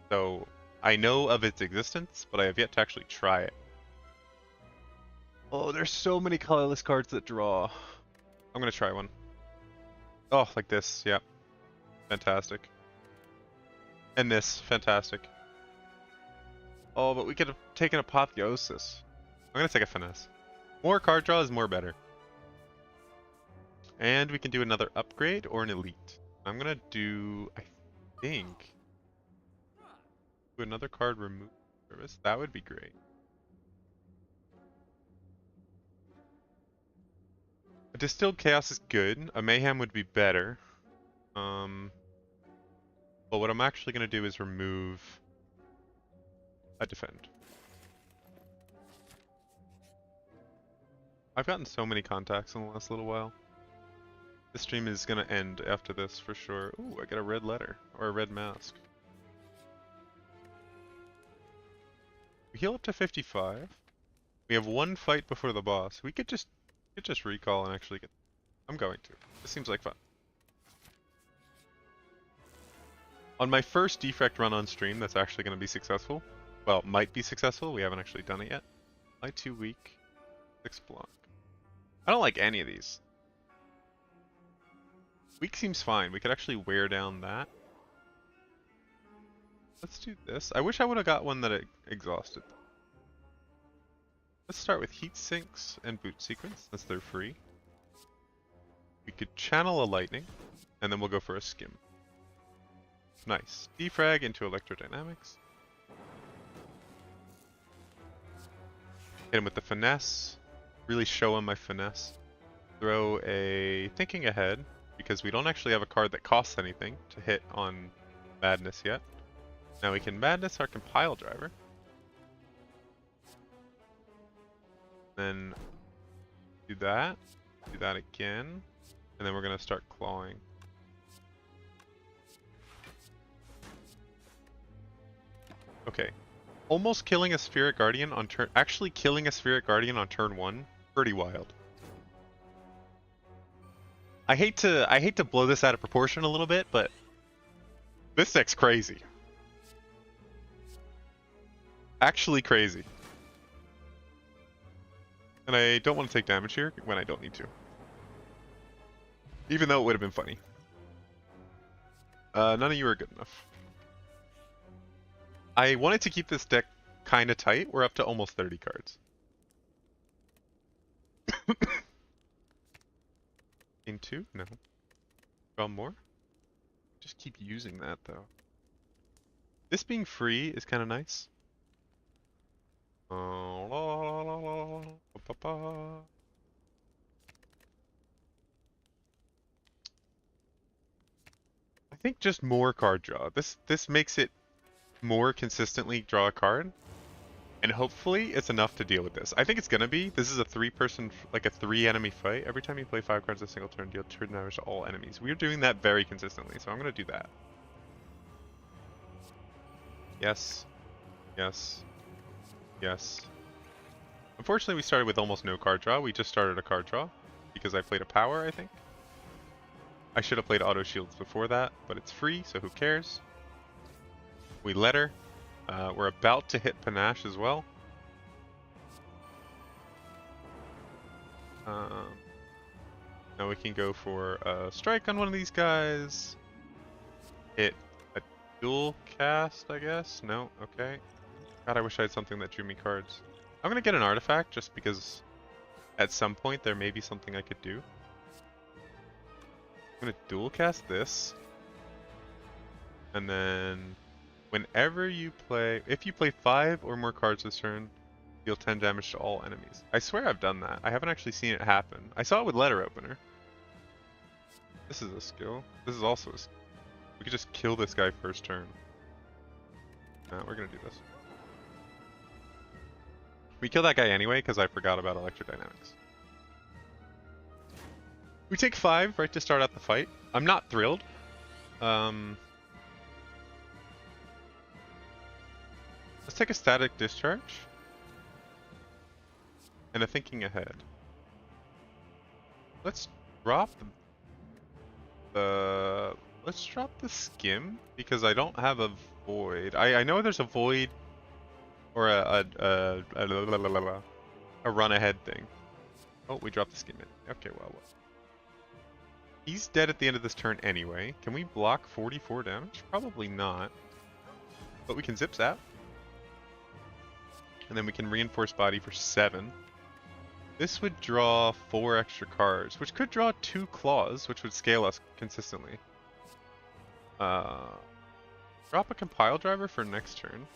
A: so I know of its existence, but I have yet to actually try it. Oh, there's so many colorless cards that draw. I'm going to try one. Oh, like this, yeah. Fantastic. And this, fantastic. Oh, but we could have taken Apotheosis. I'm going to take a Finesse. More card draw is more better. And we can do another upgrade or an elite. I'm going to do, I think, do another card remove service. That would be great. A Distilled Chaos is good. A Mayhem would be better. But what I'm actually going to do is remove a defend. I've gotten so many contacts in the last little while. This stream is going to end after this for sure. Ooh, I got a red letter, or a red mask. We heal up to 55. We have one fight before the boss. We could just recall and actually get... I'm going to. This seems like fun. On my first defect run on stream, that's actually going to be successful. Well, might be successful. We haven't actually done it yet. Light 2 weak. 6 block. I don't like any of these. Weak seems fine. We could actually wear down that. Let's do this. I wish I would have got one that exhausted. Let's start with Heat Sinks and Boot Sequence, since they're free. We could channel a Lightning, and then we'll go for a Skim. Nice. Defrag into Electrodynamics. Hit him with the Finesse. Really show him my Finesse. Throw a Thinking Ahead, because we don't actually have a card that costs anything to hit on Madness yet. Now we can Madness our Compile Driver. Then do that again, and then we're going to start clawing. Okay. Almost killing a Spirit Guardian on turn... Actually killing a Spirit Guardian on turn 1? Pretty wild. I hate to blow this out of proportion a little bit, but this deck's crazy. Actually crazy. And I don't want to take damage here when I don't need to. Even though it would have been funny. None of you are good enough. I wanted to keep this deck kind of tight. We're up to almost 30 cards. In 2? No. Draw more? Just keep using that though. This being free is kind of nice. I think just more card draw. This makes it more consistently draw a card. And hopefully it's enough to deal with this. I think it's gonna be. This is a 3-person, like a 3-enemy fight. Every time you play 5 cards a single turn, deal turn damage to all enemies. We're doing that very consistently, so I'm gonna do that. Yes. Yes. Yes. Unfortunately, we started with almost no card draw. We just started a card draw because I played a power, I think. I should have played auto shields before that, but it's free, so who cares? We let her. We're about to hit Panache as well. Now we can go for a strike on one of these guys. Hit a dual cast, I guess? No? Okay. God, I wish I had something that drew me cards. I'm gonna get an artifact just because at some point there may be something I could do. I'm gonna dual cast this. And then whenever you play, if you play 5 or more cards this turn, deal 10 damage to all enemies. I swear I've done that. I haven't actually seen it happen. I saw it with Letter Opener. This is a skill. This is also a skill. We could just kill this guy first turn. No, we're gonna do this. We kill that guy anyway because I forgot about electrodynamics. We take 5 right to start out the fight. I'm not thrilled. Let's take a static discharge. And a thinking ahead. Let's drop let's drop the skim because I don't have a void. I know there's a void or a run ahead thing. Oh, we dropped the skim in. Okay, well. He's dead at the end of this turn anyway. Can we block 44 damage? Probably not. But we can zip zap. And then we can reinforce body for 7. This would draw 4 extra cards, which could draw 2 claws, which would scale us consistently. Drop a compile driver for next turn,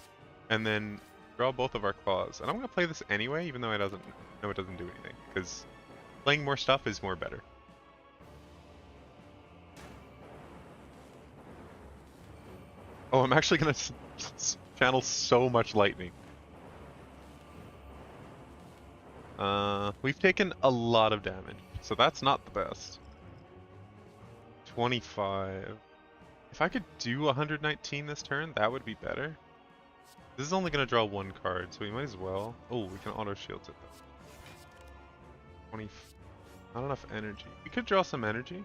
A: and then draw both of our claws. And I'm gonna play this anyway, even though it doesn't do anything, because playing more stuff is more better. Oh, I'm actually gonna channel so much lightning. We've taken a lot of damage, so that's not the best. 25. If I could do 119 this turn, that would be better. This is only going to draw 1 card, so we might as well. Oh, we can auto shield it though. 20. Not enough energy. We could draw some energy.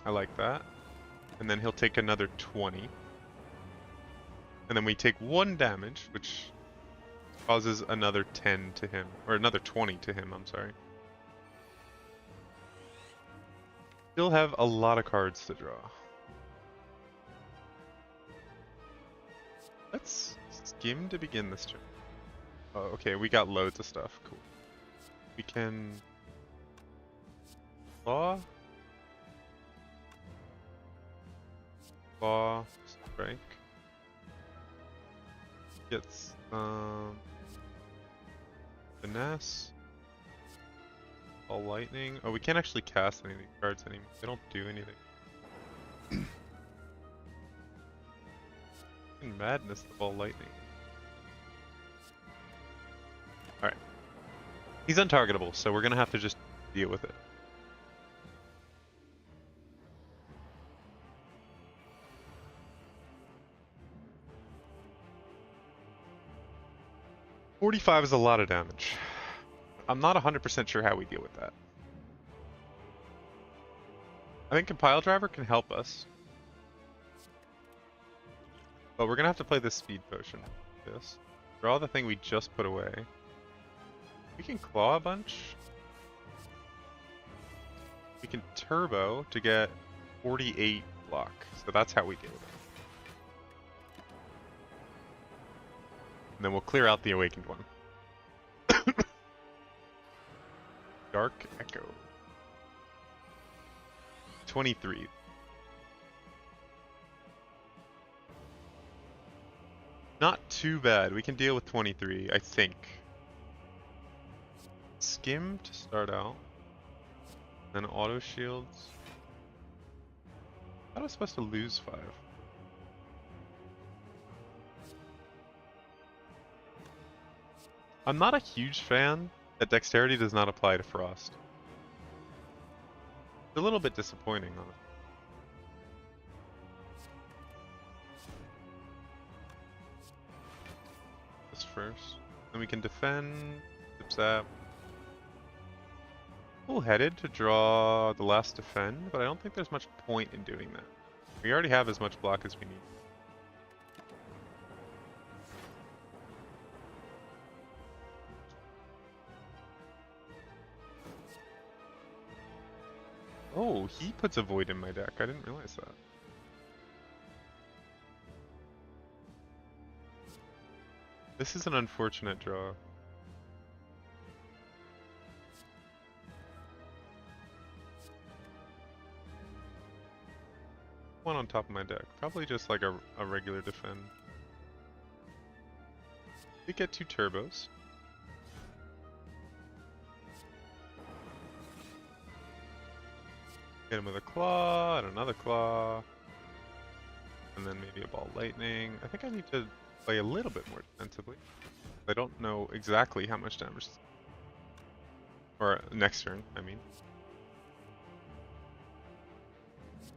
A: I like that. And then he'll take another 20. And then we take 1 damage, which causes another 10 to him. Or another 20 to him, I'm sorry. Still have a lot of cards to draw. Let's skim to begin this turn. Oh, okay, we got loads of stuff. Cool. We can claw, strike. Get finesse. All lightning. Oh, we can't actually cast any of these cards anymore. They don't do anything. Madness, the ball lightning. Alright. He's untargetable, so we're gonna have to just deal with it. $45 is a lot of damage. I'm not 100% sure how we deal with that. I think Compile Driver can help us. But we're gonna have to play this speed potion. This. Draw the thing we just put away. We can claw a bunch. We can turbo to get 48 block. So that's how we deal with it. And then we'll clear out the awakened one. Dark Echo. 23. Not too bad. We can deal with 23, I think. Skim to start out. Then auto shields. I thought I was supposed to lose 5. I'm not a huge fan that dexterity does not apply to frost. It's a little bit disappointing, honestly. This first. Then we can defend, zip zap. Full-headed to draw the last defend, but I don't think there's much point in doing that. We already have as much block as we need. Oh, he puts a void in my deck. I didn't realize that. This is an unfortunate draw. One on top of my deck. Probably just like a regular defend. We get 2 turbos. Hit him with a claw and another claw. And then maybe a ball lightning. I think I need to play a little bit more defensively. I don't know exactly how much damage. Or next turn, I mean.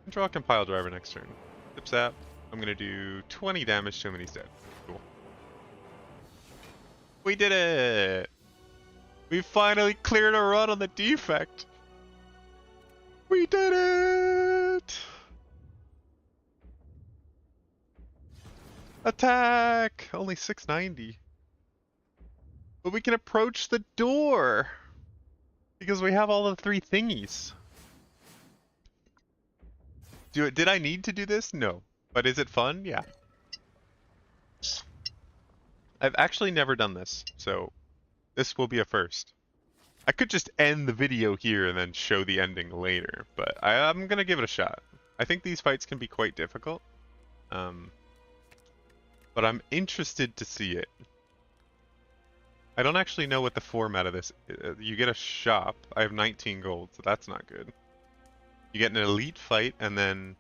A: Draw a compile driver next turn. Zip zap. I'm gonna do 20 damage to him and he's dead. Cool. We did it! We finally cleared a run on the defect! We did it! Attack! Only 690. But we can approach the door! Because we have all the 3 thingies. Did I need to do this? No. But is it fun? Yeah. I've actually never done this, so this will be a first. I could just end the video here and then show the ending later, but I'm gonna give it a shot. I think these fights can be quite difficult, but I'm interested to see it. I don't actually know what the format of this is. You get a shop. I have 19 gold, so that's not good. You get an elite fight, and then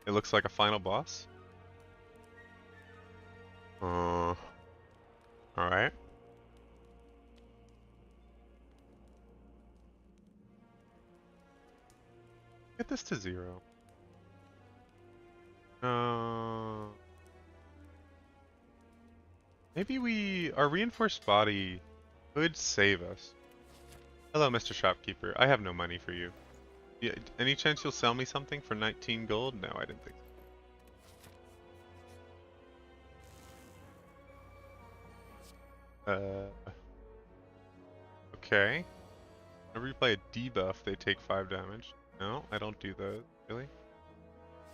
A: it looks like a final boss. Alright. Get this to 0. Maybe our reinforced body could save us. Hello, Mr. Shopkeeper. I have no money for you. Yeah, any chance you'll sell me something for 19 gold? No, I didn't think so. Okay. Whenever you play a debuff, they take 5 damage. No, I don't do those. Really?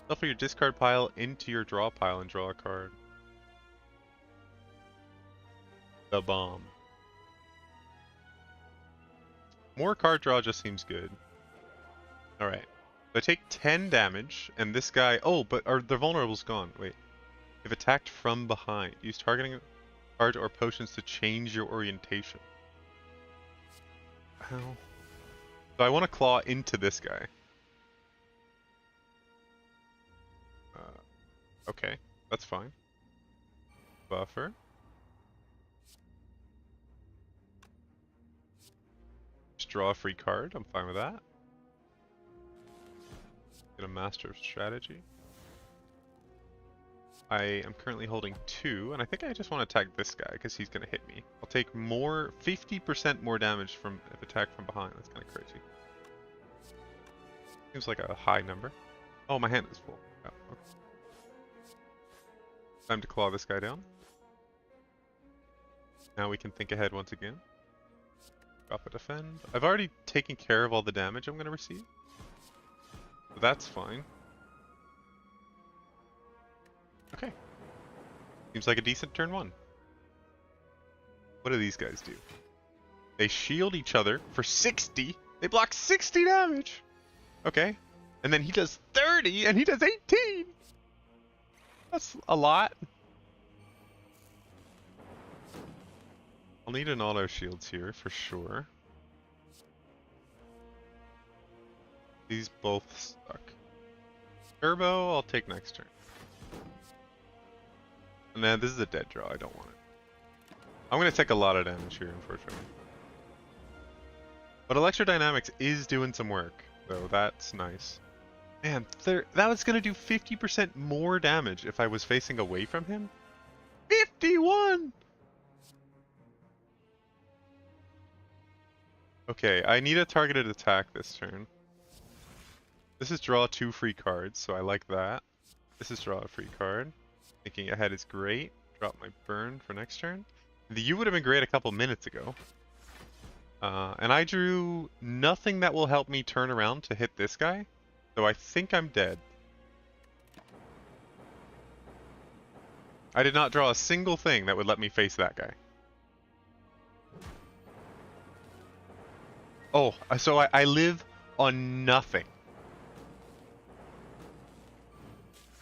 A: Shuffle your discard pile into your draw pile and draw a card. The bomb. More card draw just seems good. Alright. So I take 10 damage, and this guy... Oh, but the vulnerable's gone. Wait. If attacked from behind, use targeting cards or potions to change your orientation. How? So I want to claw into this guy. Okay, that's fine. Buffer. Just draw a free card, I'm fine with that. Get a Master of Strategy. I am currently holding 2, and I think I just want to attack this guy because he's going to hit me. I'll take 50% more damage from if attacked from behind. That's kind of crazy. Seems like a high number. Oh, my hand is full. Oh, okay. Time to claw this guy down. Now we can think ahead once again. Drop a defend. I've already taken care of all the damage I'm going to receive. So that's fine. Okay. Seems like a decent turn 1. What do these guys do? They shield each other for 60. They block 60 damage. Okay. And then he does 30 and he does 18. That's a lot. I'll need an auto shields here for sure. These both suck. Turbo, I'll take next turn. Nah, this is a dead draw. I don't want it. I'm gonna take a lot of damage here, unfortunately. But Electrodynamics is doing some work, so that's nice. Man, that was gonna do 50% more damage if I was facing away from him? 51! Okay, I need a targeted attack this turn. This is draw 2 free cards, so I like that. This is draw a free card. Thinking ahead is great. Drop my burn for next turn. The U would have been great a couple minutes ago. And I drew nothing that will help me turn around to hit this guy. So I think I'm dead. I did not draw a single thing that would let me face that guy. Oh, so I live on nothing.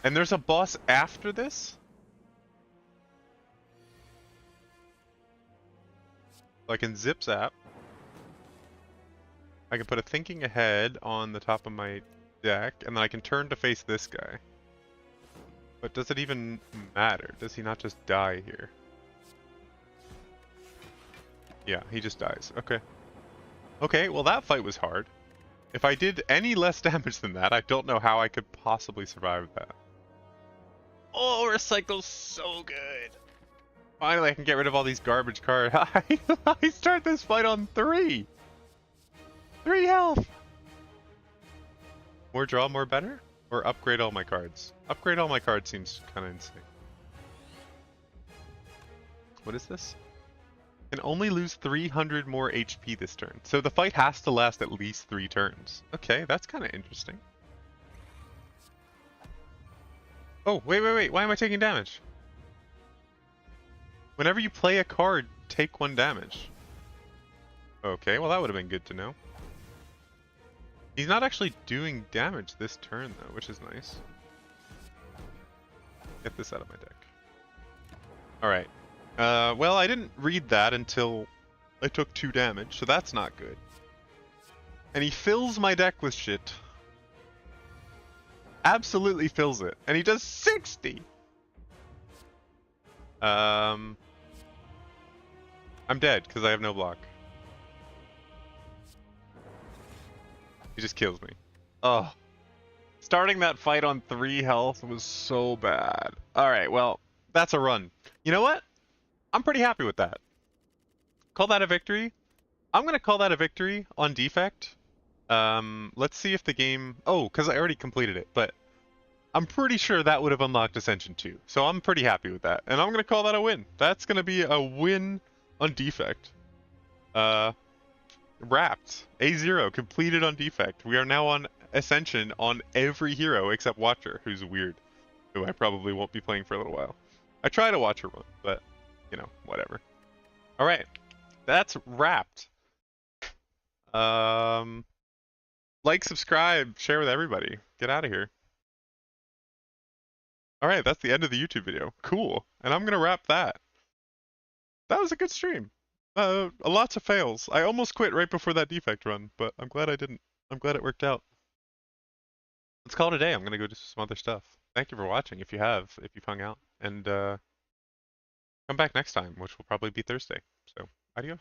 A: And there's a boss after this? So I can zip zap. I can put a thinking ahead on the top of my deck, and then I can turn to face this guy. But does it even matter? Does he not just die here? Yeah, he just dies. Okay. Okay, well that fight was hard. If I did any less damage than that, I don't know how I could possibly survive that. Oh, Recycle's so good! Finally I can get rid of all these garbage cards. I start this fight on 3! 3 health! More draw, more better? Or upgrade all my cards? Upgrade all my cards seems kind of insane. What is this? Can only lose 300 more HP this turn. So the fight has to last at least 3 turns. Okay, that's kind of interesting. Oh, wait. Why am I taking damage? Whenever you play a card, take 1 damage. Okay, well that would have been good to know. He's not actually doing damage this turn though, which is nice. Get this out of my deck. Alright. Well, I didn't read that until I took 2 damage, so that's not good. And he fills my deck with shit. Absolutely fills it. And he does 60! I'm dead, because I have no block. He just kills me. Oh. Starting that fight on 3 health was so bad. Alright, well, that's a run. You know what? I'm pretty happy with that. Call that a victory. I'm going to call that a victory on defect. Let's see if the game... Oh, because I already completed it, but I'm pretty sure that would have unlocked Ascension 2. So I'm pretty happy with that. And I'm going to call that a win. That's going to be a win on defect. Wrapped. A0 completed on defect. We are now on Ascension on every hero except Watcher, who's weird. Who I probably won't be playing for a little while. I try to watch her run, but, you know, whatever. Alright. That's wrapped. Like, subscribe, share with everybody. Get out of here. Alright, that's the end of the YouTube video. Cool. And I'm gonna wrap that. That was a good stream. Lots of fails. I almost quit right before that defect run, but I'm glad I didn't. I'm glad it worked out. Let's call it a day. I'm gonna go do some other stuff. Thank you for watching, if you've hung out. And come back next time, which will probably be Thursday. So, adios.